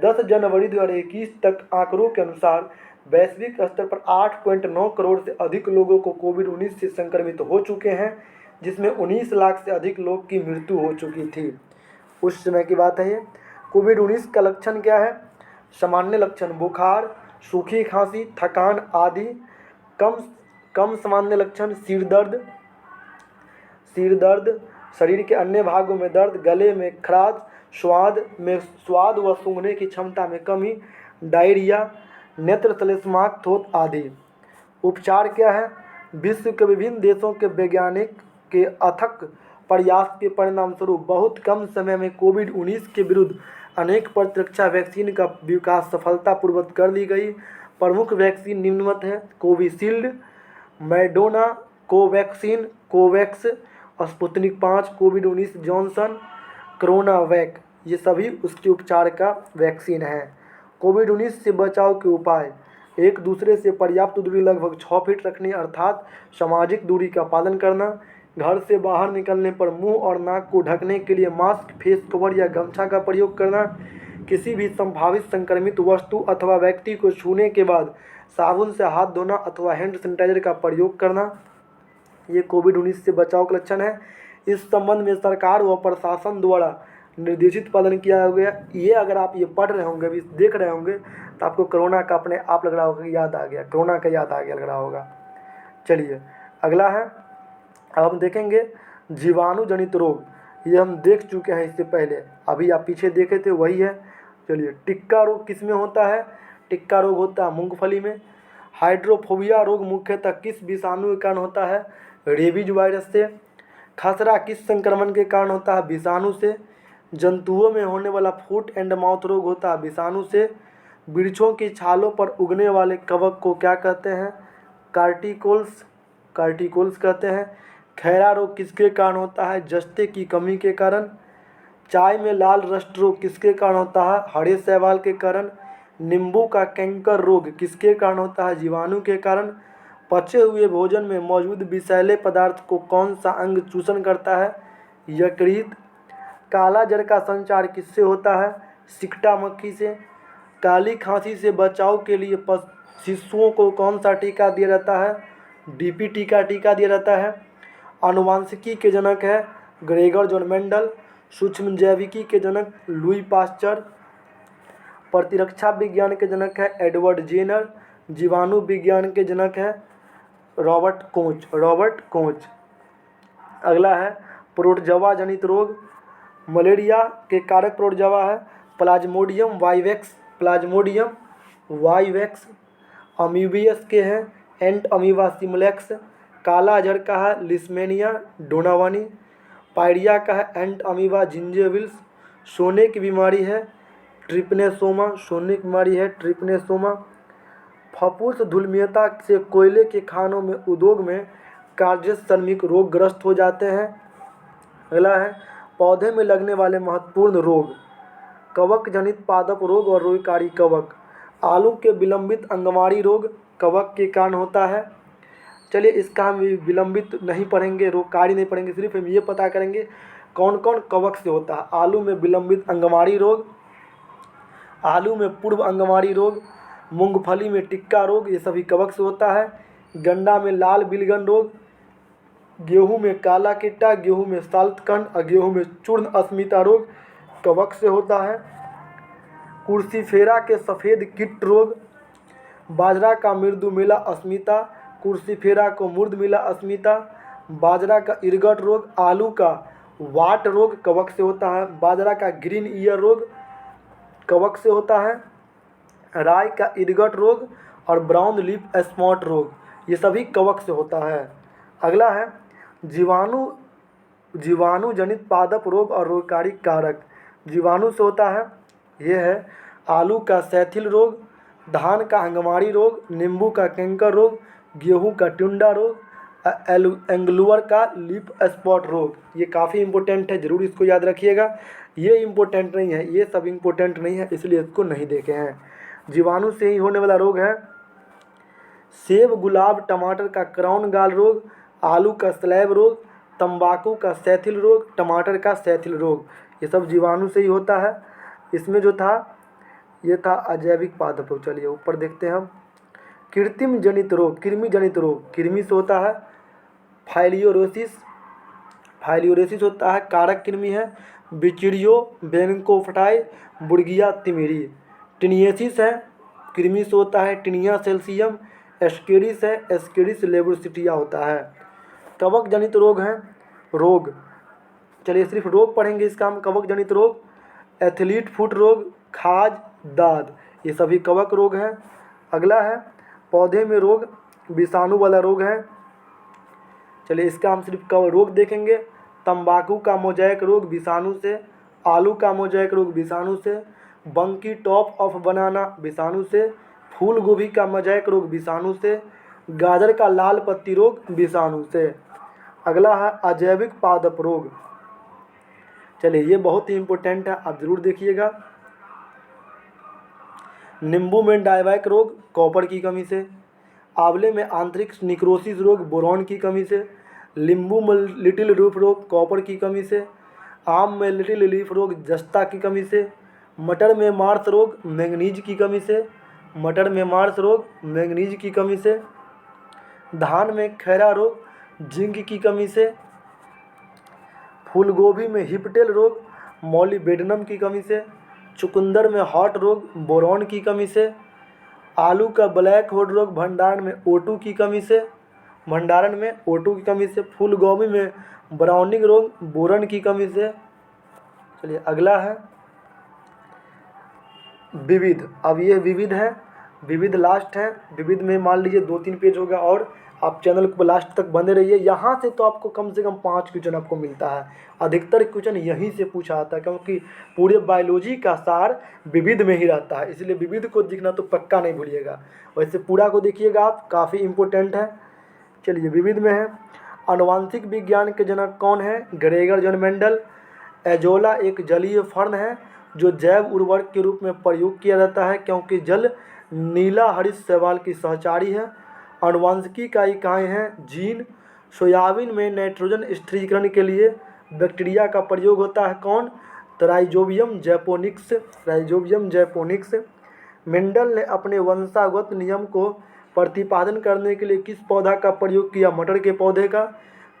10 जनवरी 2021 तक आंकड़ों के अनुसार वैश्विक स्तर पर 8.9 करोड़ से अधिक लोगों को कोविड-19 से संक्रमित हो चुके हैं, जिसमें 19 लाख से अधिक लोग की मृत्यु हो चुकी थी। उस समय की बात है ये। कोविड-19 का लक्षण क्या है? सामान्य लक्षण बुखार, सूखी खांसी, थकान आदि। कम सामान्य लक्षण सिर दर्द, शरीर के अन्य भागों में दर्द, गले में खराश, स्वाद व सूंघने की क्षमता में कमी, डायरिया, नेत्र श्लेष्मार्क आदि। उपचार क्या है? विश्व के विभिन्न देशों के वैज्ञानिक के अथक प्रयास के परिणाम स्वरूप बहुत कम समय में कोविड-19 के विरुद्ध अनेक प्रतिरक्षा वैक्सीन का विकास सफलतापूर्वक कर ली गई। प्रमुख वैक्सीन निम्नवत है: Covishield, Madonna, Covaxin, Covax, Sputnik 5, कोविड-19 जॉनसन, कोरोनावैक। ये सभी उसके उपचार का वैक्सीन है। कोविड-19 से बचाव के उपाय: एक दूसरे से पर्याप्त दूरी लगभग 6 फीट रखनी, अर्थात सामाजिक दूरी का पालन करना। घर से बाहर निकलने पर मुंह और नाक को ढकने के लिए मास्क, फेस कवर या गमछा का प्रयोग करना। किसी भी संभावित संक्रमित वस्तु अथवा व्यक्ति को छूने के बाद साबुन से हाथ धोना अथवा हैंड सैनिटाइजर का प्रयोग करना। ये कोविड-19 से बचाव का लक्षण है। इस संबंध में सरकार व प्रशासन द्वारा निर्देशित पालन किया गया। ये अगर आप ये पढ़ रहे होंगे, अभी देख रहे होंगे, तो आपको कोरोना का अपने आप लग रहा होगा, याद आ गया, कोरोना का याद आ गया लग रहा होगा। चलिए अगला है, अब हम देखेंगे जीवाणु जनित रोग। ये हम देख चुके हैं इससे पहले, अभी आप पीछे देखे थे वही है। चलिए, टिक्का रोग किस में होता है? टिक्का रोग होता है मूंगफली में। हाइड्रोफोबिया रोग मुख्यतः किस विषाणु के कारण होता है? रेबीज वायरस से। खसरा किस संक्रमण के कारण होता है? विषाणु से। जंतुओं में होने वाला फुट एंड माउथ रोग होता है विषाणु से। वृक्षों की छालों पर उगने वाले कवक को क्या कहते हैं? कार्टिकोल्स, कार्टिकोल्स कहते हैं। खैरा रोग किसके कारण होता है? जस्ते की कमी के कारण। चाय में लाल रस्ट रोग किसके कारण होता है? हरे शैवाल के कारण। नींबू का कैंकर रोग किसके कारण होता है? जीवाणु के कारण। पचे हुए भोजन में मौजूद विषैले पदार्थ को कौन सा अंग चूषण करता है? यकृत। काला जर का संचार किससे होता है? सिकटा मक्खी से। काली खांसी से बचाव के लिए शिशुओं को कौन सा टीका दिया जाता है? डीपी टीका दिया जाता है। आनुवांशिकी के जनक है ग्रेगर जॉन मेंडल। सूक्ष्म जैविकी के जनक लुई पास्चर। प्रतिरक्षा विज्ञान के जनक है एडवर्ड जेनर। जीवाणु विज्ञान के जनक है रॉबर्ट कोच। अगला है प्रोटोजोआ जनित रोग। मलेरिया के कारक प्रोटोजोआ है प्लाज्मोडियम वाइवेक्स। अमीबियस के हैं एंट अमीबा सिम्प्लेक्स। काला जर का है लिस्मेनिया डोनावानी। पायरिया का है एंट अमीबा जिंजेविल्स। सोने की बीमारी है ट्रिपनेसोमा। फफूंद धूलमीयता से कोयले के खानों में उद्योग में कार्यरत श्रमिक रोगग्रस्त हो जाते हैं। अगला है पौधे में लगने वाले महत्वपूर्ण रोग। कवक जनित पादप रोग और रोगकारी कवक। आलू के विलंबित अंगमारी रोग कवक के कारण होता है। चलिए, इसका हम विलंबित नहीं पढ़ेंगे, रोगकारी नहीं पढ़ेंगे, सिर्फ हम ये पता करेंगे कौन कौन कवक से होता है। आलू में विलंबित अंगमारी रोग, आलू में पूर्व अंगमारी रोग, मूंगफली में टिक्का रोग, ये सभी कवक से होता है। गन्ना में लाल बिलगन रोग, गेहूं में काला कीटा, गेहूं में साल्तकंड और गेहूं में चूर्ण अस्मिता रोग कवक से होता है। कुर्सीफेरा के सफ़ेद कीट रोग। बाजरा का मृदुमिला अस्मिता, कुर्सीफेरा को मुर्दमिला अस्मिता। बाजरा का इरगट रोग, आलू का वाट रोग कवक से होता है। बाजरा का ग्रीन ईयर रोग कवक से होता है। राई का इरगट रोग और ब्राउन लीफ स्पॉट रोग, ये सभी कवक से होता है। अगला है जीवाणु जनित पादप रोग और रोगकारी कारक। जीवाणु से होता है, ये है आलू का सैथिल रोग, धान का अंगमारी रोग, नींबू का कैंकर रोग, गेहूं का टिंडा रोग, एंगलुअर का लीफ स्पॉट रोग। ये काफ़ी इंपॉर्टेंट है, ज़रूर इसको याद रखिएगा। ये इम्पोर्टेंट नहीं है, ये सब इम्पोर्टेंट नहीं है, इसलिए इसको नहीं देखे हैं। जीवाणु से ही होने वाला रोग है सेब, गुलाब, टमाटर का क्राउन गाल रोग, आलू का स्लैब रोग, तंबाकू का सैथिल रोग, टमाटर का सैथिल रोग, ये सब जीवाणु से ही होता है। इसमें जो था ये था अजैविक पादप रोग। चलिए ऊपर देखते हैं हम। कृत्रिम जनित रोग, कृमि जनित रोग, कृमि से होता है। फाइलियोरेसिस होता है, कारक कृमि है। बिचिरियो बेंकोफटाई, बुर्गिया तिमिरी। टिनियसिस है, कृमि से होता है। टिनिया सेल्सियम। एस्केरिस है, एस्केरिस लेबोसिटिया होता है। कवक जनित रोग हैं रोग। चलिए सिर्फ रोग पढ़ेंगे इसका हम। कवक जनित रोग, एथलीट फुट रोग, खाज, दाद, ये सभी कवक रोग हैं। अगला है पौधे में रोग, विषाणु वाला रोग है। चलिए इसका हम सिर्फ रोग देखेंगे। तंबाकू का मोज़ेक रोग विषाणु से, आलू का मोज़ेक रोग विषाणु से, बंकी टॉप ऑफ बनाना विषाणु से, फूल गोभी का मोज़ेक रोग विषाणु से, गाजर का लाल पत्ती रोग विषाणु से। अगला है अजैविक पादप रोग। चलिए ये बहुत ही इम्पोर्टेंट है, आप ज़रूर देखिएगा। नींबू में डायबैक रोग कॉपर की कमी से। आंवले में आंतरिक निक्रोसिस रोग बोरॉन की कमी से। नींबू में लिटिल लीफ रोग कॉपर की कमी से। आम में लिटिल लीफ रोग जस्ता की कमी से। मटर में मार्स रोग मैंगनीज की कमी से। मटर में मार्स रोग मैंगनीज की कमी से। धान में खैरा रोग जिंक की कमी से। फूलगोभी में हिप्टेल रोग मॉलिबेडनम की कमी से। चुकंदर में हॉट रोग बोरॉन की कमी से। आलू का ब्लैक होड रोग भंडारण में O2 की कमी से। भंडारण में O2 की कमी से, फूल गोभी में ब्राउनिंग रोग बोरन की कमी से। चलिए अगला है विविध। अब ये विविध है, विविध लास्ट है। विविध में मान लीजिए 2-3 पेज होगा और आप चैनल को लास्ट तक बने रहिए। यहाँ से तो आपको कम से कम 5 क्वेश्चन आपको मिलता है। अधिकतर क्वेश्चन यहीं से पूछा आता है क्योंकि पूरे बायोलॉजी का सार विविध में ही रहता है, इसलिए विविध को दिखना तो पक्का नहीं भूलिएगा। वैसे पूरा को देखिएगा आप, काफ़ी इम्पोर्टेंट है। चलिए विविध में है, आनुवांशिक विज्ञान के जनक कौन है? Gregor John Mendel. एजोला एक जलीय फर्न है जो जैव उर्वरक के रूप में प्रयोग किया जाता है क्योंकि जल नीला हरित शैवाल की सहचारी है। आनुवांशिकी का इकाई है जीन। सोयाबीन में नाइट्रोजन स्थिरीकरण के लिए बैक्टीरिया का प्रयोग होता है कौन? तो राइजोबियम जैपोनिक्स, राइजोबियम जैपोनिक्स। मेंडल ने अपने वंशागत नियम को प्रतिपादन करने के लिए किस पौधा का प्रयोग किया? मटर के पौधे का।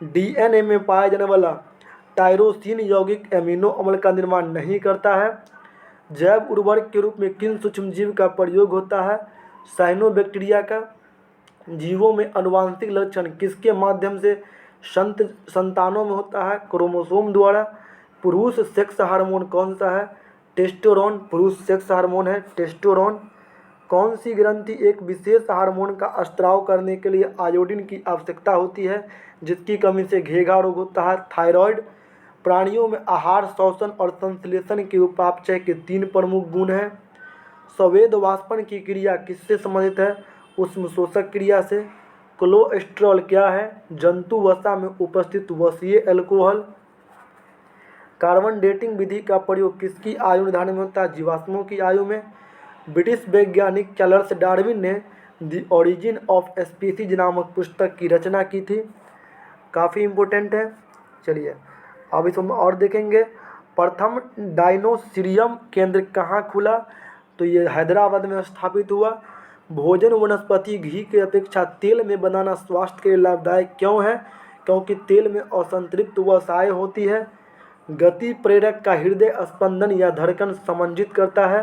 डीएनए में पाया जाने वाला टायरोसिन यौगिक एमिनो अम्ल का निर्माण नहीं करता है। जैव उर्वरक के रूप में किन सूक्ष्मजीव का प्रयोग होता है? साइनोबैक्टीरिया का। जीवों में आनुवांशिक लक्षण किसके माध्यम से संतानों में होता है? क्रोमोसोम द्वारा। पुरुष सेक्स हार्मोन कौन सा है? टेस्टोस्टेरोन पुरुष सेक्स हार्मोन है, टेस्टोस्टेरोन। कौन सी ग्रंथि एक विशेष हार्मोन का स्त्राव करने के लिए आयोडीन की आवश्यकता होती है जिसकी कमी से घेघा रोग होता है? थायराइड। प्राणियों में आहार शोषण और संश्लेषण के उपापचय के 3 प्रमुख गुण हैं। संवेद वाष्पन की क्रिया किससे संबंधित है? ऊष्मशोषक क्रिया से। कोलेस्ट्रॉल क्या है? जंतु वसा में उपस्थित वसीय अल्कोहल। कार्बन डेटिंग विधि का प्रयोग किसकी आयु निर्धारण में होता है? जीवाश्मों की आयु में। ब्रिटिश वैज्ञानिक चार्ल्स डार्विन ने द ओरिजिन ऑफ स्पीसीज नामक पुस्तक की रचना की थी। काफ़ी इम्पोर्टेंट है। चलिए अब इसमें और देखेंगे। प्रथम डायनोसिरियम केंद्र कहाँ खुला? तो ये हैदराबाद में स्थापित हुआ। भोजन वनस्पति घी के अपेक्षा तेल में बनाना स्वास्थ्य के लिए लाभदायक क्यों है? क्योंकि तेल में असंतृप्त वसाएं होती है। गति प्रेरक का हृदय स्पंदन या धड़कन समंजित करता है।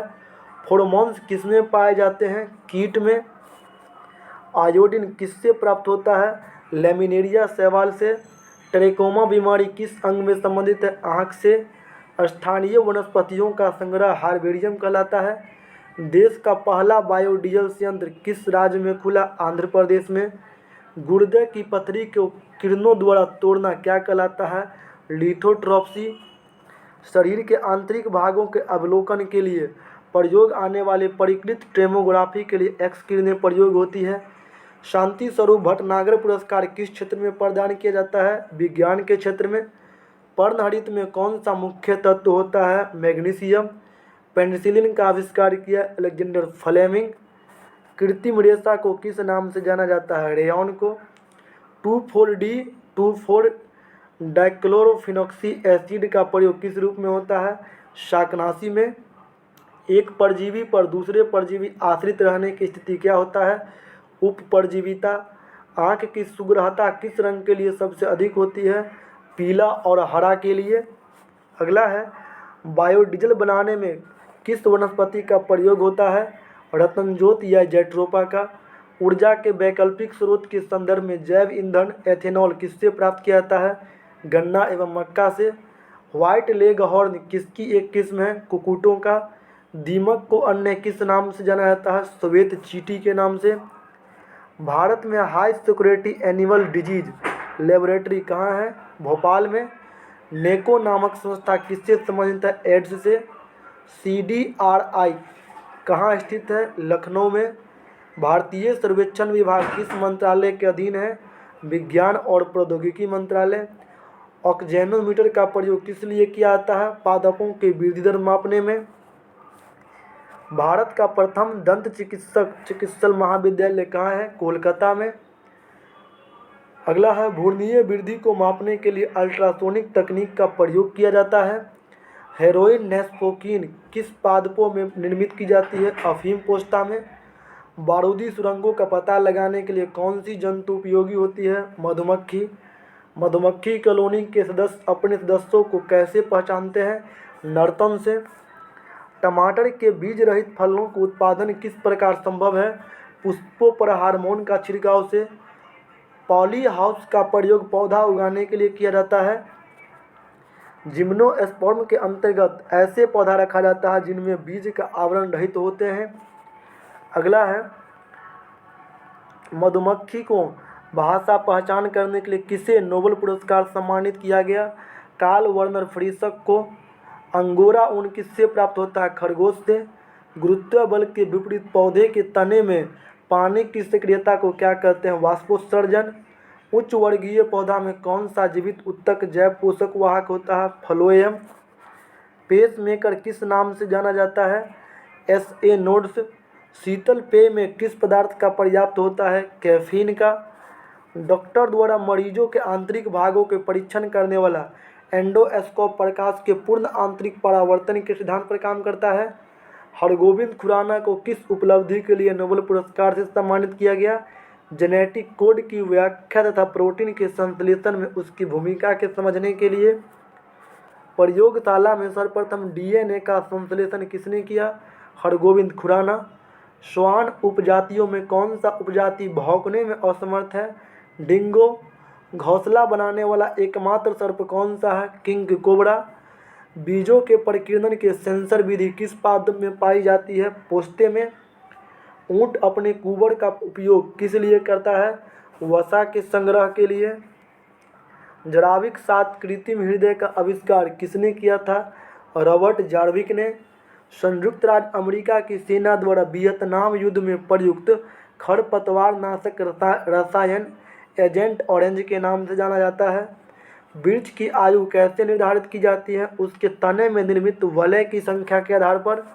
फोर्मोन्स किसमें पाए जाते हैं? कीट में। आयोडीन किससे प्राप्त होता है? लैमिनेरिया शैवाल से। ट्रेकोमा बीमारी किस अंग में संबंधित है? आँख से। स्थानीय वनस्पतियों का संग्रह हार्बेरियम कहलाता है। देश का पहला बायोडीजल संयंत्र किस राज्य में खुला? आंध्र प्रदेश में। गुर्दे की पथरी को किरणों द्वारा तोड़ना क्या कहलाता है? लिथोट्रिप्सी। शरीर के आंतरिक भागों के अवलोकन के लिए प्रयोग आने वाले परिष्कृत टोमोग्राफी के लिए एक्स किरणें प्रयोग होती है। शांति स्वरूप भटनागर पुरस्कार किस क्षेत्र में प्रदान किया जाता है? विज्ञान के क्षेत्र में। पर्णहरित में कौन सा मुख्य तत्व होता है? मैग्नीशियम। पेनिसिलिन का आविष्कार किया अलेक्जेंडर फ्लेमिंग। कृत्रिम रेशा को किस नाम से जाना जाता है? रेयॉन को। 2,4-D डाइक्लोरोफिनॉक्सी एसिड का प्रयोग किस रूप में होता है? शाकनाशी में। एक परजीवी पर दूसरे परजीवी आश्रित रहने की स्थिति क्या होता है? उपपरजीविता। आँख की सुग्रहता किस रंग के लिए सबसे अधिक होती है? पीला और हरा के लिए। अगला है बायोडीजल बनाने में किस वनस्पति का प्रयोग होता है? रत्नजोत या जैट्रोपा का। ऊर्जा के वैकल्पिक स्रोत के संदर्भ में जैव ईंधन एथेनॉल किससे प्राप्त किया जाता है? गन्ना एवं मक्का से। व्हाइट लेग हॉर्न किसकी एक किस्म है? कुक्कुटों का। दीमक को अन्य किस नाम से जाना जाता है? श्वेत चींटी के नाम से। भारत में high security animal disease laboratory कहाँ है? भोपाल में। नेको नामक संस्था किससे संबंधित है? एड्स से। CDRI कहाँ स्थित है? लखनऊ में। भारतीय सर्वेक्षण विभाग किस मंत्रालय के अधीन है? विज्ञान और प्रौद्योगिकी मंत्रालय। ऑक्जेनोमीटर का प्रयोग किस लिए किया जाता है? पादपों के वृद्धि दर मापने में। भारत का प्रथम दंत चिकित्सल महाविद्यालय कहाँ है? कोलकाता में। अगला है भ्रूणीय वृद्धि को मापने के लिए अल्ट्रासोनिक तकनीक का प्रयोग किया जाता है। हेरोइन नेस्फोकीन किस पादपों में निर्मित की जाती है? अफीम पोस्ता में। बारूदी सुरंगों का पता लगाने के लिए कौन सी जंतु उपयोगी होती है? मधुमक्खी। मधुमक्खी कॉलोनी के सदस्य अपने सदस्यों को कैसे पहचानते हैं? नर्तन से। टमाटर के बीज रहित फलों का उत्पादन किस प्रकार संभव है? पुष्पों पर हार्मोन का छिड़काव से। पॉली हाउस का प्रयोग पौधा उगाने के लिए किया जाता है। जिम्नोस्पर्म के अंतर्गत ऐसे पौधा रखा जाता है जिनमें बीज का आवरण रहित होते हैं। अगला है, मधुमक्खी को भाषा पहचान करने के लिए किसे नोबेल पुरस्कार सम्मानित किया गया? कार्ल वर्नर फ्रीसक को। अंगोरा ऊन किससे प्राप्त होता है? खरगोश से। गुरुत्व बल के विपरीत पौधे के तने में पानी की सक्रियता को क्या कहते हैं? वाष्पोत्सर्जन। उच्च वर्गीय पौधा में कौन सा जीवित उत्तक जैव पोषक वाहक होता है? फ्लोएम। पेसमेकर किस नाम से जाना जाता है? SA nodes. शीतल पेय में किस पदार्थ का पर्याप्त होता है? कैफीन का। डॉक्टर द्वारा मरीजों के आंतरिक भागों के परीक्षण करने वाला एंडोस्कोप प्रकाश के पूर्ण आंतरिक परावर्तन के सिद्धांत पर काम करता है। हरगोविंद खुराना को किस उपलब्धि के लिए नोबेल पुरस्कार से सम्मानित किया गया? जेनेटिक कोड की व्याख्या तथा प्रोटीन के संश्लेषण में उसकी भूमिका के समझने के लिए। प्रयोगशाला में सर्वप्रथम DNA का संश्लेषण किसने किया? हरगोविंद खुराना। श्वान उपजातियों में कौन सा उपजाति भौंकने में असमर्थ है? डिंगो। घोंसला बनाने वाला एकमात्र सर्प कौन सा है? King cobra. बीजों के प्रकीर्णन के सेंसर विधि किस पादप में पाई जाती है? पोस्ते में। ऊंट अपने कुबर का उपयोग किस लिए करता है? वसा के संग्रह के लिए। जराविक साथ कृत्रिम हृदय का आविष्कार किसने किया था? रॉबर्ट जार्विक ने। संयुक्त राज्य अमेरिका की सेना द्वारा वियतनाम युद्ध में प्रयुक्त खरपतवार नाशक रसायन एजेंट ऑरेंज के नाम से जाना जाता है। वृक्ष की आयु कैसे निर्धारित की जाती है? उसके तने में निर्मित वलय की संख्या के आधार पर।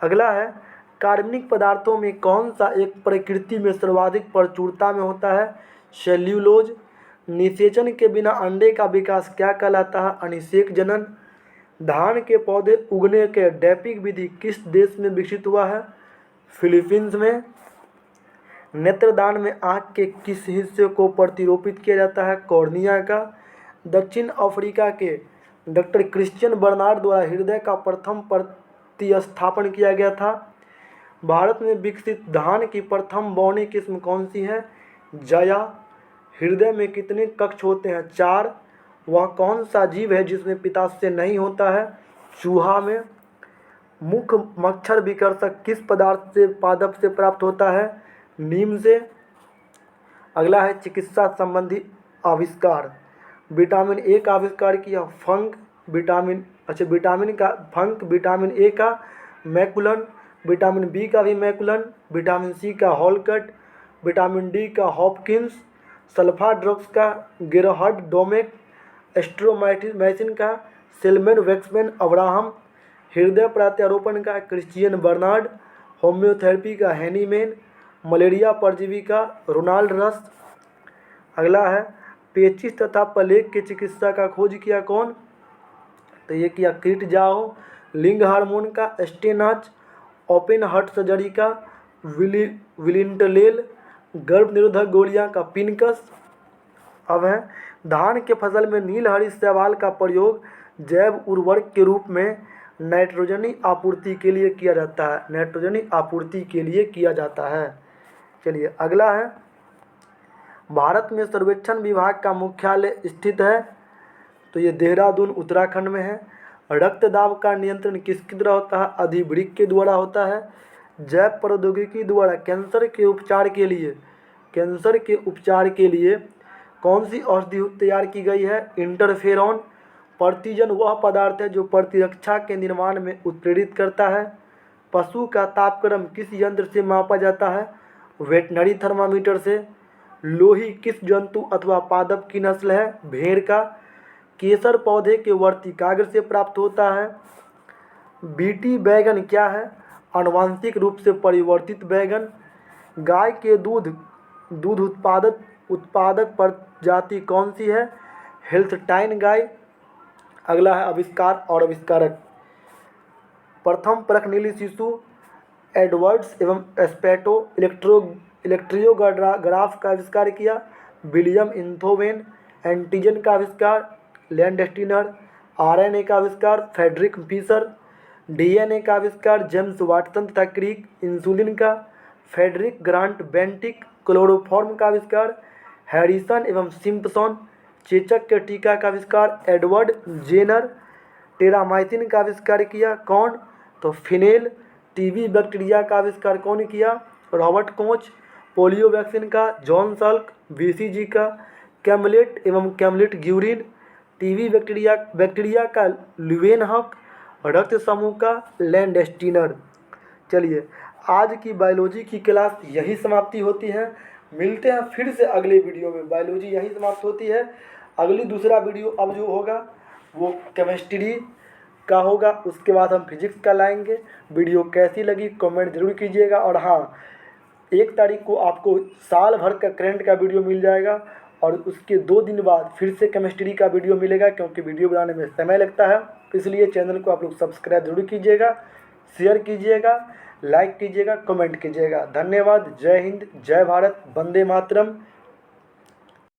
अगला है, कार्बनिक पदार्थों में कौन सा एक प्रकृति में सर्वाधिक प्रचुरता में होता है? सेल्यूलोज। निषेचन के बिना अंडे का विकास क्या कहलाता है? अनिषेक जनन। धान के पौधे उगने के डैपिंग विधि किस देश में विकसित हुआ है? फिलीपींस में। नेत्रदान में आँख के किस हिस्से को प्रतिरोपित किया जाता है? कॉर्निया का। दक्षिण अफ्रीका के डॉक्टर क्रिश्चियन बर्नार्ड द्वारा हृदय का प्रथम प्रतिस्थापन किया गया था। भारत में विकसित धान की प्रथम बौनी किस्म कौन सी है? जया। हृदय में कितने कक्ष होते हैं? 4। वह कौन सा जीव है जिसमें पित्ताशय नहीं होता है? चूहा में। मुख्य मच्छर विकर्षक किस पदार्थ से पादप से प्राप्त होता है? नीम से। अगला है, चिकित्सा संबंधी आविष्कार। विटामिन ए का आविष्कार किया फंक। विटामिन ए का मैकुलन। विटामिन बी का भी मैकुलन। विटामिन सी का हॉलकट। विटामिन डी का हॉपकिंस। सल्फा ड्रग्स का गेरहार्ड डोमेक। एस्ट्रोमाइसिन का सेलमैन वैक्समैन अब्राहम। हृदय प्रत्यारोपण का क्रिश्चियन बर्नार्ड। होम्योथेरेपी का हैनीमैन। मलेरिया परजीवी का रोनाल्ड रस। अगला है, पेचिश तथा प्लेग की चिकित्सा का खोज किया कौन? तो ये किया क्रीट जाओ। लिंग हार्मोन का स्टेनाच। ओपन हार्ट सर्जरी का विलिंटलेल। गर्भ निरोधक गोलियां का पिनकस। अब है, धान के फसल में नीलहरी शैवाल का प्रयोग जैव उर्वरक के रूप में नाइट्रोजनी आपूर्ति के लिए किया जाता है। नाइट्रोजनी आपूर्ति के लिए किया जाता है। चलिए अगला है, भारत में सर्वेक्षण विभाग का मुख्यालय स्थित है? तो ये देहरादून उत्तराखंड में है। रक्तदाब का नियंत्रण किसके द्वारा होता है? अधिवृक्क के द्वारा होता है। जैव प्रौद्योगिकी द्वारा कैंसर के उपचार के लिए कौन सी औषधि तैयार की गई है? इंटरफेरॉन। प्रतिजन वह पदार्थ है जो प्रतिरक्षा के निर्माण में उत्प्रेरित करता है। पशु का तापक्रम किस यंत्र से मापा जाता है? वेटनरी थर्मामीटर से। लोही किस जंतु अथवा पादप की नस्ल है? भेड़ का। केसर पौधे के वर्तिकाग्र से प्राप्त होता है। बीटी बैगन क्या है? आनुवांशिक रूप से परिवर्तित बैगन। गाय के दूध उत्पादक प्रजाति कौन सी है? हेल्थटाइन गाय। अगला है, आविष्कार और आविष्कारक। प्रथम परखनीली शिशु एडवर्ड्स एवं स्पेटो इलेक्ट्रियोग्राफ का आविष्कार किया विलियम इंथोवेन। एंटीजन का आविष्कार लैंडस्टीनर। RNA का आविष्कार फ्रेडरिक फिशर। DNA का आविष्कार जेम्स वाटसन तथा क्रिक। इंसुलिन का फ्रेडरिक ग्रांट बेंटिक। क्लोरोफॉर्म का आविष्कार हैरिसन एवं सिम्पसन। चेचक के टीका का आविष्कार एडवर्ड जेनर। टेरामाइसिन का आविष्कार किया कौन? तो फिनेल। टीबी बैक्टीरिया का आविष्कार कौन किया? Robert Koch. पोलियो वैक्सीन का जॉन साल्क। बीसीजी का कैमलेट एवं कैमलेट ग्यूरिन। टीबी बैक्टीरिया का ल्यूवेनहॉक। रक्त समूह का लैंडस्टीनर। चलिए, आज की बायोलॉजी की क्लास यही समाप्ति होती है। मिलते हैं फिर से अगले वीडियो में। बायोलॉजी यही समाप्त होती है। अगली दूसरा वीडियो अब जो होगा वो केमिस्ट्री का होगा, उसके बाद हम फिजिक्स का लाएंगे। वीडियो कैसी लगी कमेंट जरूर कीजिएगा। और हाँ, 1 तारीख को आपको साल भर का करंट का वीडियो मिल जाएगा और उसके 2 दिन बाद फिर से केमिस्ट्री का वीडियो मिलेगा, क्योंकि वीडियो बनाने में समय लगता है। इसलिए चैनल को आप लोग सब्सक्राइब जरूर कीजिएगा, शेयर कीजिएगा, लाइक कीजिएगा, कमेंट कीजिएगा। धन्यवाद। जय हिंद, जय भारत, वंदे मातरम।